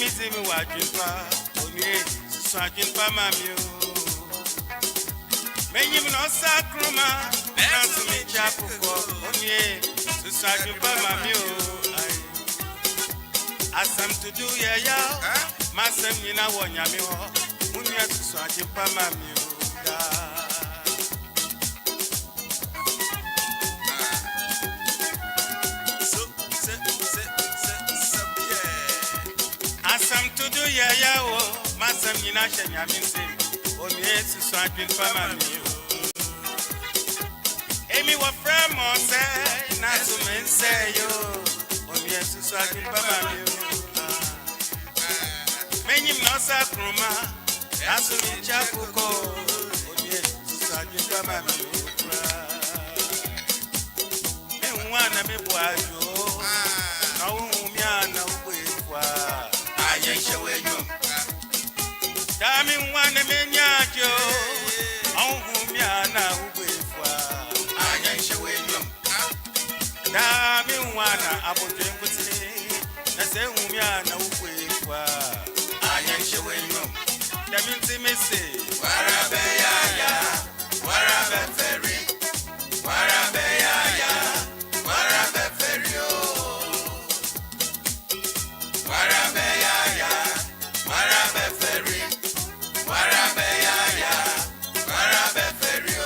me watching pa, onye, swagin pa mamio. Many no sacroma, that's me chapo, onye, swagin pa mamio. Asam to do ya, Masam Yina Wanyamio, Munya swagin pa mamio. Asam to do ya, Masam Yina Shanyamin Sim, only swagin pa mamio. Amy wa from say, Nasumen say yo, only swagin pa mamio. Many no sacroma, Nasumi Chapuko, only swagin pa mamio. Mewana me boajo, no umiana uwewa. Dami wane menyajo, auhumiana uwewa. Dami wana abojenguti, nase umiana uwewa. Dami ntimese, warabe yaya, warabe feri, warabe yaya, warabe feri o. Warabe yaya, warabe feri, warabe yaya, warabe feri o.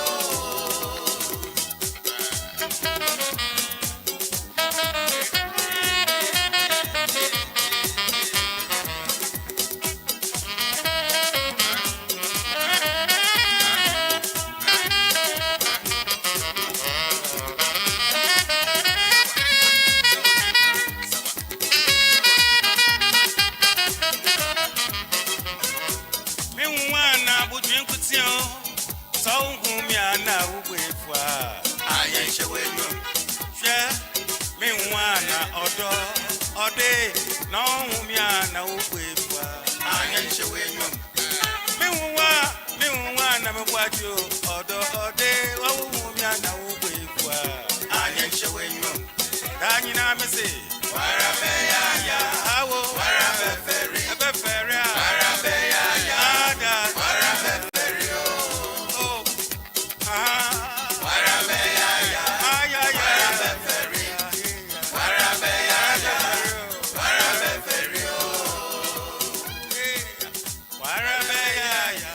Ode no umia na ukwefwa anyenshe wenyom miwa na mwajo ode wa umia na ukwefwa anyenshe wenyom danyi na mese warabe yaya awo warabe feri warabe yaya ada warabe feri oh warabe yaya warabe feri warabe yaya warabe feri warabe yaya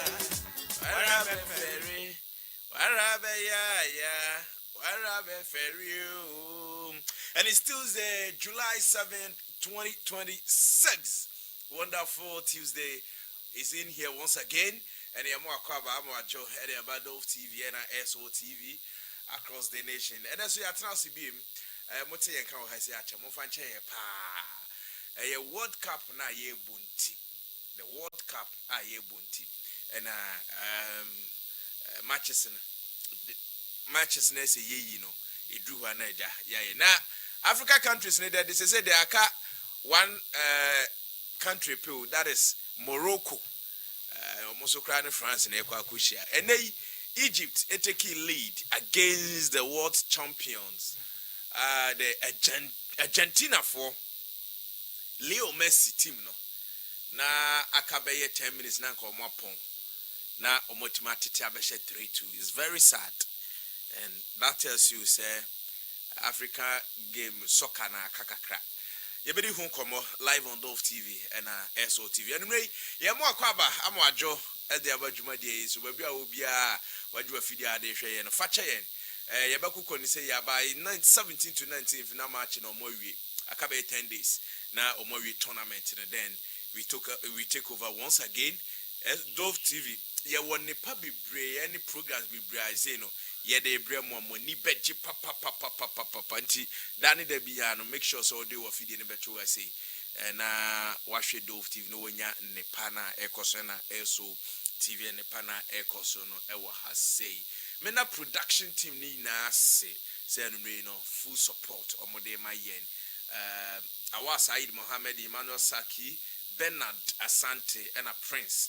warabe feri warabe yaya warabe feri. And it's Tuesday, July 7th, 2026. Wonderful Tuesday is in here once again. And I'm Joe about Dove TV and SO TV across the nation. And that's why I tell you, Mote and Cow has a Chamofanche pa. A World Cup na ye bunti. The World Cup a ye bunti. And matches nese ye, you know, it drew an edge. Yeah, now. Africa countries need that. They say they are one country pool, that is Morocco, almost crying France and Equacushia. And they Egypt take lead against the world champions, the Argentina for Leo Messi team no. Na akabeye 10 minutes na nko pon. Na omotimati abeshe 3-2. It's very sad. And that tells you say Africa game soccer na kakakra. Yebedi hu komo live on Dove TV and SO TV. Anyway, ye mo akwaba amwadwo e de abadwuma de so babi a obi a wadwo afidi ade hwe ye no fache yen. Yebakukọ ni say ya by 17 to 19 na match na omowie. Akaba 10 days na omowie tournament and then we take over once again. Dove TV ye won nipa bibre any programs bibre I say no. Ye de ebre mo ni beji papa nti dani de bia no make sure so they wo feed ne beto I say na wahwe Dove TV no wonya nipa na ekoso na eso TV nipa na ekoso no ewo ha say me na production team ni na say no full support omode ma yen Awa Said Mohammed, Emmanuel Saki, Bernard Asante and a Prince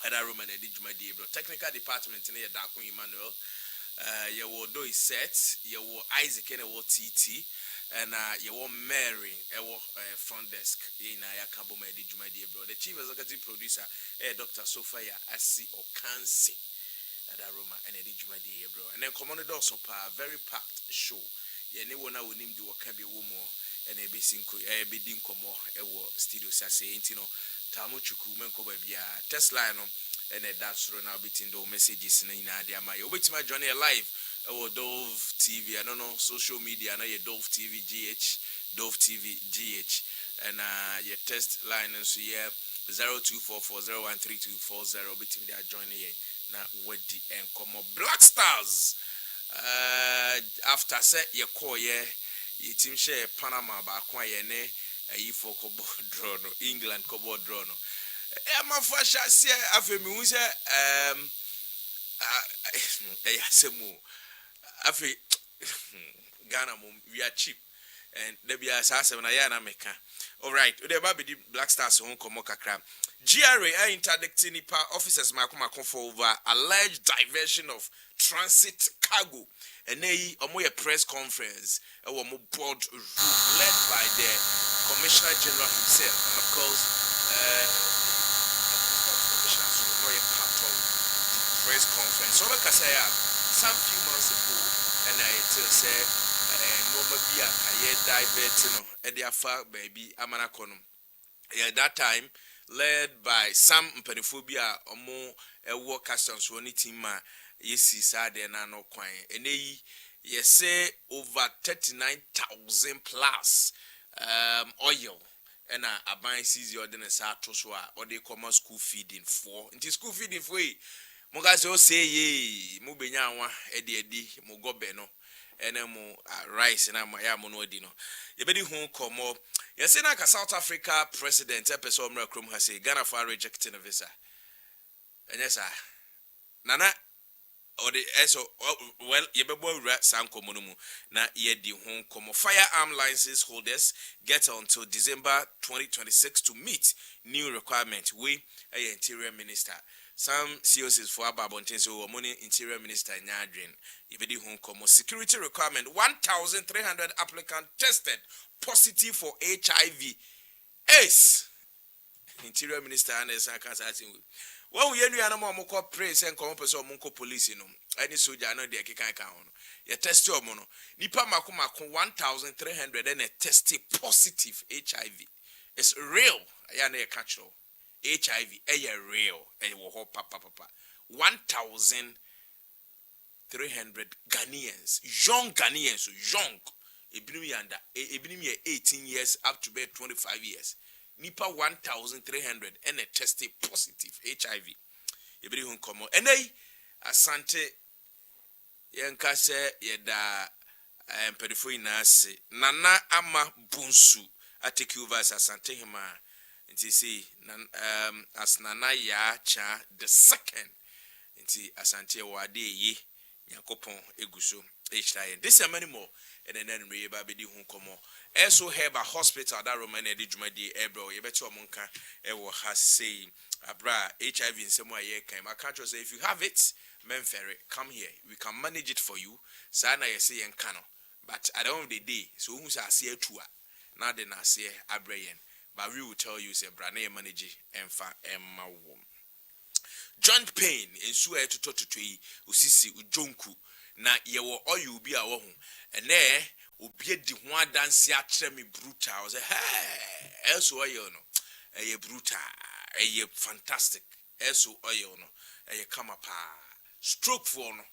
Ada Roman edi dwumadi bro technical department na Yedakun Emmanuel ye wo do set ye wo Isaac and wo TT and you Mary front desk in Ayakaboma di Jumadi bro. The chief executive producer Dr. Sophia Asi Okansi at Aroma and Eddie Jumadi bro. And then Commodore Sopa, very packed show. Yene wona wonim di wakabi womo and a besinko bedin komo ewo studio sase intino tamo chuku menko babia Tesla no and that's run out between the messages in Nadia my my journey live Dove TV, I don't know, social media, I know your Dove TV GH, Dove TV GH, and your test line and so yeah 0244013240 between they are joining here now with the and come Black Stars after set your call yeah your team share Panama back one ne a for Cobo Drono, England Cobo Drono. My first say after me who say Afi Ghana we are cheap and there be a sasa na ya na meka. All right, the baby Black Stars hon komo kakra. GRA are interdicting nipa officers makoma for over alleged diversion of transit cargo. And they omo press conference omo board led by the Commissioner General himself and of course Commissioner so part of the press conference. So like I say some few months ago and I tell say normal be a divert ediafa baby amanakono. At that time led by some Mpaniphobia omo ewo customs woni team ma yesi sade na no kwan eneyi say over 39,000 plus oil and aban sees ordinary sa to so or they come school feeding for into school feeding for Muga say ye mu benya anwa edi mu gobe no ene mu rice na ya mu no edi no ye bedi hu komo ye say na ka South Africa president epeso omra krom ha say Ghana for rejecting a visa enye sa nana or the so well ye bebo ra sanko mu na ye di hu komo firearm license holders get until December 2026 to meet new requirement we interior minister. Some COCs for Ababontin so money interior minister Nyadrin. Ibedi Hunkomo security requirement 1,300 applicants tested positive for HIV. Ace interior minister Anes Akasatin. When we any animal moko praise and come person monko police no any soldier no de kika ka hono. Ye test your mono. Nipa makoma 1,300 and tested positive HIV. It's real. Ya na catch HIV real papa 1,300 Ghanaians, young Ghanaians, so young. Ebinimi 18 years up to about 25 years. Nipa 1,300 and tested positive HIV. Ebiri hun komo. Enei asante yenkase yeda pedifo inase nana ama bunsu atake over asante hima. Nti see as nana ya cha the second nti asante wade yi yakopon eguso ehiraye this and many more and then we ba bedi hu komo eso heba hospital that roman edi dwumadi ebro ye beti omonka ewo ha say abra HIV nsemo aye kan maka say if you have it memfere come here we can manage it for you sana ye say yenka no but at the end of the day so hu say ase atua na de na ase abrayen. But we will tell you, say, Brane manage emfa emma wom. Joint pain in sue to totutui, usisi ujonku, na yewo oyu bi a wohu. And there, ubie di one dance ya tremi brutal. Say, hey, eso oyo no. Eye brutal, eye fantastic. Eso oyo no. Eye kama pa. Stroke for no.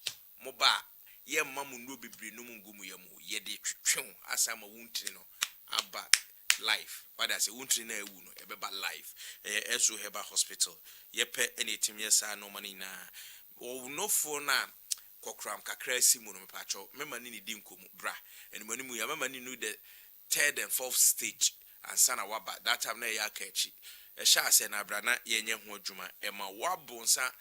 Moba, ye mamu no bibri no mungumu yamu. Ye de chichon, asama wuntri no. Aba. Life, what I say, won't na ewu no, ebeba life. Eso heba hospital. Yepe anything yes no money na. O no for na kokram kakra simu no mepacho. Mema ni di nkomu bra. And money mu ya mema ni no the third and fourth stage and sana waba. That time na ya kachi. Sha se na bra na yenye ho adwuma. Ema wabonsa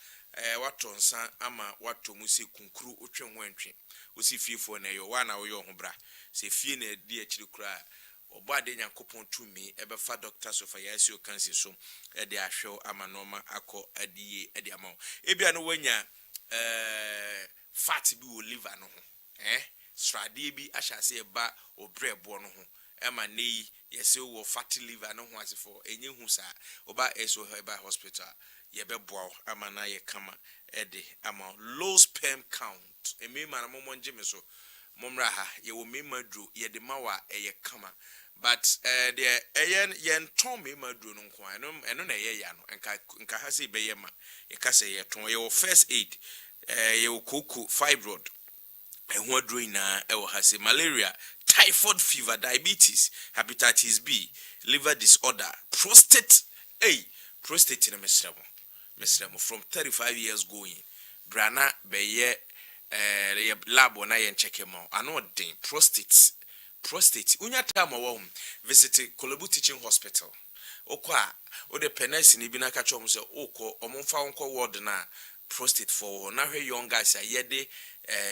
watonsa ama watomusi kunkuru otwe ho antwe. Osi fiefo na yo wa na wo yo ho bra. Se fie na di akiri kura. Obade Nyankopon tumi ebefa Dr. Sophia Asi Okansi so e de ahwew amanoma akọ adiye e de amawo ebia no wanya fat bi wo liver no ho srade bi ahyase ba obrebo no ho ema nei yesi wo fatty liver no ho asefo enye hu sa oba eso heba hospital ye beboa ama na ye kama ede ama low sperm count emema na momonje me so momra ha ye wo mema dro ye de mawa eye kama but the yen ton mema dro no nko eno na ye ya no nka ha se be ye ma ye ka se ye ton ye wo first aid ye wo koko fibroid ehun adro ina e wo ha se malaria typhoid fever diabetes hepatitis B liver disorder prostate prostate na mesremo from 35 years going brana be ye lab na ye check him out ano den prostate unya time wo visit Kolobu Teaching Hospital okwa o de penis ni bi na ka chom se okọ omfa onko ward na prostate for na hwe young guys ayede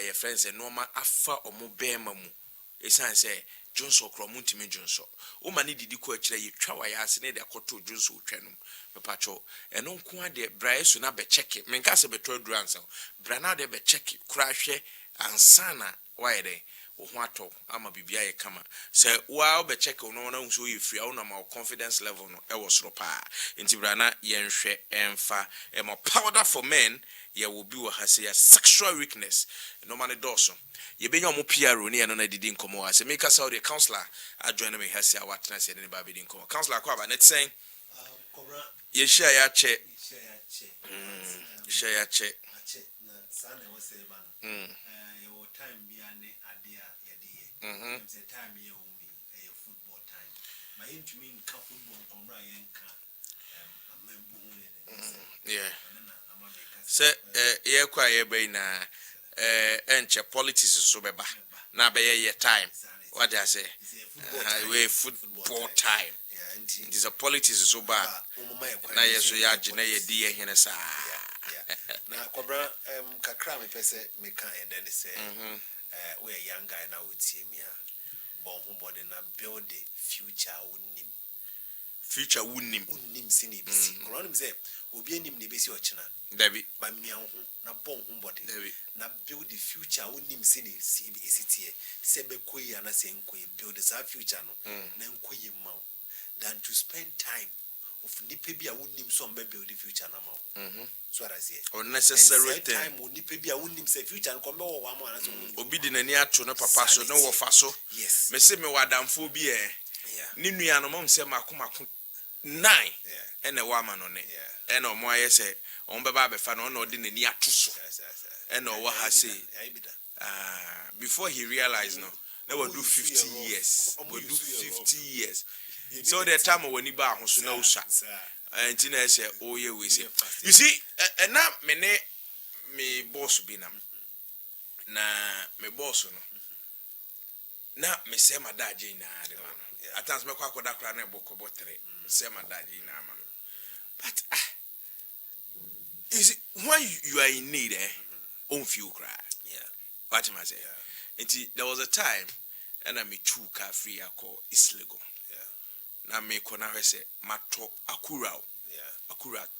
your friends e normal afa omo bema mu esan se Johnson kromuntimi Johnson o mani didi ko akire ye twa wa ya ase ne de akoto Johnson otwanum mepacho eno nko ade braesu na be check menka se beto aduru ansa bra na de be check kura hwe ansana wayede wo ho ato ama bibia ye kama se wa be check no na nso ye free wo na ma confidence level no e wo soro pa enti bra na ye nhwe emfa e mo powder for men ye will be wo hase ya sexual weakness no man doso ye benya mo PRO ne no na didi nkomo ase make us out the counselor adjoin me hase ya watna se ne ba be di nkomo counselor kwa ba net saying ye share ya che share ya che na sana wo se ba no your time bi ane ade a ye de ye time ye umi football time my intumi nka football nkomra ye nka amembu hu ne yeah se ye kwa ye be na enche politics so beba na be ye time what I say we football time it is a politics so ba na ye so ya je na ye di ye hene sa na kobra kakra me pese me kan and then say we a young guy now with him ya bon hu body na build the future unnim sini bisi kronim say obi anim ne besi ochina David ba mia hu na bon hu body na build the future unnim sini esitie se be koyi ana se nkoyi build the future no na nkoyi ma than to spend time of nipa bia unnim so mbe build the future na ma so ara say unnecessary time nipa bia unnim se future no kombe wo wa ma ana so obi di nani ato no papa so no wo fa so yes me se me wadamfo bi ni nua no mom se makomako 9 ene wa ma no ne ene omo aye se on be ba be fa no na odi nani ato so ene o wa ha say before he realized no na we do 50 years we do 50 years so the time when ni ba ho so na usha enti na say oye we say you see na me ne me boss bi na me boss no na me say madaje na ade ma no atans me kwa akoda kra na ebokobo 3 say madaje na ma but you see when you are in need on feel cry what am I say enti there was a time and I me two car free akọ Islego na me ko na hwese mato Akura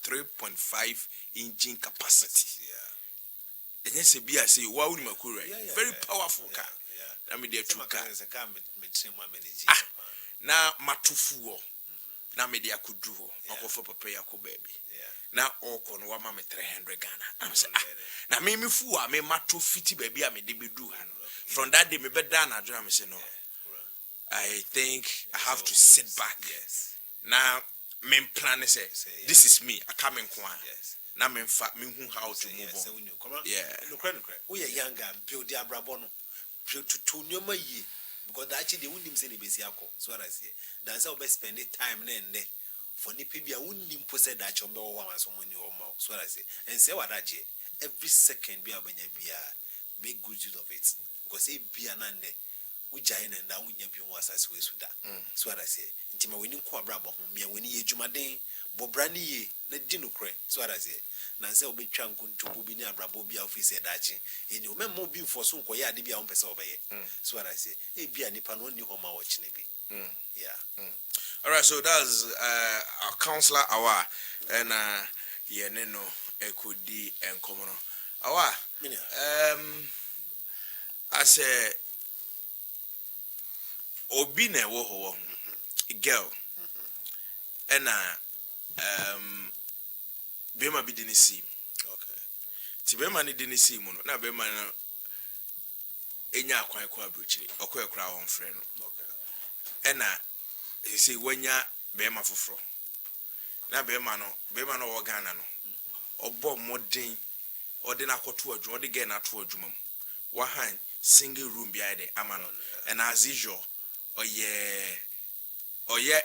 3.5 engine capacity enye se bia say wa wuni Akura very powerful car na me dey two car na matofuo na me dey akudu ho akofo papa yakọ baby na okọ no wa ma me 300 Ghana na say na me fu a me mato fiti baby a me dey bedu ha no from that day me be down na do me say no I think I have to sit back. Now, me plan say this is me. I come in kwa. Now me who how to move on. Yeah. We are younger. Build the abrabono. Build to nyoma ye. Because actually the undim say ni besi ako. So what I say. That's how we spend the time ne. For ni pebi a undim pose that chombe o wa so money o ma. So what I say. And say what I say. Every second be abenya bia make good use of it. Because e bia nande. Ujaine na unya bi won asase we suda so ara say ntima weni nko abrabo ho mia weni ye dwumaden bobrani ye na di nokre so ara say na se obetwa nkontobu bi ni abrabo bi office dachi eni o memmo bi mfo so nkoye ade bi a ompese obeye so ara say e bia nipa no ni homa wo chine bi all right, so that's our counselor our and ye ne no ekodi enkomo no awa I say obi na ewo ho girl ena bema bi di ne sim Okay. ti bema ne di ne sim no na bema no enya akwan kwa abrochiri okwa won frɛ no Okay. ena say wanya bema foforo na bema no wo Ghana no obo modern odina akoto adwuma odi ge na ato adwuma mu wahan single room bi ade amano and as usual oye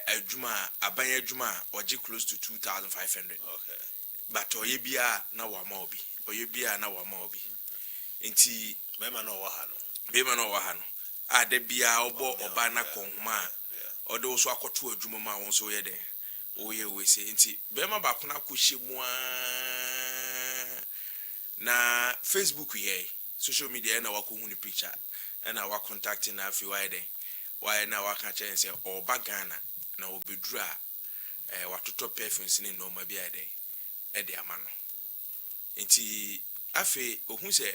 adwuma abanya adwuma oje close to 2,500 Okay. but oye bia na wa ma obi enti Bema no wa ha no. ade bia obo oba na konhuma ode wo so akoto adwuma ma won so ye de oye we say enti bema ba ko na kohye mu na Facebook ye social media na wakohu ni picture na wa contact na afi why na waka chen say oba Ghana na obedura watoto perfumes ni no ma bia de amano enti afi ohun say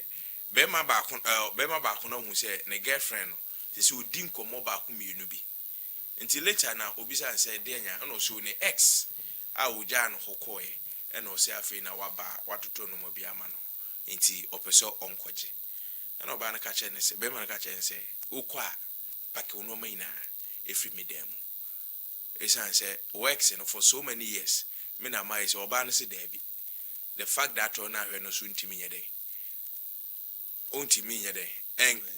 bema ba ko na ohun say ne girlfriend no say odi nkomo ba ko mienu bi enti later na obisa say de anya na so ne ex a oja no hokoe na o say afi na watoto no ma bia amano enti opeso onkoje na oba na ka che ne se be ma na ka che ne se ukwa pack ono ma ina every medium esan se works no for so many years me na mai se oba no se debi the fact that ona hwe no so ntimi nyede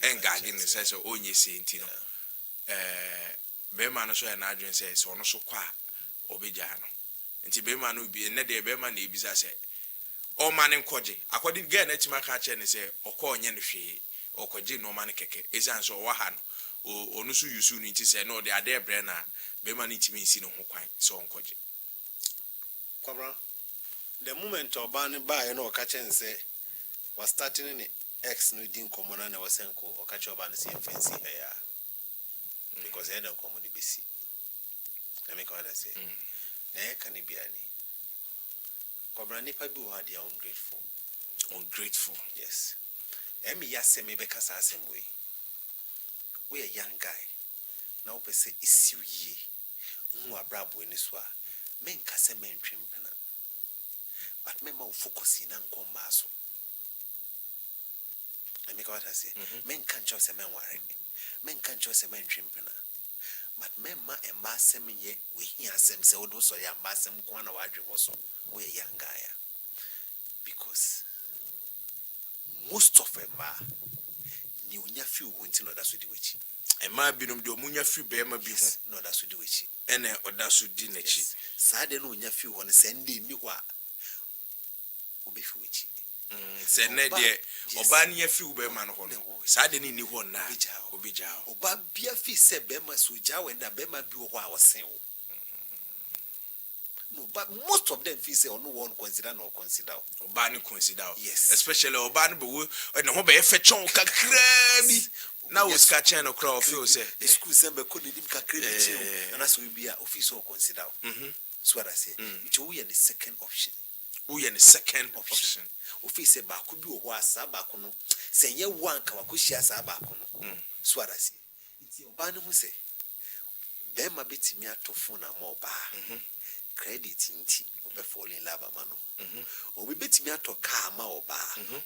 engage ne se onye se enti no be ma no so na adwen se ono so kwa obeja no enti be ma no bi ne de be ma na ebisa se o man nkoje according get na tima ka che ne se okọ onye ne hwe okoje no man keke esan so wa ha no onu so yusu no nti se no de ade bre na be man ntimi nsi no ho kwan so onkoje Kwabra, the moment oban buy no ka chen say was starting in ex no din komona na wasenko o ka che oban say fancy here because he don come the besi na me ka wada say na e kan biani Kwabra nipa bi wo ade ungrateful yes emi yase me be kasa asem we a young guy na opese isi uye nwa abrabo ni so a men kase men twempena but men ma focus na nkomba so emi ka wata say men kan cho se men ware men kan cho se men twempena but men ma emba asem ye we hia asem se odo so ya emba asem ko na wadwe wo so we a young guy because most of them ni unya fi wo nti no da so di wechi ema binom de omunya fi be ma bi ho no da so di wechi ene oda so di nachi sa de no unya fi ho ne sende ni ho a obe fi wechi se ne de oba ne fi wo be ma no ho no sa de ni ho na obija oba bia fi se be ma so ja we na be ma bi ho a wo sen wo no but most of them feel say no one consider oba ni consider yes especially oba ni be wo ne ho be fe chon kakra bi na wo ska chen no crowd feel say school sembe ko ni dim kakra bi chi na so bi a office o consider so what I say it we are the second option office ba ko bi o ho asa ba ko no se ye wan ka wa ko hia asa ba ko no so what I say it oba ni hu say be ma betimi atofo na mo ba credit nti obe fall in love amano obi betimi atoka ama oba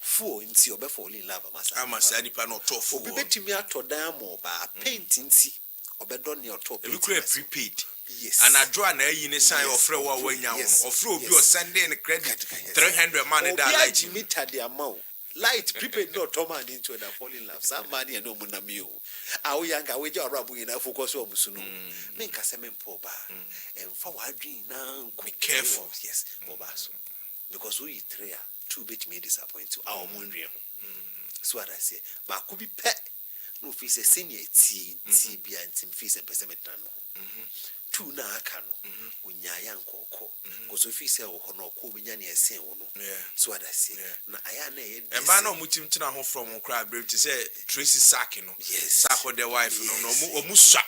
fo nti obe fall in love amasa nipa no tofo obi betimi atodan ama oba paint nti obe don ne otop ebi kura prepaid yes and adro na yi ne sign ofre wa wanya wo ofre obi o sending the credit 300 man that light meter the amount light prepaid no to man into that fall in love some money no munam you awo yanga we ja rabu ina focus o musu no me nka se me mpo ba emfa wadwin na be careful yes mo ba so because we three are two bit me disappoint you our mondwe ho so what I say ba ku bi pe no fi se senior ti bia ntim fi se pese metan no two na aka no unya ya nkoko go so fi se wo ho no ko benya ne esen wo no so what I say na aya na e e ba na mutim tina ho from cry brave to say Tracy Sack no yes Sack the wife no omu swa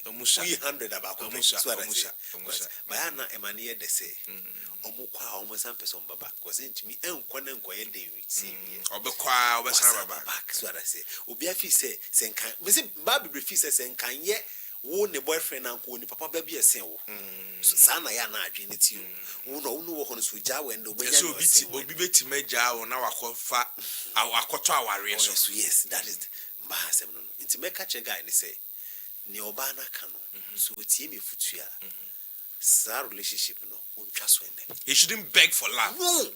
300 about Bayana Emania de say, Omukwa almost some person back was into me and Quanenquay day see me. Obequa back, so I say. Obiafi say, Senka, Missy Barbie refuses and can yet won the boyfriend and won the papa baby a sale. Sana Yana, Jin it you. Uno on Suja and the way so be to make Jaw now I call fat our quarter warriors. Yes, that is Mass. It's make catch a guy and say. Niobana Kano, so it's him if it's here. Sa relationship no, just when he shouldn't beg for love. No,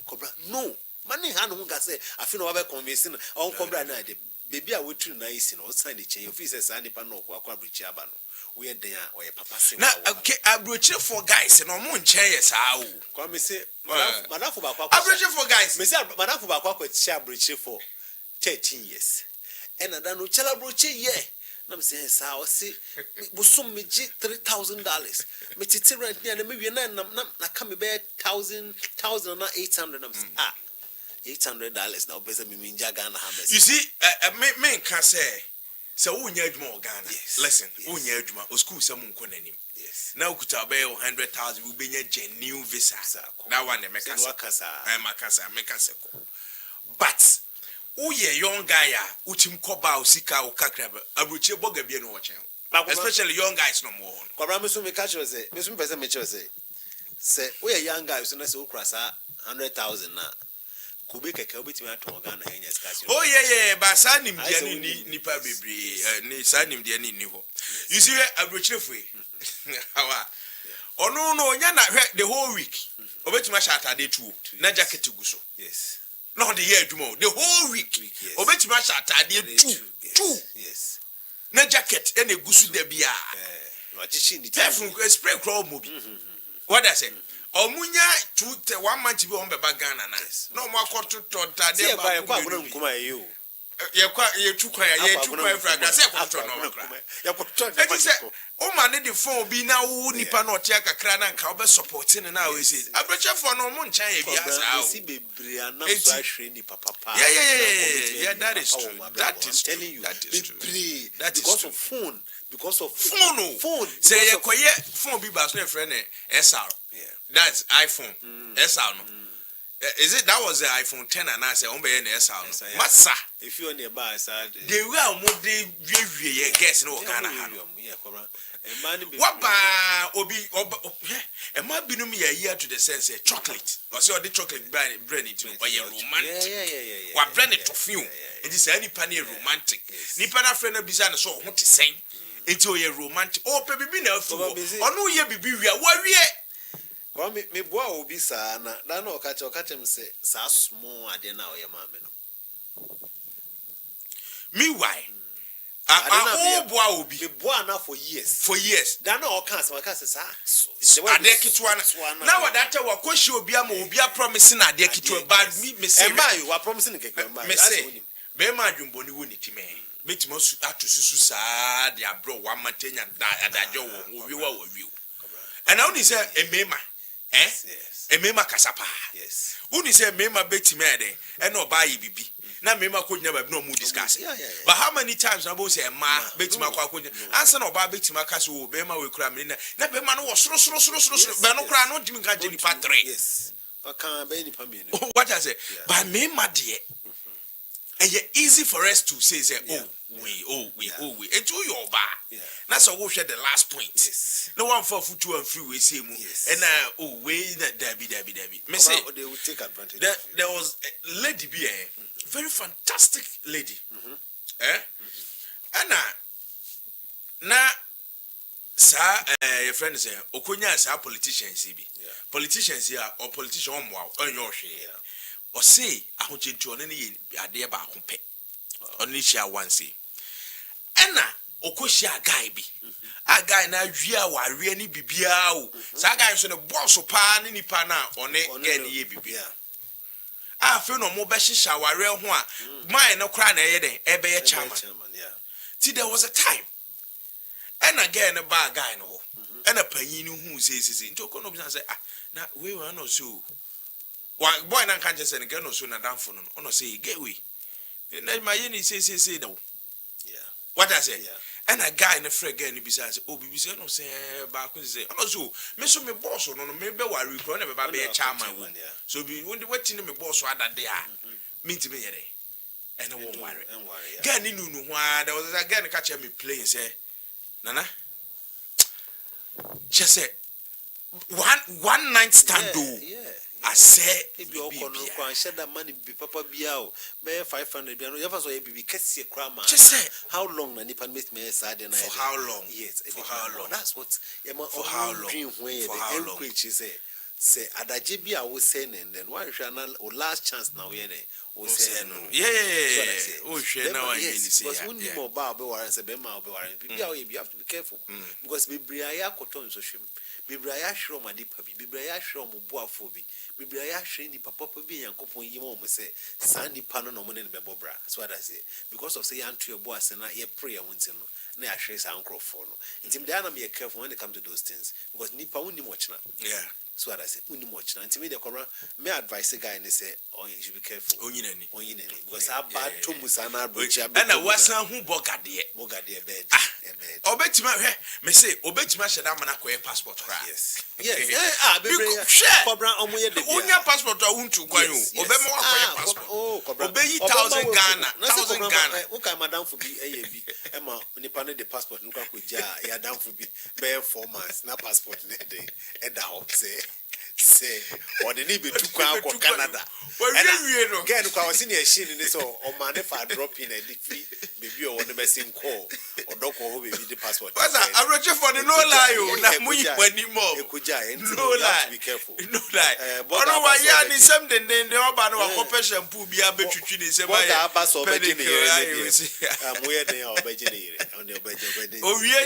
Cobra, no. Money Hanu say, I feel no convincing on Cobra night. Baby, I would too nice in all sign the chain. If he says Sandy Pano, Aquabridge Abano, we are there or a papa. Now, okay, I brought you for guys and on moon chairs. How come say, Madame for I brought you for guys, Miss Madame for Aqua Chabridge for 13 years. And I don't know, Chalabroche, yeah. I'm saying, I see, was some $3,000. Me titi rent near the maybe na come be 1,800. I'm saying, $800 now. Better me mean Jagana Hammers. You see, men can say, so who nyaj more Ghana? Listen, who nyaj more? O school some koneni. Yes. Now could have 100,000 will be a new visa. That one, the Mekasa, but. Uye young guy, utim koba usika ukakrab. Abuche boga bien watching. Especially young guys no more. Kwaramusu me catch say, Miss Person me say, we are young guys, so let's ukrasa 100,000 na. Kubeke kabiti me to Ghana henya skasi. Oh yeah, but sanim dia ni pa bebre, ni sanim dia ni ho. You see abuche free. Hawa. Ono no nya na the whole week. Obetuma shata day 2. Na jacket guso. Yes. Not the year tomorrow, the whole week. Obet my shot, I did two. Yes. No jacket, any gusu de bia. Spray crow movie. What I say? Omunya 1 month to be on the bagana. No more quarter to you. You're too quiet, you're too quiet for a oh, man, the phone be now Nipa no Tiaka Crana and Cowber supporting and now is it. I bet you for no moon chai. Yeah, that is true. That is telling you that is true. That is because of phone. Because of phone. Say a quiet phone be back friend SR. That's iPhone. SR no. Is it that was the iPhone 10 and I say on be SR no. Massa. If you on the bar, they will move the guess no Ghana. What ba obi e ma binu me year to the sense chocolate or say the chocolate brand it or you romantic what brand it of you it is any pan romantic nipa na friend na bisa na so ho te sen enti o ye romantic o pe bibi na afu ono ye bibi wi a wa wie kwa me boa obi sa na na o ka chem say sa small ade na o ye ma me no meanwhile I boa obi boa na for years that na o kan say sa ade kitwa na wa that wa koshi obi ama obi a promise na ade kitwa bad me say you are promising keke me say be ma dwumbo ni woni time betimo atosusu saa de abro wa matenya adajo wo wi wa wi and now ni say emema emema kasapa uni say emema betime ade e na oba yi bibi na mema ko nya ba no mu discuss but how many times na bo say ma betima kwa ko ansa na oba betima ka so be ma we kura me na be ma no wo soro be no kura no dimi ka je ni pa 3 yes aka be ni pa me what I say but mema de and easy for us to say we and to your bar that's all we share the last point no one for foot and free we say mu and we that Debbie me say they will take advantage there was a lady be very fantastic lady and na sa your friend say okonya sa politicians bi politicians here or politician omwa onyo hwe or say ahojentu ono ne ade ba akope ono ni chia wansi ena okoshia guy bi a guy na hwia ware ni bibia o sa guy so ne boss pa ne nipa na one get ye bibia a fe no mo be hihya ware ho a mine no kra na ye den ebe ye chairman see there was a time and again a bad guy no and a panyin who says into kono bi say na we were no so one boy na kan just say no so na danfo no say get we na my yin say that What I say? And a guy in a free again, besides, oh, BBC, no say, back and say, oh, so, me boss, no, maybe while we run about a charm, so be when the waiting me boss, what that they are, mean to me, and I won't worry. Ganny knew why there was again catch me playing, say, Nana, just say, one night stand, do. I say, if you can share that money, be Papa Biao, bear 500 biano, you have a baby, Cassia Crama. Just say, how long the Nipan made me sad and for how long? Yes, for how long? That's what for how long? For how long? Say, Adajibia was saying, and then why shall not, or last chance now, yeah, or say, no, yeah, oh, share now, yes, because when you mobile warrants a bema or you have to be careful because Bibria Coton Soshim, Bibria Shrom Adipabi, Bibria Shrom Boafobi, Bibria Shrini Papa be and Copo Yimo say, Sandy Panon or Monin Bebobra. That's what I say. Because of say, Antrio Boas and I hear prayer once in no, I share uncle for no. It's Indiana be careful when it comes to those things because Nipa only watch now. Yeah. So what I say, only watch now. Until me the corner, may advise a guy and say, oh, you should be careful. Because I bad to Musana Bridge and I was who Bogadi bed. Obet me say, Obet Mashadamana passport. Yes. Cobra Onya passport or won't you go? Obema passport. Oh, obey 1,000 Ghana. 1,000 Ghana. Okay, Madame for be a Emma, when you panel the passport, look up with ya down for be bare 4 months, not passport day. And the house say, or the need be too quiet for Canada. Well, again, I was in a shin in this or man if I drop in a defeat, maybe or the best call or dog or maybe the passport. What's that? I'm ready for the no lie, anymore. No lie, be careful. No lie. But no, I need something, then the urban or compassion poo be able to treat it. I'm where they are on the bed. Oh, we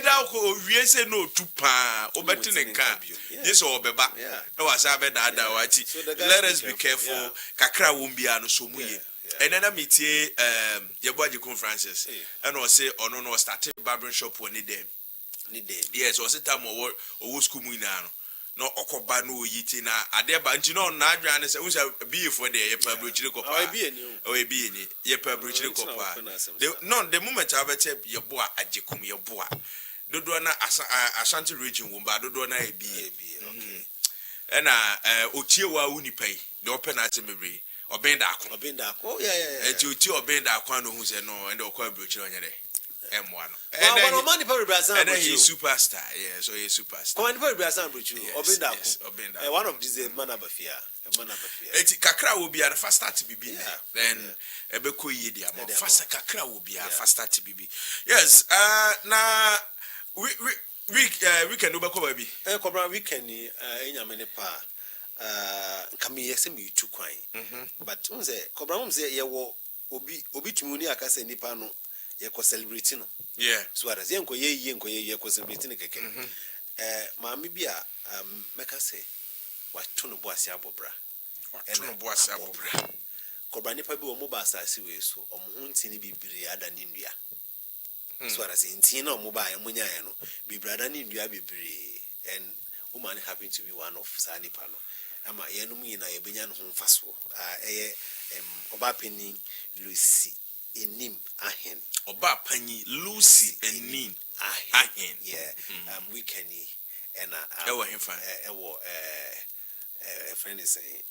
say no to pa, or better than camp. Yes, or beba. No, as I let us be careful. Kakra won't be an so muye. And then I meet your body conferences. And I say, oh no, started barbering shop when need them. Yes, was it time or school munano. No, Okobano yitina. Adeba, and you know, Nadra and say, who's a beer for the Pablo Copa. Oh, a being ye Pablo Copa. No, the moment I have said your boy at Jacum, your boy. Dodona Ashanti region, Wumba, Dodona a be. Okay. And Otiewa Unipe, the open at Mibri, or Bendako. Oh, yeah. And you or Bendako, who said no, and the Oka Bridge on M1. And then he's superstar, yeah, so he's superstar. Come on, very Brazil, Obendako. One of these Manabafia. Kakra will be at a fast start to be then a Beko Yedia, faster Kakra will be a fast start to be. Yes, now we can do baby. Cobra weekend in Yamenepa. Come here, send me 2 coin. But Cobra say, ye obi to Muni Akase Nipano, ye co celebrating. Yeah, so as Yanko ye co celebrating a cake. Mammy Bia, make us say, what Tono Boasia Bobra. What Tono Boasia Bobra. Cobra Nipa be mobile size, so Omuntini be Briada in India. So as in Tina mobile Munyano, be brother in India be and woman happen to be one of Sani Pano. Ama Yanumi and I Benyan home faso. Obapeni Lucy Enim Ahen. Obapeni Lucy Enim Ahen. Yeah, weekend and a friend is saying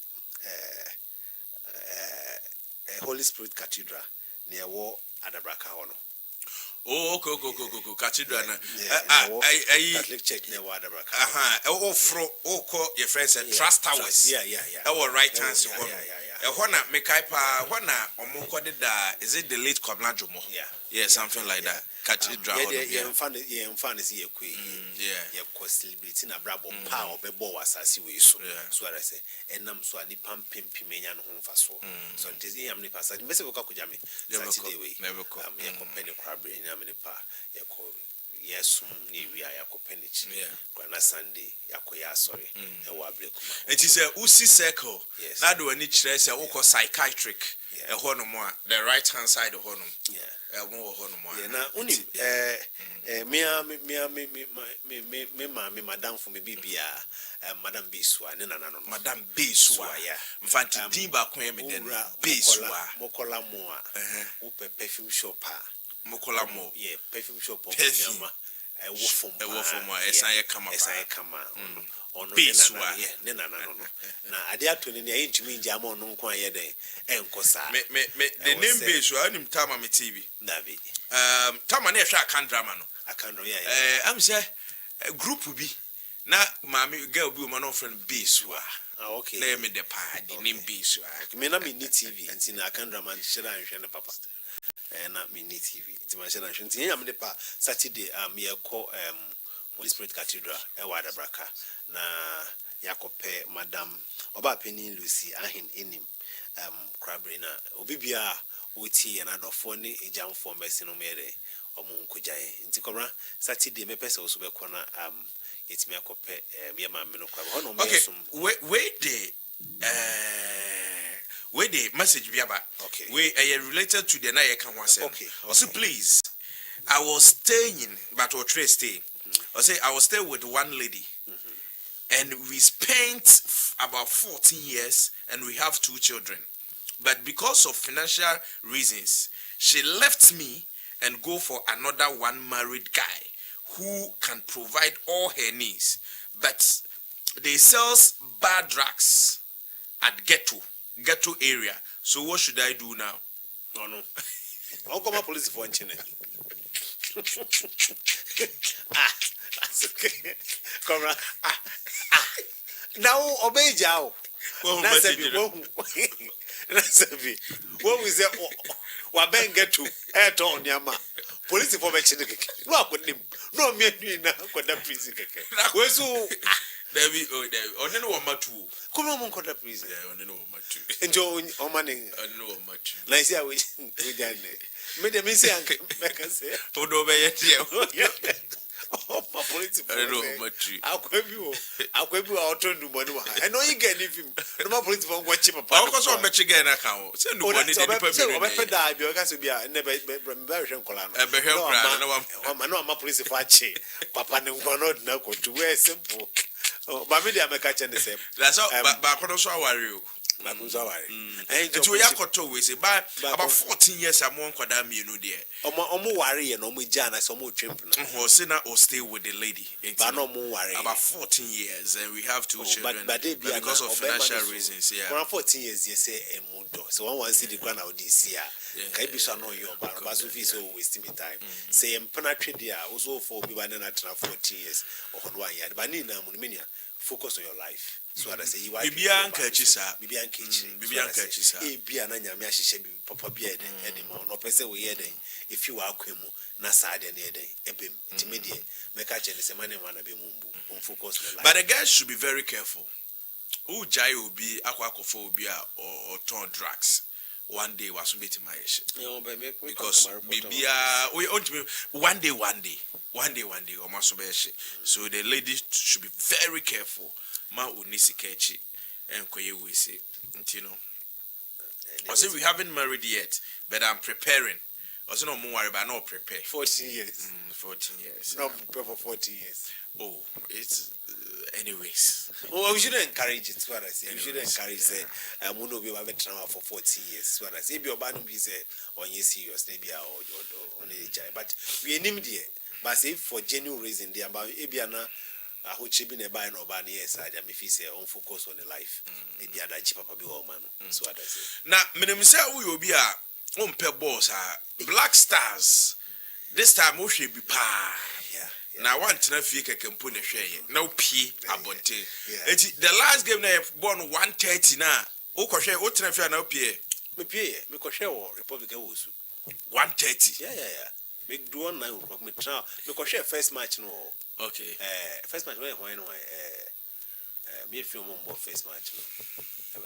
Holy Spirit Cathedral near War Adabraka Hono. Oh, okay. Cathedral. Catholic Church near Wadabraka. Oh, your friends said Trust Towers. Yeah. Our right hand. Hona Mekaipa, Hona, Omoko did that. Is it the late Kobnajomo? Yeah, something like that. Cathedral. Yeah, fun is here. Yeah, celebrating a brabo power, Bebo was as you so. So I say, and I'm so any pump Pimpiman home for so. So it is Yamni Passage. Mr. Kujami, never come. Company crab in Yaminipa. Yes, we are Yakopenich. Grana Sunday, Yakoya, sorry. It is a Usi circle. Yes, now do any stress, a walk psychiatric, a honomore, the right hand side of honum. Yeah, more honomore. Now, only me, Madame for me, Bibia, Madame Biswa, Madame Biswa, Fanti Dimba Quem, Biswa, Mokola Moa, Upe perfume shopper. Mokola mo. Yeah, perfume shop Perfume. Nyama. A wolf from Esaya kama. Esaya kama. Ono Biswa. Yeah, nena no. Na ade atoni ne ayi ntumi nja ma ono nko aye den enkosa. Me the name Biswa anim tama me TV. David. Tama na ehwa kan drama no. Akandro yeah. Am say group bi na mama girl bi o no friend Biswa. Okay. Na me the pa the name Biswa. Me na me ni TV nti na Akandro man shira nhwe ne papa. Na me ni TV nti man shira nhwe nti yam ne pa Saturday ye ko Holy Spirit Cathedral Ewada Braka na yakope Madam Oba Penny Lucy ahin enim Krabre na obibia oti na dofo ne ejamfo mbesi no mere omunkujaye nti kobra Saturday me pese oso be kona etimi akope me ma me no kwa ho no me sum where the message be about okay we related to the na ye kan ho asem okay also please I was staying but or stay I was staying with one lady and we spent about 14 years and we have 2 children, but because of financial reasons she left me and go for another one married guy who can provide all her needs, but they sells bad drugs at ghetto area. So what should I do now? No I'll come up police for enchine. That's okay. Come on. Now obey Jao. That's a bit. What was that? What ben get to air on Yama? Police information. No, I couldn't. No, me now. Could that prison? Where's so? David, only no one two. Come on, could that prison? Only no one two. Enjoy on money. No one much. Nice, I wish we done it. Made them say, make us say, hold over yet. Oh, my police. I don't know much. I'll quit you. I'll turn to money. I know you get if him. No more police won't watch him. Of course, I'll bet you again. I can't send the money. I die because we are never very column. I know my police if Papa no not now to wear simple. Oh, but maybe I'm a catch and the same. That's all. But I couldn't worry. It's we are got we say by about 14 years I'm one kwadam you know there. Omo worry and omo jana so mo chimp na. Or stay with the lady. But no more worry. About 14 years and we have 2 children. But because of financial reasons, yeah. For 14 years you say a mundo. So one see the ground out this year. Can be so no your but so feel so wasting me time. Say em penetrate there also for be na 14 years or 1 year. But ni na munimenya focus on your life. So I say you are Bibian Kachisa. Bibian Kitchen. Bibian Kachisa. Bia na nyame ahyehyɛ bi papa bia eden ma no pese we yeden if you are kwemu na saade na eden ebem ntimedie meka che ne se mane ma na be mumbu on focus on life. But the guys should be very careful. Who jai obi akwakofo obi or turn drugs. One day was beating my because bibia we one day almost so the ladies should be very careful. Ma unisi kechi and koye we say you know. I say we haven't married yet, but I'm preparing. I say no more worry, but I'm not prepared. 14 years. 14 years. Not prepared for 14 years. Oh, it's anyways. Well, we should encourage it. What I say, we should encourage. Say, Muno be have trauma for 14 years. What I say, be obanu be say on you serious, maybe or on any child. But we name there. But say for genuine reason, there about ebiana. Who chibi ne buy no ban yes, I am if he say on focus on the life. Maybe other cheap papa be all man. So what I say. Now, me say we will be a boss Black Stars. This time we should be pa. Yeah. Now one tina fie keke mpo na hwe ye. Na opie abonte. Eti the last game na born 130 na. Wo kohwe wo tina fie na opie. Me pie, me kohwe wo Republic Wosu. 130. Yeah. Me do one now me try. Me kohwe first match no. Okay. First match when me film on first match.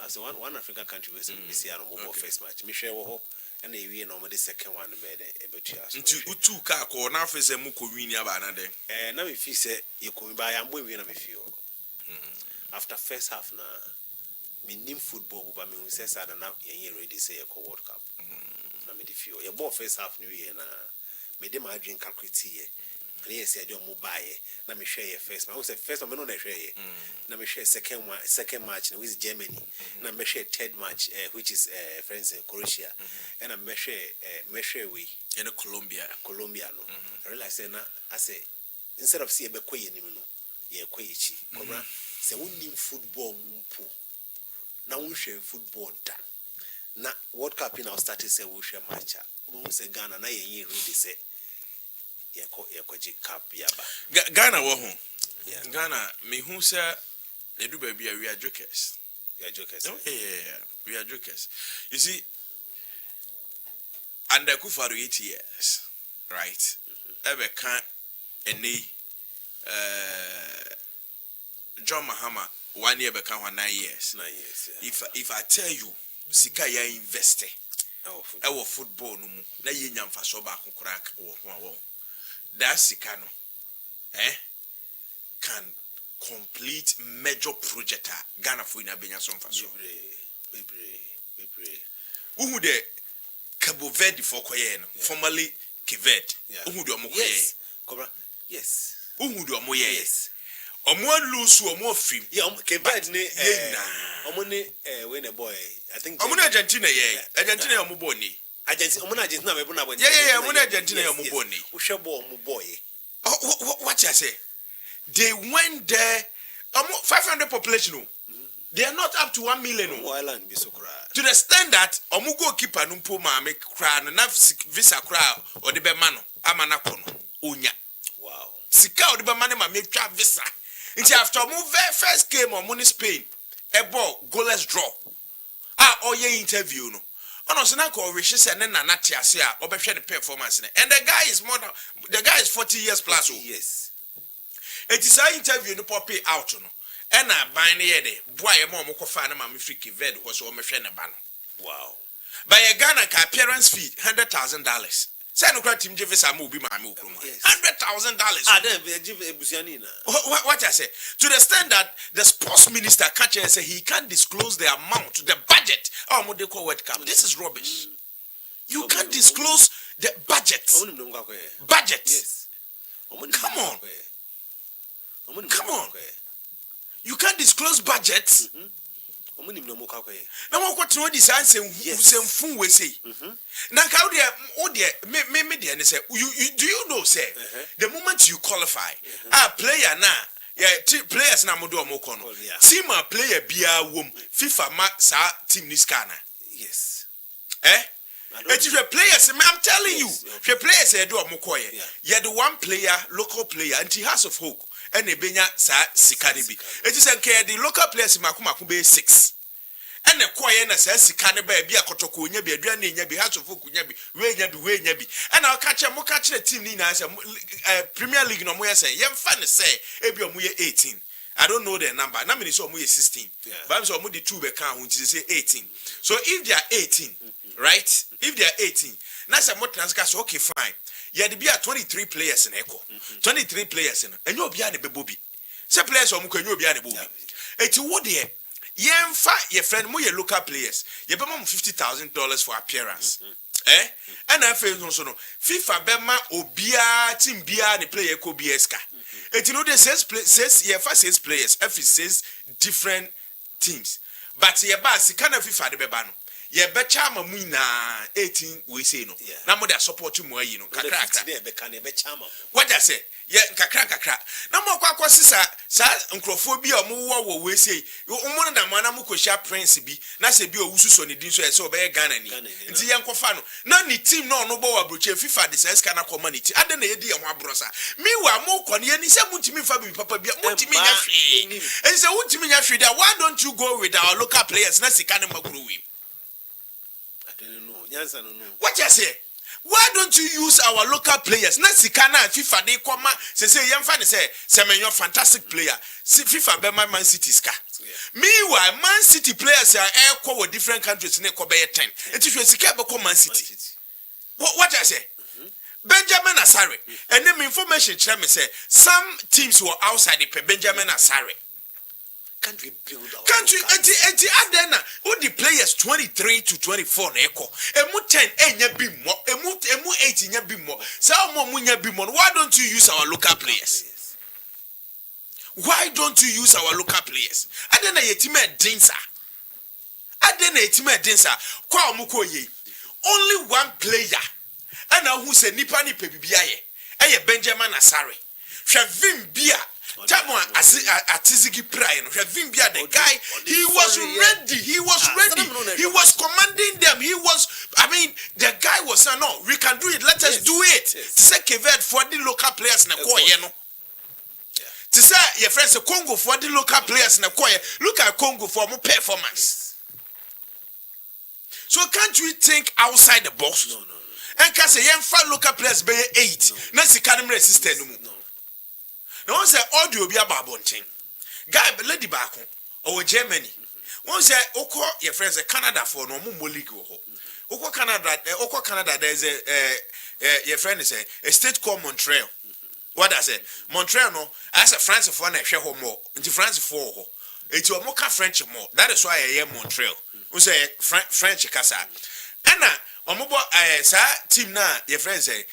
As one African country we see on mobile first match. Me share wo and we normally second one be the betua. Nti utu ka ko na afese mu ko win aba na den. Na me feel say you ko buy am we na me feel. After first half na me nim football but me say sad na ye ready say e ko World Cup. Na me the feel. Ye ball first half new year na me dey my drink calculate here. Yes, I do mobile. Na me share first. I was first one, me no na share. Na me share second match, which is Germany. Na me share third match, which is France and Croatia. And I me share we in Colombia. No. I realize say na I say instead of see be koye ni no, ye koye chi. Kobra say won football mpo. Na won share football da. Na World Cup now started say we share match. We say Ghana na ye really say cup yaba. Ghana wo ho. Ghana me hu say edu ba bia we are jokers. We are jokers. Oh, yeah. We are jokers. You see, under Kufaru 8 years, right? Ever can any John Mahama 1 year become 9 years. 9 years. Yeah. If I tell you, Sika ya investe our football no mu na ye nyamfa so ba kokora wo that Sika no can complete major project Ghana for ina benya so mfa so bebre uhu de Cabo Verde for koye no formerly Kivet uhu de omo koye Cobra yes uhu de omo ye yes omo lose omo fim Kivet ni omo ni when a boy I think omo na Argentina Argentina omo boy ni Argentina me bona boy omo na Argentina omo boy ni wo hwebo omo boy what you say they went there 500 population they are not up to 1 million island be so cry to the extent that omo goalkeeper no mpo ma me cry no na visa cry or the be ma no amana kono onya wow sika or the be ma ne ma me twa visa until after omo first game omo in Spain a ball goalless draw oye interview no ono se na ko wish se ne na te ase a obehwe the performance ne and the guy is 40 years plus yes it is an interview no pop out no and I buy ne de boy e mo kofa na ma me free Kivet ho so o mehwe ne ba no wow by a Ghana ka appearance fee $100,000 say no credit team give visa mo bi ma me okro $100,000 then give ebusiani na what I say to the extent that the sports minister catch say he can't disclose the amount the budget mo dey call World Cup this is rubbish you can't disclose the budget yes come on you can't disclose budget na what no this answer fun we say na ka o de me de ne say you do you know say the moment you qualify player na players na mo do mo ko no team a player bia wom FIFA ma sa team ni scanner yes it is the players I'm telling you the players e do mo ko ye the one player local player and he has of hope and ebenya sa sika ne bi it is nke the local players makomako be 6 and the koye na sa sika ne ba bia kotoko onya bi adua na nya bi has of hope nya bi we nya bi and I catch the team ni na say Premier League no mo ye say yemfa ne say ebi omo ye 18 I don't know the number na me say omo ye 16 but I'm say omo the 2 be kan won say 18 so if they are 18 right if they are 18 na say mo transfer so okay fine yeah, there be 23 players in Echo. 23 players in, and you'll be at the baby. Some players are much, you'll be at the baby. It's what there. Yeah, your friend, more your local players. You pay $50,000 for appearance. And I feel no. FIFA Bema Obia Team Bia the player ko BSK. It you know the says players. F says different teams. But yeah, basi kind of FIFA the bebano. Ye becha mamu na 18 we say no na mo da support mu ayi no kakra what I say ye kakra na mo kwakwa sisa sa nkrofo bi o mo wo we say mo na ma na mo kohia prince bi na se bi owusu so ne din so e se obey Ghana ni nti ye nkofa no na ni team no no bo wa broche FIFA de sa ska na community ade na ye di ye ho abrosa mi wa mo ko ne ye ni se mutimi fa bi papa bi mutimi nya hwe e se mutimi nya hwe da why don't you go with our local players na sika ne maguru wi what you say? Why don't you use our local players? Na sikana FIFA de koma say yemfa ne say menyo fantastic player. FIFA be Man City ska. Meanwhile, Man City players are equal with different countries ne ko be 10. It is sika be ko Man City. What you say? Benjamin Asare. And them information tell me say some teams were outside the Benjamin Asare. Country build our country enti adena all the players 23 to 24 na eko emu 10 enya bi mo emu mu 8 nya bi mo. Say mu nya bi mo. Why don't you use our local players? Why don't you use our local players? Adena yetime dinsa. Adena yetime dinsa. Kwa omuko ye. Only one player. Ana who say nipa ni pebibia ye. Eye Benjamin Asare. Hwavim bia. Tamo atizigi pray no. Hwavim bia the guy he was ready. He was ready. He was commanding them. He was the guy was saying no, we can do it. Let us do it. To say Kevet for the local players na ko ye no. To say your friends Congo for the local players na koye. Look at Congo for more performance. So can't we think outside the box? No. And can say yen local players be 8. Na sika no resist no mu. Na won say audio bi ababonten. Guy lady back or Germany. Won say oko your friends Canada for no mo league wo ho. Oko Canada there is your friend is a state called Montreal. What I say? Montreal no, as a France for na hwe ho mo. Nti France for ho. Eti o mo ka French mo. That is why I am Montreal. We say French kasa. Ana omo bo sa team na your friend say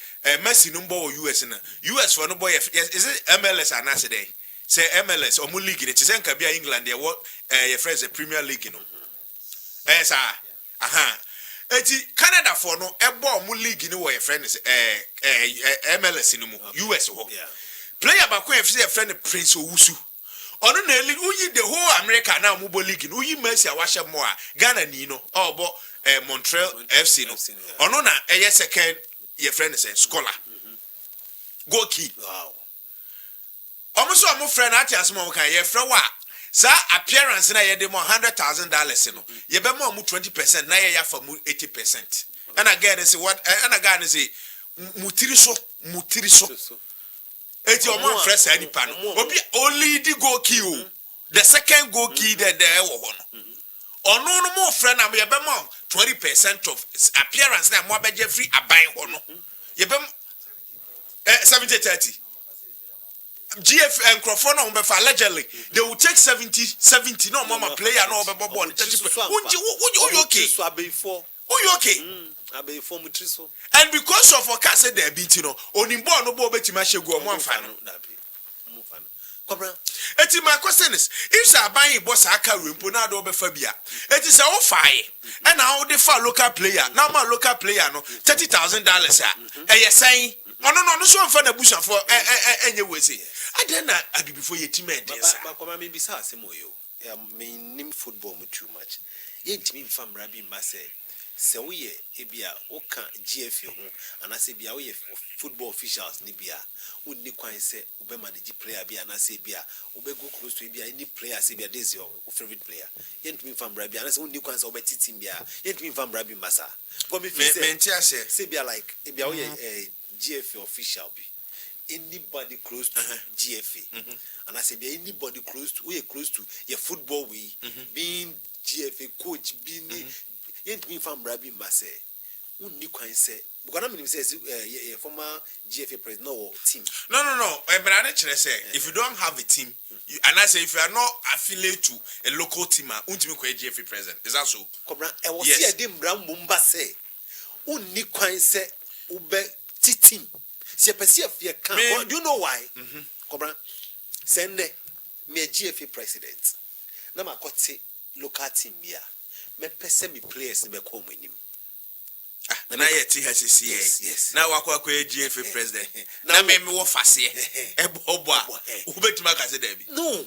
Messi no bo US na. US for no boy is it MLS anase dey. Say MLS omo league it is nka bia England dey what your friend say Premier League no. Sir. Aha. Eti Canada for no ebo omo league ni wo your friend is MLS no mu US ho. Player ba ko your friend Prince Owusu. Ono na league uyi the whole America na omo league no uyi Messi awahye mo a Ghana ni no obo Montreal FC no. Ono na eye second your friend is scholar. Go key. Wow. Almost omo friend ati asmo kan ye friend wa sa appearance na ye dey mo $100,000 no. Ye be mo 20% na ye ya for 80%. And again say what and again say mutiri so. Eti omo friend say ni pa no. Obi only the go key o. The second go key there wo ho no. Ono no mo friend am ye be mo 20% of appearance na mo abeje free aban ho no. Ye be 70-30. GF and Crawford no be for allegedly they will take 70 no mama player no be ball 30%. Who okay? So abefore. Who okay? Abefore mutriso. And because of what can say there beat no onimbo no bo betima shegu omo amfa no. Eti my question is if say aban boss aka rempo na do be fa bia eti say wo fae and now dey fa local player now my local player no $30,000 eye sen no so amfa na busa for enye wese aden na abi before ye team eden sa ba ko ma me bisa asemo yo me nim football mu too much ye ntimi mfa mra bi ma say se wo ye ebia wo ka GFA ho anase bia wo ye football officials ni bia wonni kwan se wo be manage player bia anase bia wo be go close to bia any player se bia this your favorite player ye ntimi mfa mra bia anase wonni kwan se wo be team bia ye ntimi mfa mra bi masa for me fi say bia like ebia wo ye GFA official be anybody close to GFA and I say be anybody close to your football way being GFA coach being yent me fam brabi mbase unni kwan say because na me say former GFA president no team no emrade kire say if you don't have a team and I say if you are not affiliated to a local team untimi ko GFA president is that so kobra e wo see e dem bra mbumba say unni kwan say ube team se pese afia kan do you know why kobra send me GFA president na makote local team bia me pese me players be come anim na yet yes na wakwa GFA president na me wo fase e bobo a ubetima ka se da bi no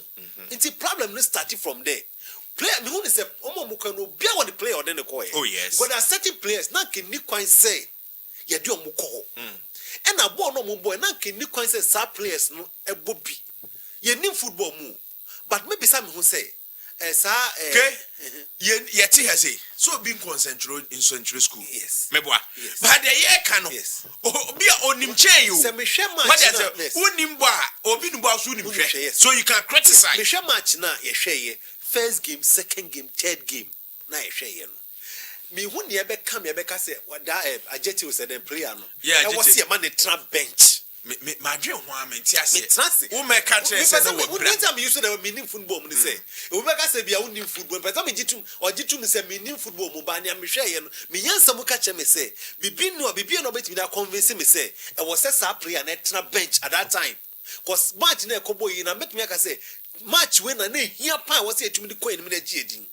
it's problem no start from there player me who is omo muka no bia what the player or then the call oh yes but there are certain players na can ni kwan say ye do omo call and a ball no mo boy na can ni kwan say sa players no e bobi ye nim football mu but maybe some who say okay yet he has so being concentrated in central school yes meboa but the year cano obi onim che you se me hwe match but that's onim bo a obi nim bo so nim hwe so you can criticize me hwe match na ye hwe ye first game second game third game na ye hwe ye no me hu ne be come ye be ka say wada ajeti o say dem player no e was here man the trap bench my dream one mentiase wo me ka kire say no wo bra we use the meaning football mu say we be ka say bia wo nim football but me gitum o gitum say meaning football mu ba ne me hwe ye no me yansa mu ka kire me say bibi no betimi na convince me say e was say player na etna bench at that time cause match na ekobo yi na betimi ka say match we na hia pa wo say etumi de coin me na gi edin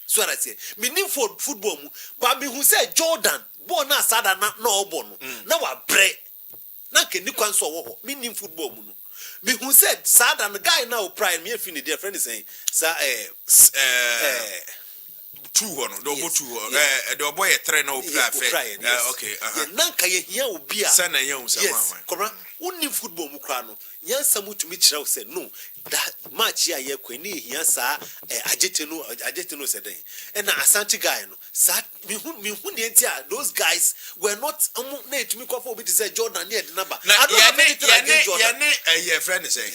so I say meaning football mu ba me hu say Jordan ball na sada na obo no na wa bre na ke ni kwan so wo ho meaning football mu no me hu said sada the guy now prime me fini their friend is saying sa two no do two the boy three no play okay na ka ye hia obi a sana ye hu sa wan kobra unni football mu kra no yansa mutumi kira say no that match ya ye kwani hia sa agete no said and Asante guy no sa me hu ne ntia those guys were not na etumi kwafo obi to say Jordan near the number I don't have anything against Jordan your friend is saying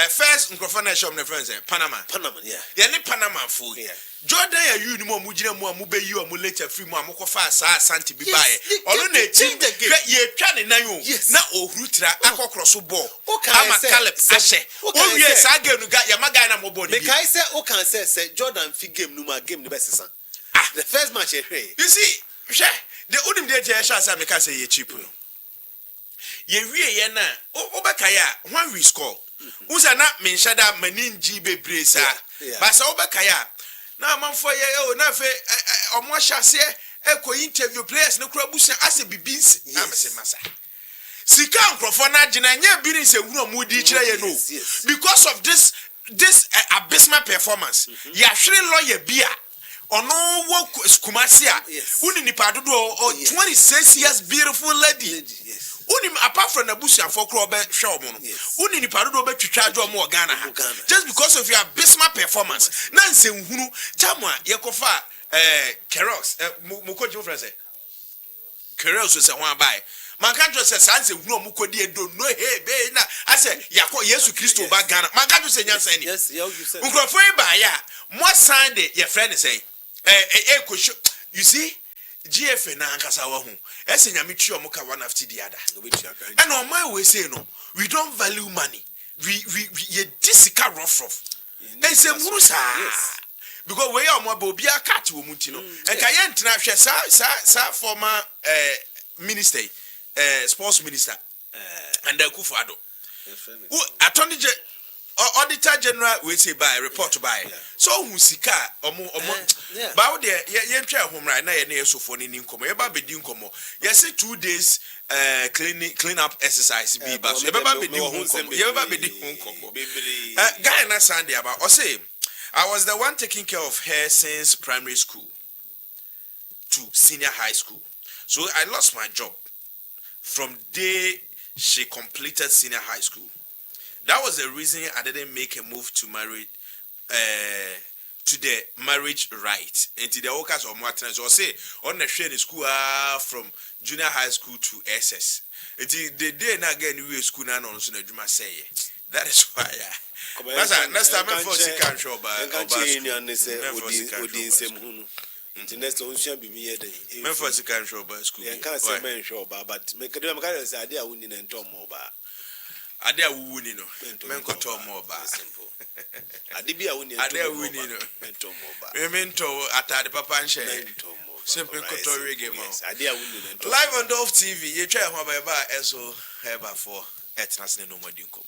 first microphone shop my friend say Panama yeah ni Panama fo Jordan ya you ni mo mugina mo amu be yi o mo later free mo amokofa asa Asante bi bae olo na echi ye twa ne nan yo na ohrutra akokro so ball ama Caleb ashe o wie sa game no ga ya maga na mo ball me kai say o kan say Jordan fi game no ma game ni be sesa the first match you see the odim dey je sha say me ka say ye cheap no ye wie ye na o be kai a when we score usa na me nshada maninji bebre sa ba sa o be kai a na manfo ye o na fe omo hyase eko interview players no kura busa ase bibinsi na me se masa sika nkrofo na agina nya biri se wuro mu di kire ye no because of this abysmal performance ya hwere lawyer bia ono wo Kumasi a uni nipa dodo 26 years beautiful lady unim apart from the bush and for crowd show mono uni nipa dodo be twitwa adwo mo Ghana just because of your abysmal performance na nse nhunu jamwa yekofa Keros mukoji friend say Keros say wan buy man can't just say sanse nhunu mukodi edo no hey be na I say yakọ Yesu Kristo ba Ghana man can't just say nyansa ni yes you said ukrofo ba ya mo Sunday your friend say you see GFA na ankasa wa hu ese nyame twa mo ka one after the other and on my way say no we don't value money we ye disika rough and say murusa because we are mo ba obi aka te wo muti no enka ye ntina hwe sa former minister sports minister and Akufo-Addo attorney auditor general we say by report by so who sika omo ba de ye ntwa homra na ye na yesofo ni nkomo ye ba bedi nkomo ye say 2 days clean up exercise bi ba so ye ba bedi nkomo ye ba bedi nkomo guy na Sunday about o say I was the one taking care of her since primary school to senior high school, so I lost my job from day she completed senior high school. That was the reason I didn't make a move to marry to the marriage right. Into the workers of Martinez or say on the training school from junior high school to SS. The day na again we school na no so na djuma say. That is why next time I for can show ba odin sem hunu. Next on shall be me day. Me for can show ba school. You can't say men show ba but me can say idea wuni na ntom mo ba. Ade awuni no menkoto mo ba simple ade bia wuni no mento mo ba mento atade papa nche mento mo simple koto rege mo ade awuni no live on Dolph TV ye twa ho ba ba eso heba for etnas ne no modi nkom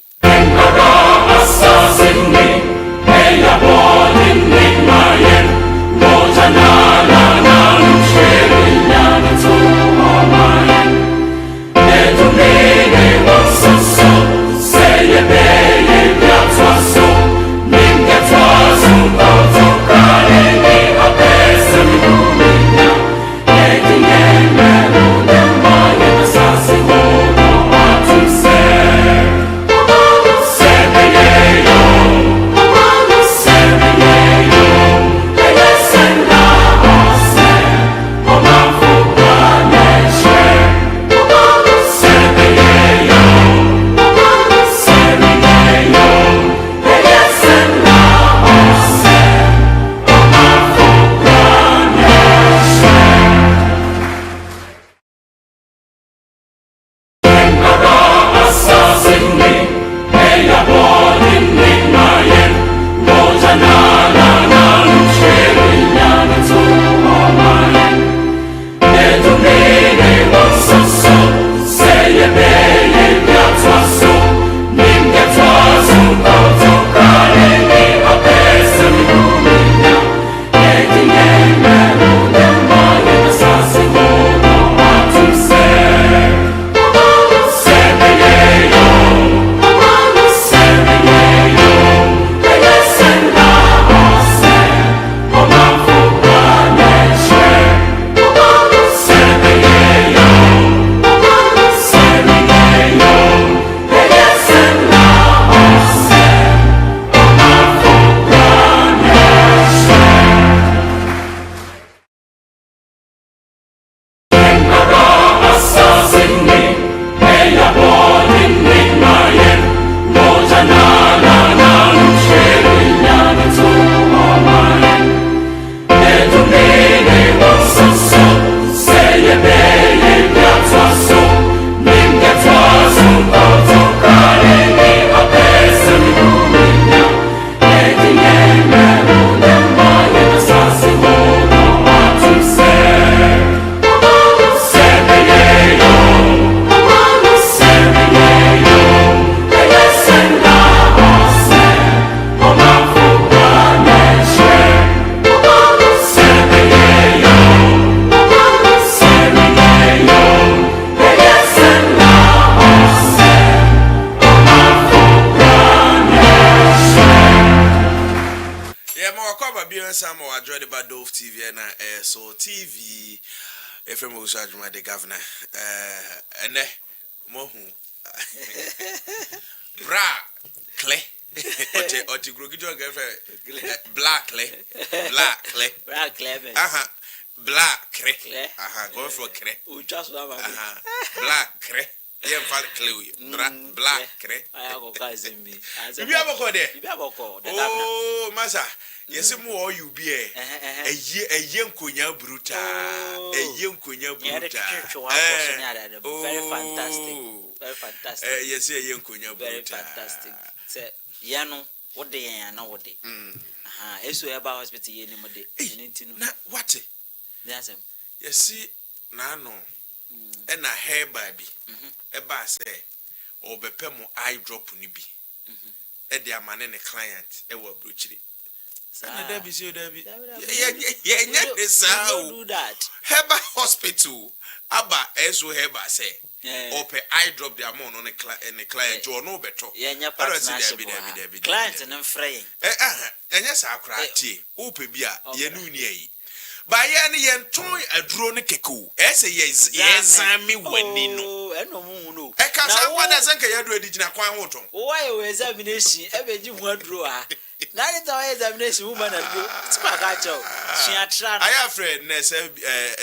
so TV FM Usajuma the governor and mohu bra clay oti grogijo girlfriend black clay black clay go for clay just black clay clay black clay I go cousin me you be able there oh masa yes mo all you be a ye nkonya bruta very fantastic yes ye nkonya bruta very fantastic say yano what dey yan na what dey eso eba hospital ye ni mo dey ntinu na what yes yes na no e na hair baby eba say obepem eye drop ni bi e dey amane ne client e wa brochiri sana da bi so da bi yeah do that Heba hospital aba eso heba say open eye drop the amount on a client or no better yeah partnership client na frey enya sa akra tie ope bia ye nu ni ayi ba ye ne ye nton aduro ne keko ese ye zami wani no eno mu no e ka sa kwa da sanka ye aduro di gina kwan ho ton why we examination e be ji mu aduro a na it our examination woman aduro tipa ka cho suatra no aya friend na se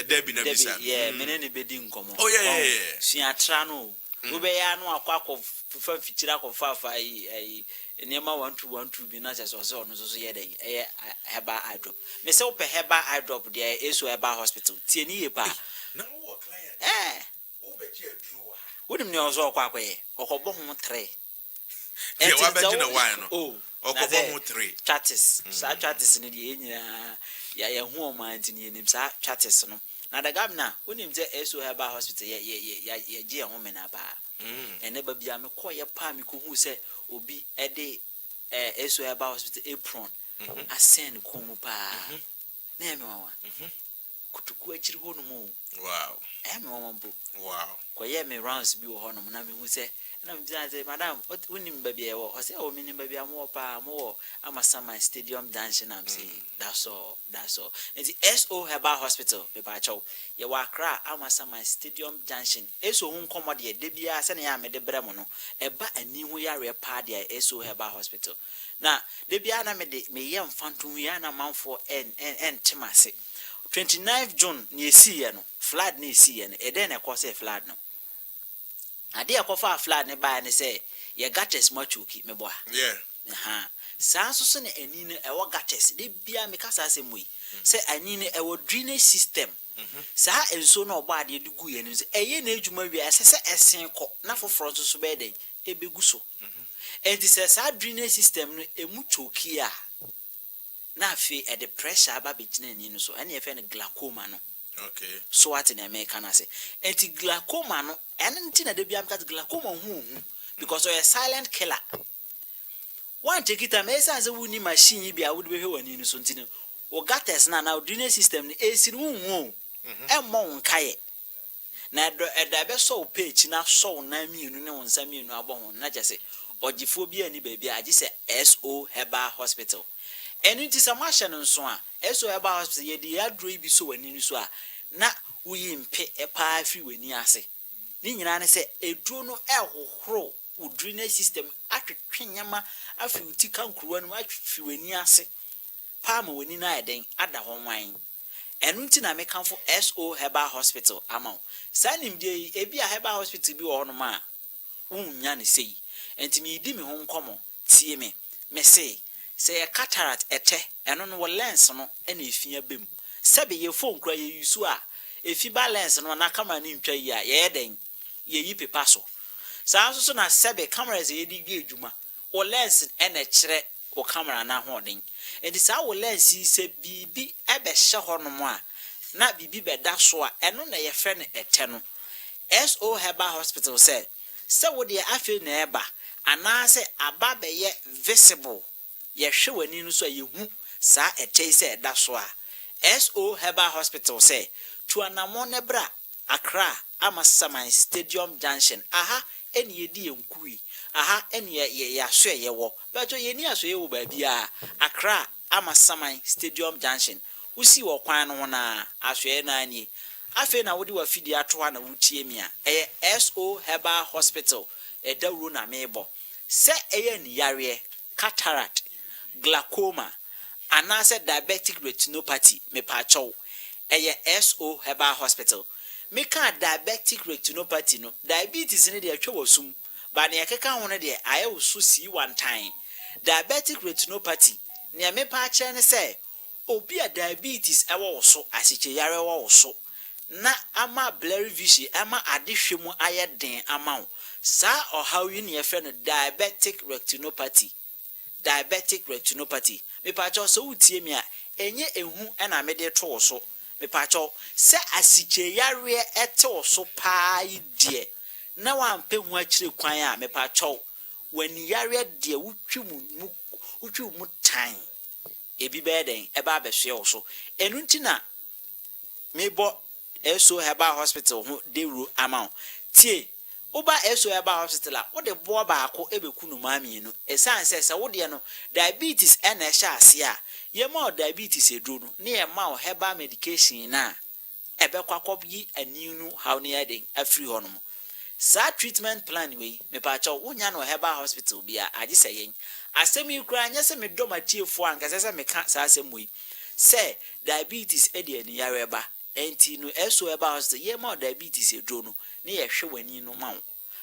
Debbie na bisa yeah mene ne be di nkomo oh yeah suatra no wo be ya no akwa fa fichira ko fa ai enema 1212 bi na chese so no so ye den heba eye drop me se wo pe heba eye drop there eso heba hospital tie ni ye pa na wo client wo be je aduro wa wonim ne ozo kwa kwaye okobo ho 3 ye wa be na wine no okobo ho 3 chatis sa chatis ne die nyina ya hu o man tin yenim sa chatis no na daga na wonim je eso heba hospital ye je ho me na ba ene ba bia me koye pa me ko hu se obi ede eso heba hospital apron asen ko mu pa na me wawa kutuku achiri ho no mu wow me wawa mpo wow koye me rounds bi wo ho no na me hu se na me say madam wonim ba bia e wo o se o minim ba bia mo pa mo Amasama Stadium Junction am say that's all and the SO Heba Hospital be ba chaw ye wa Accra Amasama Stadium Junction eso hu nkomode de bia se na ya me de brem no e ba ani hu yare pa de SO Heba Hospital na de bia na me de me ye mfantu ya na manfo en temase 29 June ni esi ye no flood ni esi ye no e den e cause flood no ade akofa flood ne ba ne say ye gates machuki me boa yeah saa so ne ani ne ewo gates de bia me kasa asem yi se ani ne ewo drainage system saa enso na obo ade dugu ye ne se eye na ejuma wi asese esen ko na foforo so be den ebegu so enti se saa drainage system no emu choki a na afi e the pressure aba be gina ani no so ene efe ne glaucoma no okay so what in America na say enti glaucoma no ene nti na de bia me kasa glaucoma hu because o a silent killer. One take it a mess as a winning machine be I would be here in something. O gates na drainage system is in woo and mon kaye. Na a best so page na so na me no one sami no abon na just say or giphobia ni baby I just say SO Heba Hospital. And it is a martian and so on. SO Heba Hospital ye the adro be so when you so na we impe a pie free when you say. Ninyana say a drono horo. Drainage system atwetwenyama afi utika nkuruwa no atwi wani ase paama wani na eden ada ho wan enu nti na mekanfo SO Heba Hospital amao sanim die ebi a Heba Hospital bi wo no ma unya ne sei enti mi di me ho nkomo tie me say say cataract ete eno no lens no na efia bem sebe ye phone kura ye yusu a efi balance no na camera ni ntwa yi a ye eden ye yi pepa so saa so na sebe cameras ye di ge adwuma o lens ene kire o camera na hoden enti saa o lens se bibi ebe hye honom a na bibi beda so a eno na ye fe ne ete no SO Heba Hospital say se wo de afi na eba ana se aba be ye visible ye hwe wani no so ye hu saa ete se eda so a SO Heba Hospital say to anamo ne bra Accra Amasama Stadium Junction aha eni yedi enkui aha eni ye aso ye wo beto ye ni aso ye wo ba bia Accra Amasama Stadium Junction usi wo kwan no ho na ahwe na ani afi na wodi wa fidi ato na wutie mi a SO Herbal Hospital edawuro na mebo se ni yare cataract glaucoma anase diabetic retinopathy me pa chow SO Herbal Hospital me ka diabetic retinopathy no diabetes ne de atwa wasum ba ne yakeka ho ne de aye so si one time diabetic retinopathy ne me pa kire ne se obi a diabetes ewo so asiche yare wo so na ama blurry vision ama adehwemu aye den ama wo sa ohawi ne yefe no diabetic retinopathy me pa cho so utie mi a enye ehu na me de to so me pa cho se asiche yare ete so pa idie na wampe hu akire kwan a me pa cho wani yare de wutwi mu tan ebi beden eba abehwe wo so enu ntina mebo SO Herbal Hospital ho de ru amount tie oba SO Herbal Hospital a wo de bo ba ako ebekunu maamienu esanse se wo de no diabetes na ehya ase a ye ma diabetes edru no ne ye ma herbal medication na ebekwakobi aninu how ne yeden afri honom sa treatment plan we me pa cha wonya no Herbal Hospital bia agise yen asemi kura anya se me domatiefo anka se me ka sa asemu yi se diabetes ede ni yareba enti no SO Herbal Hospital ye ma diabetes edro no ne ye hwe wani no ma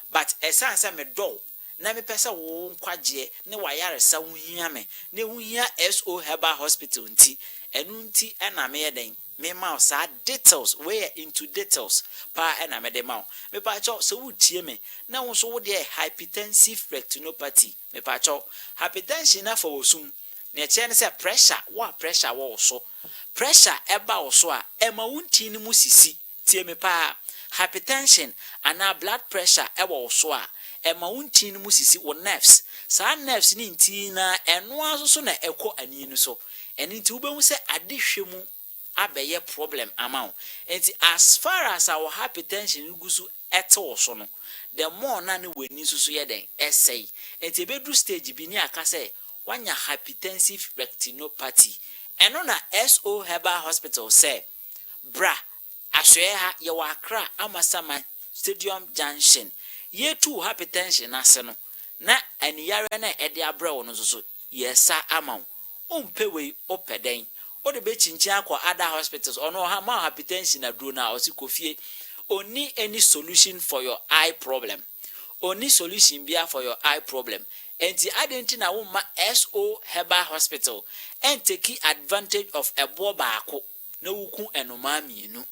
but esanse me do na me pese wo nkwaje ne wayaresa wo hia me ne wo hia SO Herbal Hospital nti enu nti na me yeden me ma sa details we into details pa na me de ma me pa cho so wutie me na wo so wo de hypertensive retinopathy me pa cho hypertension na for osum na che ne se pressure wo so pressure eba wo so a ema wunti ni musisi tie me pa hypertension ana blood pressure ewa wo so a ema wunti ni musisi wo nerves sa nerves ni nti na eno aso so na ekọ ani nu so eni nti wo behu se adehwemu abeye problem amount enti as far as our hypertension gusu eto so no the more na ne wani susu ye den essay enti bedru stage bi ni aka se wanya hypertensive retinopathy eno na SO Herbal Hospital say bra aswe ha ye wa Accra Amasama Stadium Junction ye tu hypertension ase no na aniyare na ede abra wo no so yesa amaw ompewe opeden o de be chinchi akwa other hospitals ono ha ma hypertension aduro na osikofie oni any solution for your eye problem oni solution bia for your eye problem enti adenti na wo ma SO Herbal Hospital and take advantage of ebo baako na wuku enoma mienu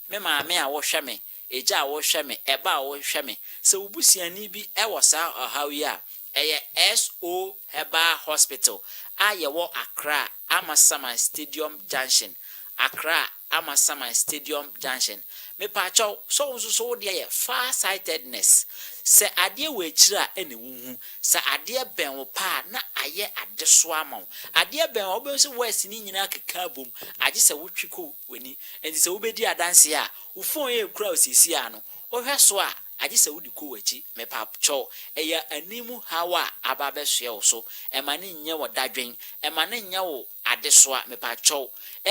me maame a wo hwe me eja a wo hwe me eba a wo hwe me se ubusiani bi ewo sa ohawi a eye SO Herbal Hospital aye wo Accra Amasama Stadium Junction Accra Amasama Stadium Junction me pa chaw so so de ye far sightedness se ade we kira ene wuhu se ade ben wo pa na aye ade so ama ade ben wo be so west ni nyina keka bom age se wotwiko weni enti se wo be di adanse a wo phone ye kura osisi a no wo hwe so a age se wodi ko wachi me pa chaw eya animu hawa ababe so so e ma ne nye wo dadwen e ma ne nye wo ade so a me pa chaw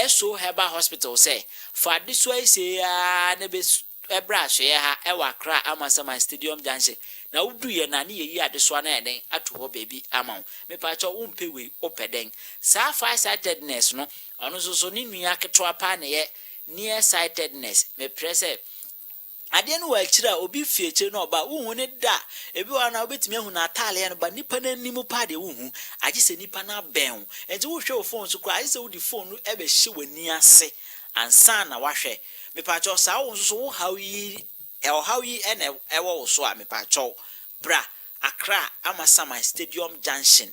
SO Herbal Hospital say for ade so ise ya ne be ebra so ye ha e wa Accra Amasama Stadium Junction na wudu ye na ne yi ade so na eden ato ho baby amaw me pa chaw umpewe opeden sa far sightedness no ono so ni nua keto pa na ye near sightedness me prese ade no wa kira obi fiekye no ba wuhu ne da ebi wa na obetimi ahu na atale no ba nipa na nimu pa de wuhu age se nipa na ben enti wo hwe wo phone so kra age se wo di phone no ebe hye wani ase ansa na wahwe me pa cho sa wo so wo hawi ene ewo wo so a me pa cho bra Accra Amasama Stadium Junction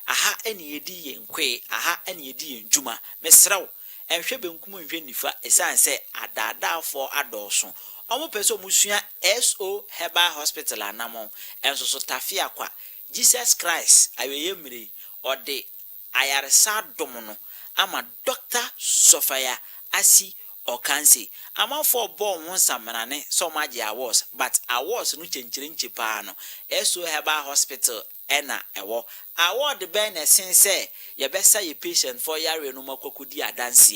aha ene yedi yenkwe aha ene yedi yenjuma mesrew enhwe benkum nhwe nifa esanse adadafo adoso omo peso musua SO Herbal Hospital anamo enso so tafia kwa Jesus Christ ayeye mire ode ayaresa dom no ama Dr. Sofia Asi or can see. I'm all for born one samanane, so much awards, but awards no chenchirin chipano. So Heba Hospital, Ena, ewo. Award the ben as say, ye best say patient for yari no more cocudia dance.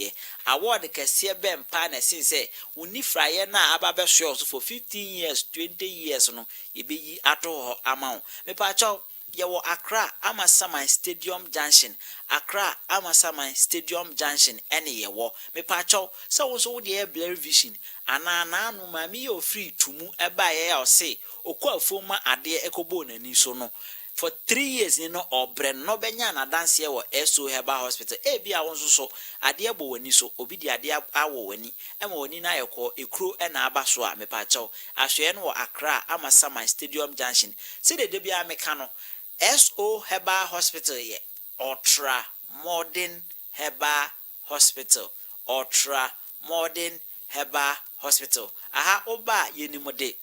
Award the cassia ben pan as say, Uni fryer na ababe shows for 15 years, 20 years, no, ye be ye at all amount. Me pacho. Yawo Accra Amasaman Stadium Junction. Accra Amasaman Stadium Junction. Any yawo. Me pacho. So the Blair Vision. Ana no mami yo free to mu eba ye or say. Okwa foma ade ekobone ni so no. For 3 years you know or bren no benya na dance here SO Heba Hospital. Bia wonso so ade abo wani so obi di ade awo wani. Ema wani na yeko ekru na aba so a me pacho. Ahwe no Accra Amasaman Stadium Junction. Se de bia meka no SO Heba Hospital ye ultra modern Heba Hospital ultra modern Heba Hospital aha oba ye ni mode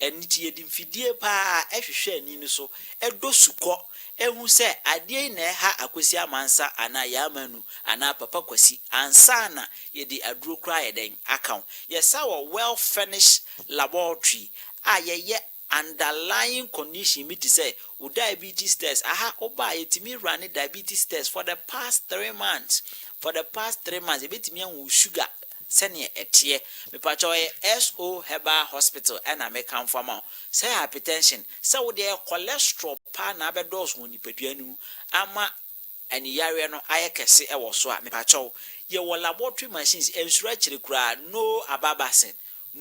eniti ye dimfidie pa ehwehwe ani ni so edo suko ehu se ade na ha akwesi amansa ana ya manu ana papa kwasi ansa na ye di aduro kra ye den account ye saw well furnished laboratory ye underlying condition me to say with diabetes test aha oba yetimi run diabetes test for the past 3 months e betimi an sugar sene etie me pa cho SO Heba Hospital and me kan fama say hypertension say with the cholesterol pa na be dose woni peduanu ama ani yare no ayekese e wo so a me pa cho ye wo laboratory machines ensura chire kura no ababasen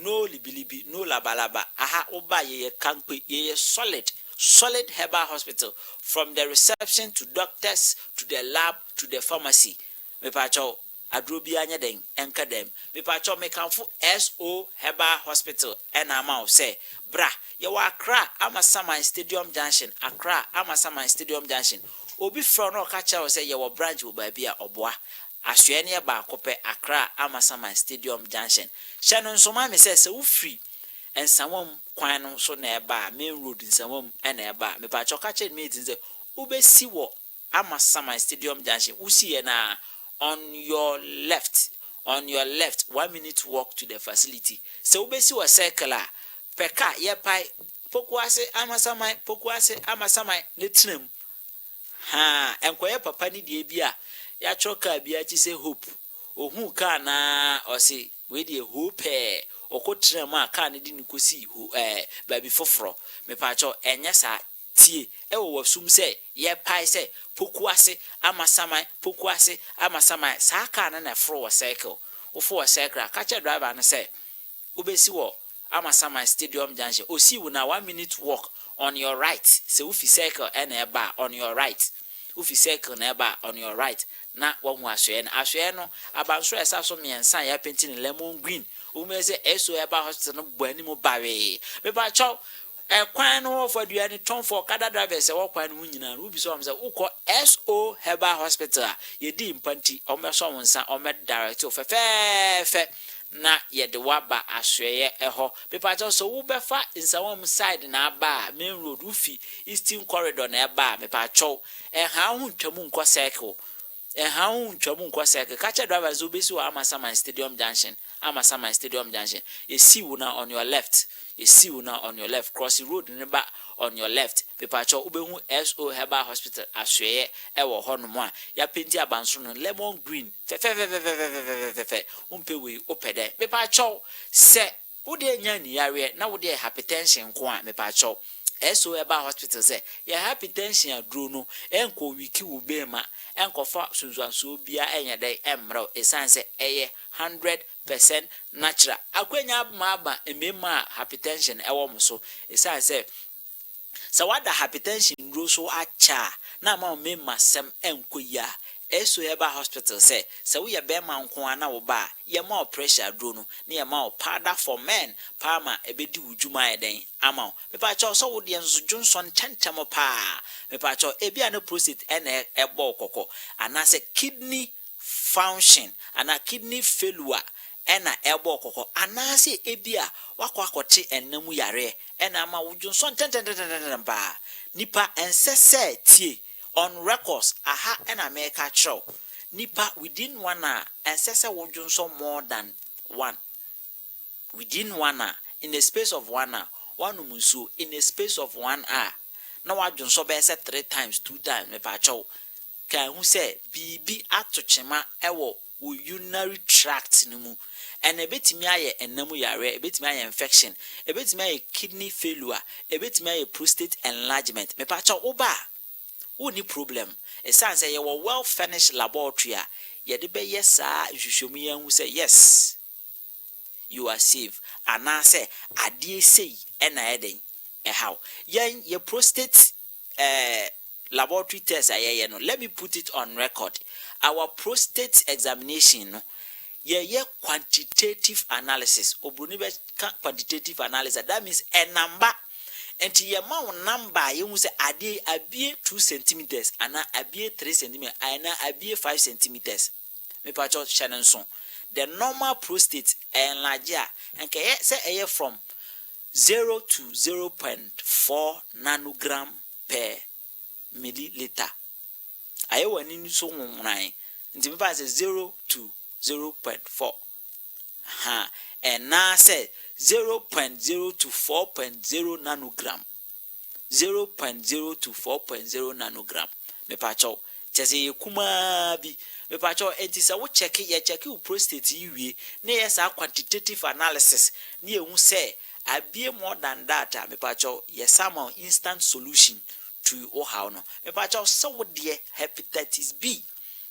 no libilibi, no labalaba. Aha oba ye kampe ye solid Heba Hospital from the reception to doctors to the lab to the pharmacy. Me pacho adrobi anya den enka dem. Me pacho me kanfu SO Heba Hospital and amount say bra ye wa Accra Amasaman Stadium Junction. Accra Amasaman Stadium Junction. Obi from no catch say ye wa branch wo ba bia oboa. Aswene ba kope Accra Amasaman Stadium Junction. Shannon Soma me say so free and someone kwan no so na eba main road in someone and eba me pa choka chen me tin say ubesi wo Amasaman Stadium Junction usi na on your left 1 minute walk to the facility so ubesi wo circle peka ye pai pokuase Amasaman netrem ha enkoye papa ni die bia ya choka bia chi say hope ohun ka na o say we dey hope okotre ma ka ne di nkosi baby foforo me pa cho enya sa tie e wo wasum say ye pai say pokuase Amasaman sa ka na fro wa cycle wo fo wa cycle ka che driver na say obesi wo Amasaman Stadium Junction o si wo na 1 minute walk on your right say ufi cycle and eba on your right ufi cycle na eba on your right na wo hu aswe no abanso esa so miensa ya painting lemon green umeze SO Heba Hospital no bani mo bawe me ba chaw kwan no for duani ton for kada drivers e wo kwan no nyina no bi so am say ukọ SO Heba Hospital ye di mpanti o me so wonsa o me direct fe na ye de waba asweye eho me pa chaw so wo be fa insawam side na aba main road ufi eastern corridor na eba me pa chaw ha hu ntwamu nko cycle catch drivers obesi wa Amasaman Stadium Junction you see una on your left cross the road in back on your left people cho ubehu SO Heba Hospital asweye ewo hono mo a ya penti abanso no lemon green fe umpe we opede people cho se wode nya ni yare na wode hypertension ko a people cho SO Heba Hospital say ya hypertension aduro no enko wiki wo be ma enko fa sunsuanso bia enya dai emro esanse eye 100% natural akwenya ma emema hypertension ewo mso esanse sa wada hypertension ro so acha na ma memma sem enko ya SO Heba Hospital say we ye be ma nko ana wo ba ye ma pressure dro no na ye ma powder for men palma ebedi wudwuma eden ama me pa cho so wo de enso Johnson chentem pa me pa cho ebia no prostate ene ebo kokko ana se kidney function ana kidney failure ena ebo kokko ana se ebia wakwakote enam yare ena ma wo Johnson chentem pa nipa ensese tie on records aha and America show nipa within 1 hour and sese wonjunso more than 1 within 1 hour, in a space of 1 hour, one musu in a space of 1 hour. Now I don't so be 3 times, 2 times, me pacho. Can who say bibi atochema ewo urinary tract nimu. And a bit me aye enemu yare, a bit me infection, a bit me kidney failure, a bit me prostate enlargement. Me pacho oba. Who problem? A son say you were well furnished laboratory. Ye de be yes sir, you show me who say yes. You are safe. And I say, I dare say, and I adding how your prostate laboratory test. Let me put it on record. Our prostate examination, quantitative analysis. Quantitative analysis. That means a number. And your number, you will say, I be 2 centimeters, and I be 3 centimeters, and I be 5 centimeters. Me pacho Shannon son. The normal prostate enlarger and say from 0 to 0.4 nanogram per milliliter. I want in so nine. Until me say 0 to 0.4. And now say 0.0 to 4.0 nanogram. 0.0 to 4.0 nanogram. Me pacho. Chese kuma bi. Me pacho entisa wo check your prostate yiwe na yes quantitative analysis na ehun say abie more than that me pacho yes am instant solution to o how no me pacho so wo de hepatitis B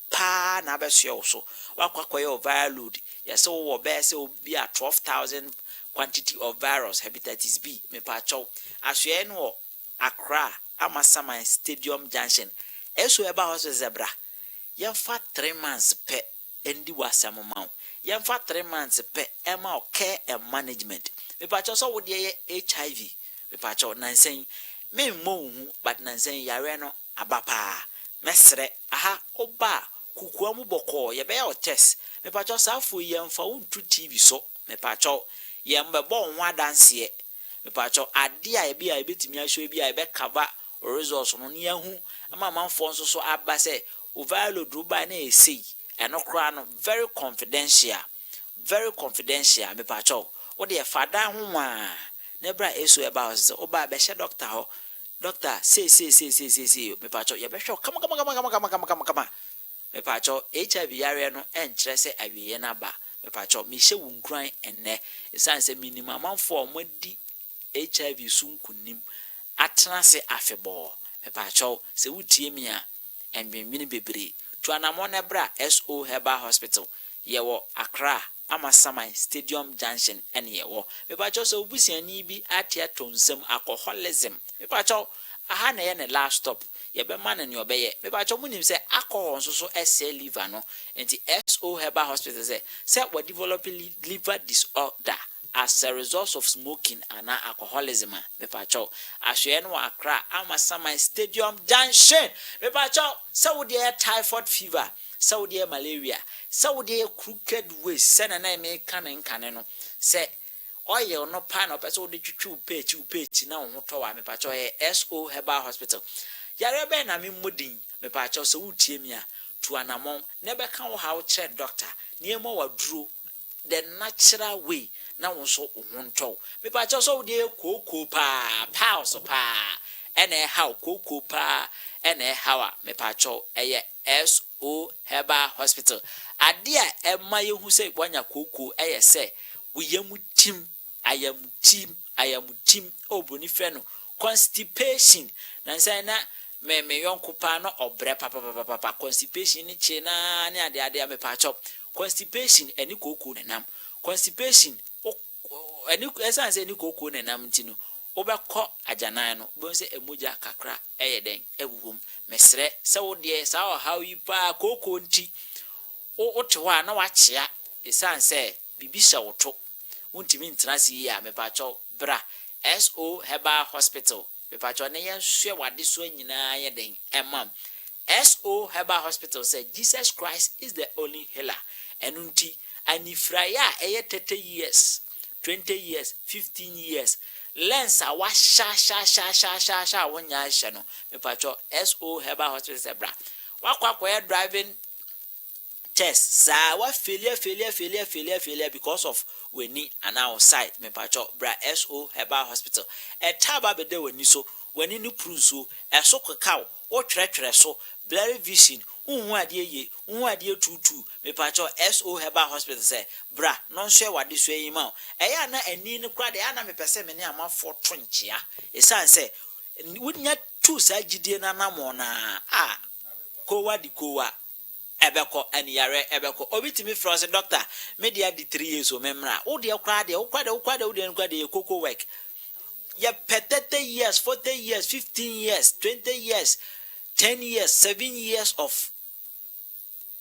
pa na be so so wakwakoye viral load yes wo be say obi a 12,000 quantity of virus hepatitis B me pacho asue no Accra Amasaman Stadium Junction eso eba hospital zebra Yamfa 3 months pe endi wasamama. Yamfa 3 months pe ema care and management. Me pacho so wo de HIV. Me pacho nansen me mo hu but nansen yare no abapa. Mesre aha oba kukua mu boko ye be ya test. Me pacho safo yamfa untu TV so. Me pacho yambe bo nwa danse. Me pacho ade a bi a betimi ahwe bi a be cover results no ne ahu ama manfo nso so aba se Ovalo Dubai na esi eno kra no very confidential me pacho wo de fada ho a na bra eso eba o se oba be she doctor ho doctor say me pacho ye be hwe kama me pacho HIV yare no enkyere se awiye na ba me pacho me hye wunkran enne esan se minimum manfo mo di HIV sunkunim atena se afebo me pacho se wutie mi a and mini bebre to anamona bra SO Herbal Hospital yewo Accra Amasaman Stadium Junction and yewo me ba cho so busiani bi atia tonsem alcoholism me ba cho aha na ye ne last stop ye be man ne obeye me ba cho munim se alcohol so so liver no enti SO Herbal Hospital say we develop liver disorder as a result of smoking and alcoholism. Me pacho aswe no Accra Amasaman Stadium Junction. Me pacho Saudi typhoid fever, Saudi malaria, Saudi crooked waist. Send na me kan no. Say oil no pan up so de twitwu page na ho to wa me pacho SO Herbal Hospital. Yare be na me modin me pacho so wutie mi a to anamon na be kan wo ha wo che doctor. Niemo wa duro the natural way na won so ohunto me pa cho so de koko pa so pa ene how koko pa ene how me pa cho eye SO Herbal Hospital ade a ema ye hu se wanya koko eye se we yam tim ayam tim oboni fe no constipation na say na me yonko pa no obre papa constipation ni che na ne ade me pa cho constipation any koko nenam constipation any essence any koko nenam ntino obekọ ajanan no bo se emoja kakra eyeden ewuwom mesre se wo de sa o how you pa koko nti o tewa na wachia essence bibi sha woto untimi ntrasi ya mepacho bra SO Herbal Hospital mepacho ne yenhwe wade so nyina yeden emam SO Herbal Hospital say Jesus Christ is the only healer. Enunti anifraya 30 years, 20 years, 15 years. Lensa wa sha wonya sha no. Me pacho SO Herbal Hospital say bra. Wakwa driving test sa wa failure because of weni and outside me pacho bra SO Herbal Hospital e taba be de weni so weni ni pruso eso kwekaw o twetwere so blurry vision unhu ade tutu me pacho SO Herbal Hospital say bra non hwe wade so yima eya na ani ni kra de ana me pese me ne amafo tonchia esan say wunya tu sa gidie na namo na kowa di kowa ebeko aniyare ebeko obitimi from doctor media di 3 years o memra wo de kra de wo de koko work ya 30 years 40 years 15 years 20 years 10 years 7 years of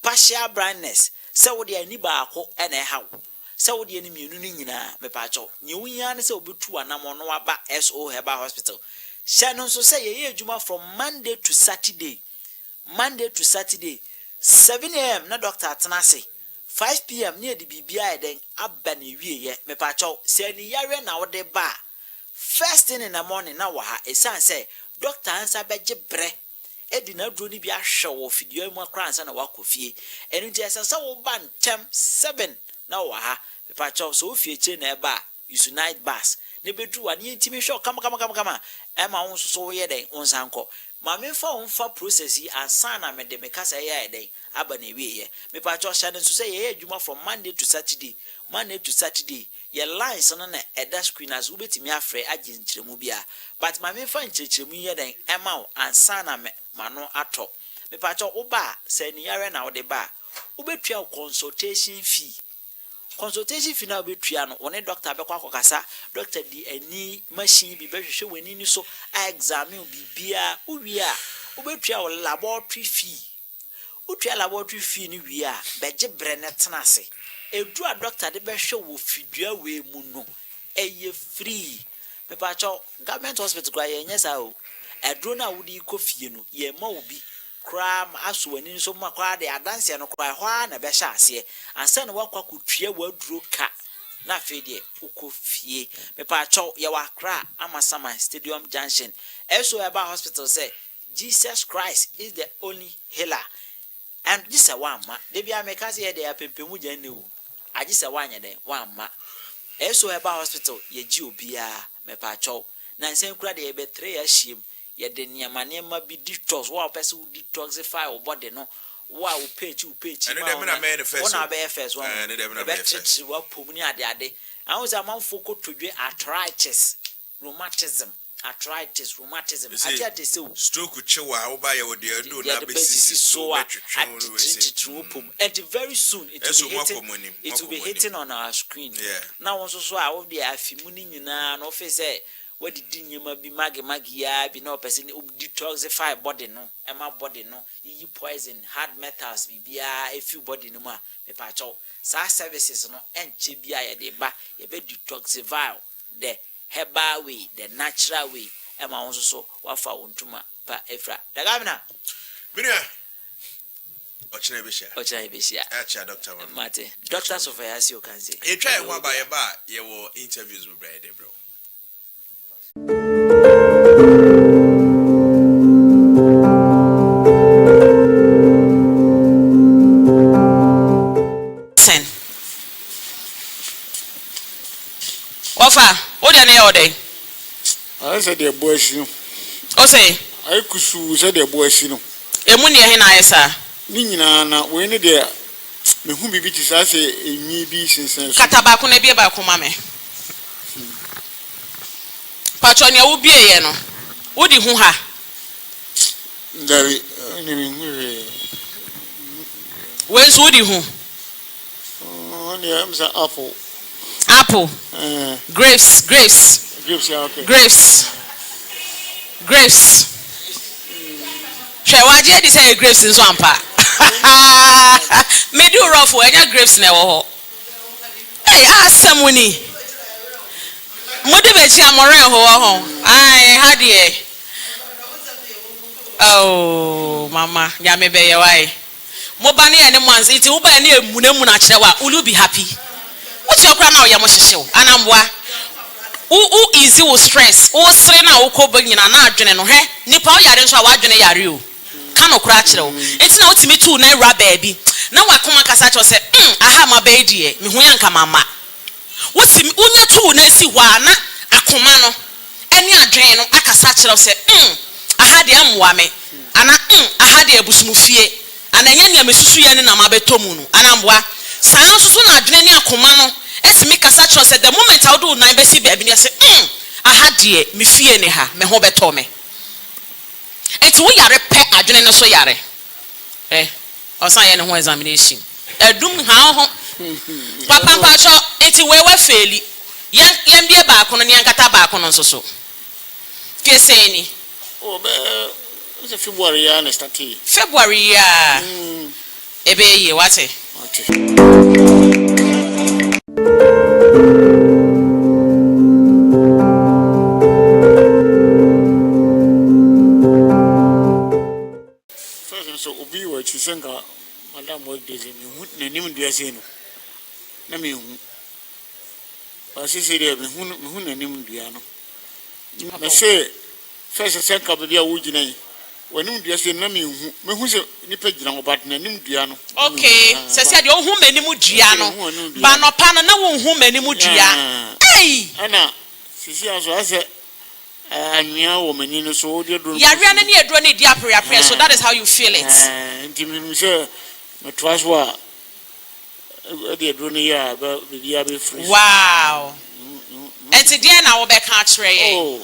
partial blindness so wo de ani ba ko ene hawo so wo de ani mienu ni nyina me pa cho nyewunya ne se obetu anamo no aba SO Herbal Hospital Shannon so say ye adwuma from Monday to Saturday 7 a.m. na doctor atenase 5 p.m. near the BBI then abba ni wie me pa cho say ni yare na wo de ba first thing in the morning na wa esan say doctor answer beje bre edi na duro ni bi ahwe wo fidio mu akra ansa na wakofie enu je sasa wo ba ntem 7 na wa me pa cho so ofie che na eba Unite bus ne bedu wa ni ntimi hwe kama ema won so wo ye den onsanko ma me fa onfa process yi ansa na me de me kasa ye den aba na wie ye me pa cho sha den so say ye adwuma from Monday to Saturday ye lines no na eda screen as ubetimi afre agi nkyeremu bia but ma me fa nkyeremu ye den ema wo ansa na me mano ato me pa cho oba say ni yare na wo de ba ubetua consultation fee na obetua no one doctor be kwa kokasa doctor di ani machine bi behwehwe wani ni so a examine bibia uwia obetua laboratory fee utua laboratory fee ni wia beje brene tenase edu a doctor de behwe wo fidua we mu no eye free me pa cho government hospital kwa ye nyesa o edro na wudi kofie no ye ma obi kram aswani so makwa de adanse no kwa hwa na be hya ase ansa na wakwa kutue waduro ka na fedie ukofie me pa cho ye wakra amasama stadium junction SO Herbal Hospital say Jesus Christ is the only healer and this a one ma de bia me ka say de apempemu gyan ne wo agise wanye de one ma SO Herbal Hospital ye gi obia me pa cho na nsen kura de ye be 3 ya hiem ye de niamane bi detox wa person who detoxify your body no wa wo page and dem na manifest one be first one and dem na manifest wa pom ni ade ahun say amanfo ko todwe arthritis rheumatism ati say stroke chewa wo ba ye wo de adu na be sisi so and very soon it will be hitting on our screen now also so I wo de afimu ni nyina no fe say what did nyema bi magia bi no person detoxify body no ema body no yi poison hard metals bibia a few body no ma me pa cho sa services no enche bia ye de ba ye be detoxify the herbal way the natural way ema won so wafa wontuma pa efra dagamna minia ochina beshia acha doctor mate doctor Sofia you can say e try one by ba ye wo interviews with brother bro Ofa, what dey na ode? I said the boy shi. O say, I kusu said the boy shi no. Emu ne he na ayesa. Ni nyina na we ne de me hu bibi ti sa say enyi bi sinsen so. Kata ba ko na bie ba ko ma me. Patro ne wo bie ye no. Wo di hu ha. Ndari ni mi hu. We so di hu. Oh, ni am sa apple. Grapes, yeah, okay. Grapes. She waje di say grapes nso ampa. Me do rough we nya grapes na wo ho. Hey, asamuni. Modi be chi amore ho. Ai, ha die. Oh, mama, ya me be ye wai. Mo ba ne ene manzi ti wo ba ne emunemu na kire wa, will you be happy? What your grandma ya mo hyehyw anamboa u easy wo stress wo sere na wo ko banyina na adwene no he nipa o yare nso a wadwene yare o ka no kura kire o enti na otimi tu na ra baabi na wakoma kasa cho se aha ma be die me ho yanka mama wosi unya tu na si hwa na akoma no ene adwen no akasa kire se aha de amwa me ana aha de abusumufie ana nya mesusu ye ne na ma betomu no ana mboa saa nso na adwen ne akoma no esimi kasa kire se the moment I do na be si ba bi ne se aha de me fie ne ha me ho beto me enti wo yare pe adwen ne so yare osan ye ne ho examination edum ha ho papa pacho enti we faili yan bie ba kono ne yankata ba kono nso so keseni it's February ya na start February ya ebe ye wate okay so obi wa chisenga madam wo deze mi hu na nim dua se no na mi hu ba se se de mi hu na nim dua no na se first senka be bia wo gina yi wanim dua se na mi hu se nipa gina wo bat na nim dua no okay se se de o hu manim dua no ba no pa na wo hu manim dua ana sisi aso ase anya wo mani no so de do yare na ne edro ne di apre so that is how you feel it ntimi se me twaswa de edro ne ya ba bia be free wow enti de na wo be ka akere ye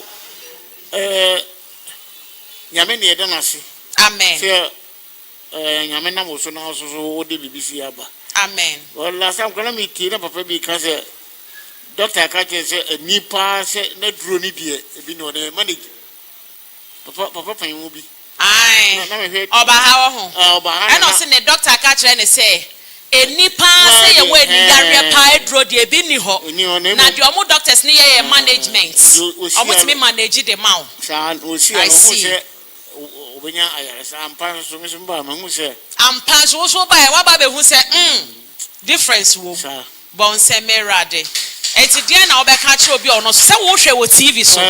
nyame ne eda na se amen se nyame na mo so na so wo de bibisi aba amen wala sam kana mi ti na papa bi ka se doctor ka say nipa say na duro ni die ebi no na manage papa pan wo bi oba ha ho oba ha and also the doctor ka kire ne say nipa say ye we ni yare pa duro die ebi ni ho na the omo doctors ni ye management omo ti me manage the mouth sa o si o say obenya ayare sa ampa so mi so ba ma hu say ampa so ba e wa ba be hu say difference wo bon se merade enti dia na obeka kire obi ono se wo hwe wo TV so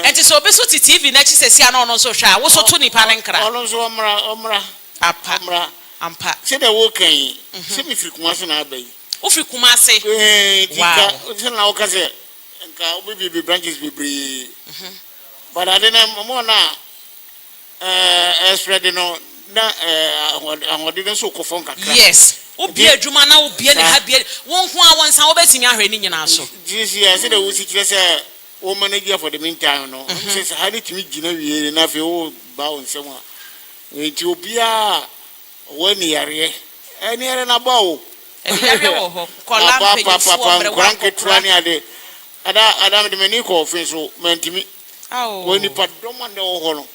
enti so obi so ti TV na chi sesi ana ono so hwa wo so to nipa ne nkra ono so omra apa ampa se de wo kan se mi firi kuma so na abai wo firi kuma se tika se na wo ka se nka obi bi branches bi but I didn't mo na spread no na ahode so kofon kakra yes obi adwuma na obi ne ha bia won ho a won san obetimi ahwe ni nyina so Jesus say the wo sikire say wo manage for the meantime no say how did you gina wie na fe wo ba won sem a enti obi a woni yare eni yare na ba wo yare wo ho kola mpanyifo omre wa ko ni ade ada de mani ko ofin so mentimi woni padoma de wo ho no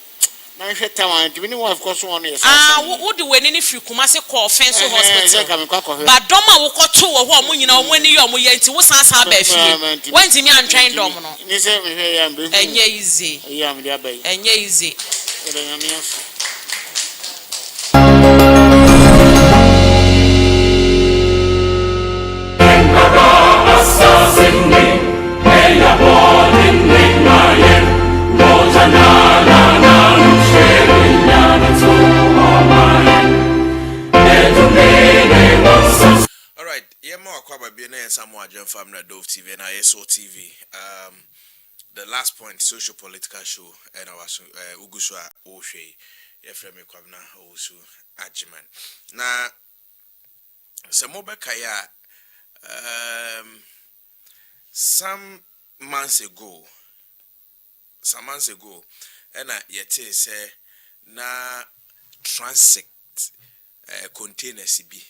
na hwe tawa ntimi ni wife ko so on yes wo de weni ni firi kuma se ko offense hospital ba doma wo ko to wo ho mo nyina wo ni yo mo ye nti wo san san ba fie wenti mi antwen dom no ni se me hwe ya mbe enye easy ya me dia bai enye easy ele nyame aso Family Dove TV and ISO TV. The last point, social political show, and I was Uguswa Oshe, Efremi Kwabna Osu Ajiman. Now, Samoba Kaya, some months ago, and yet say na transit container CB,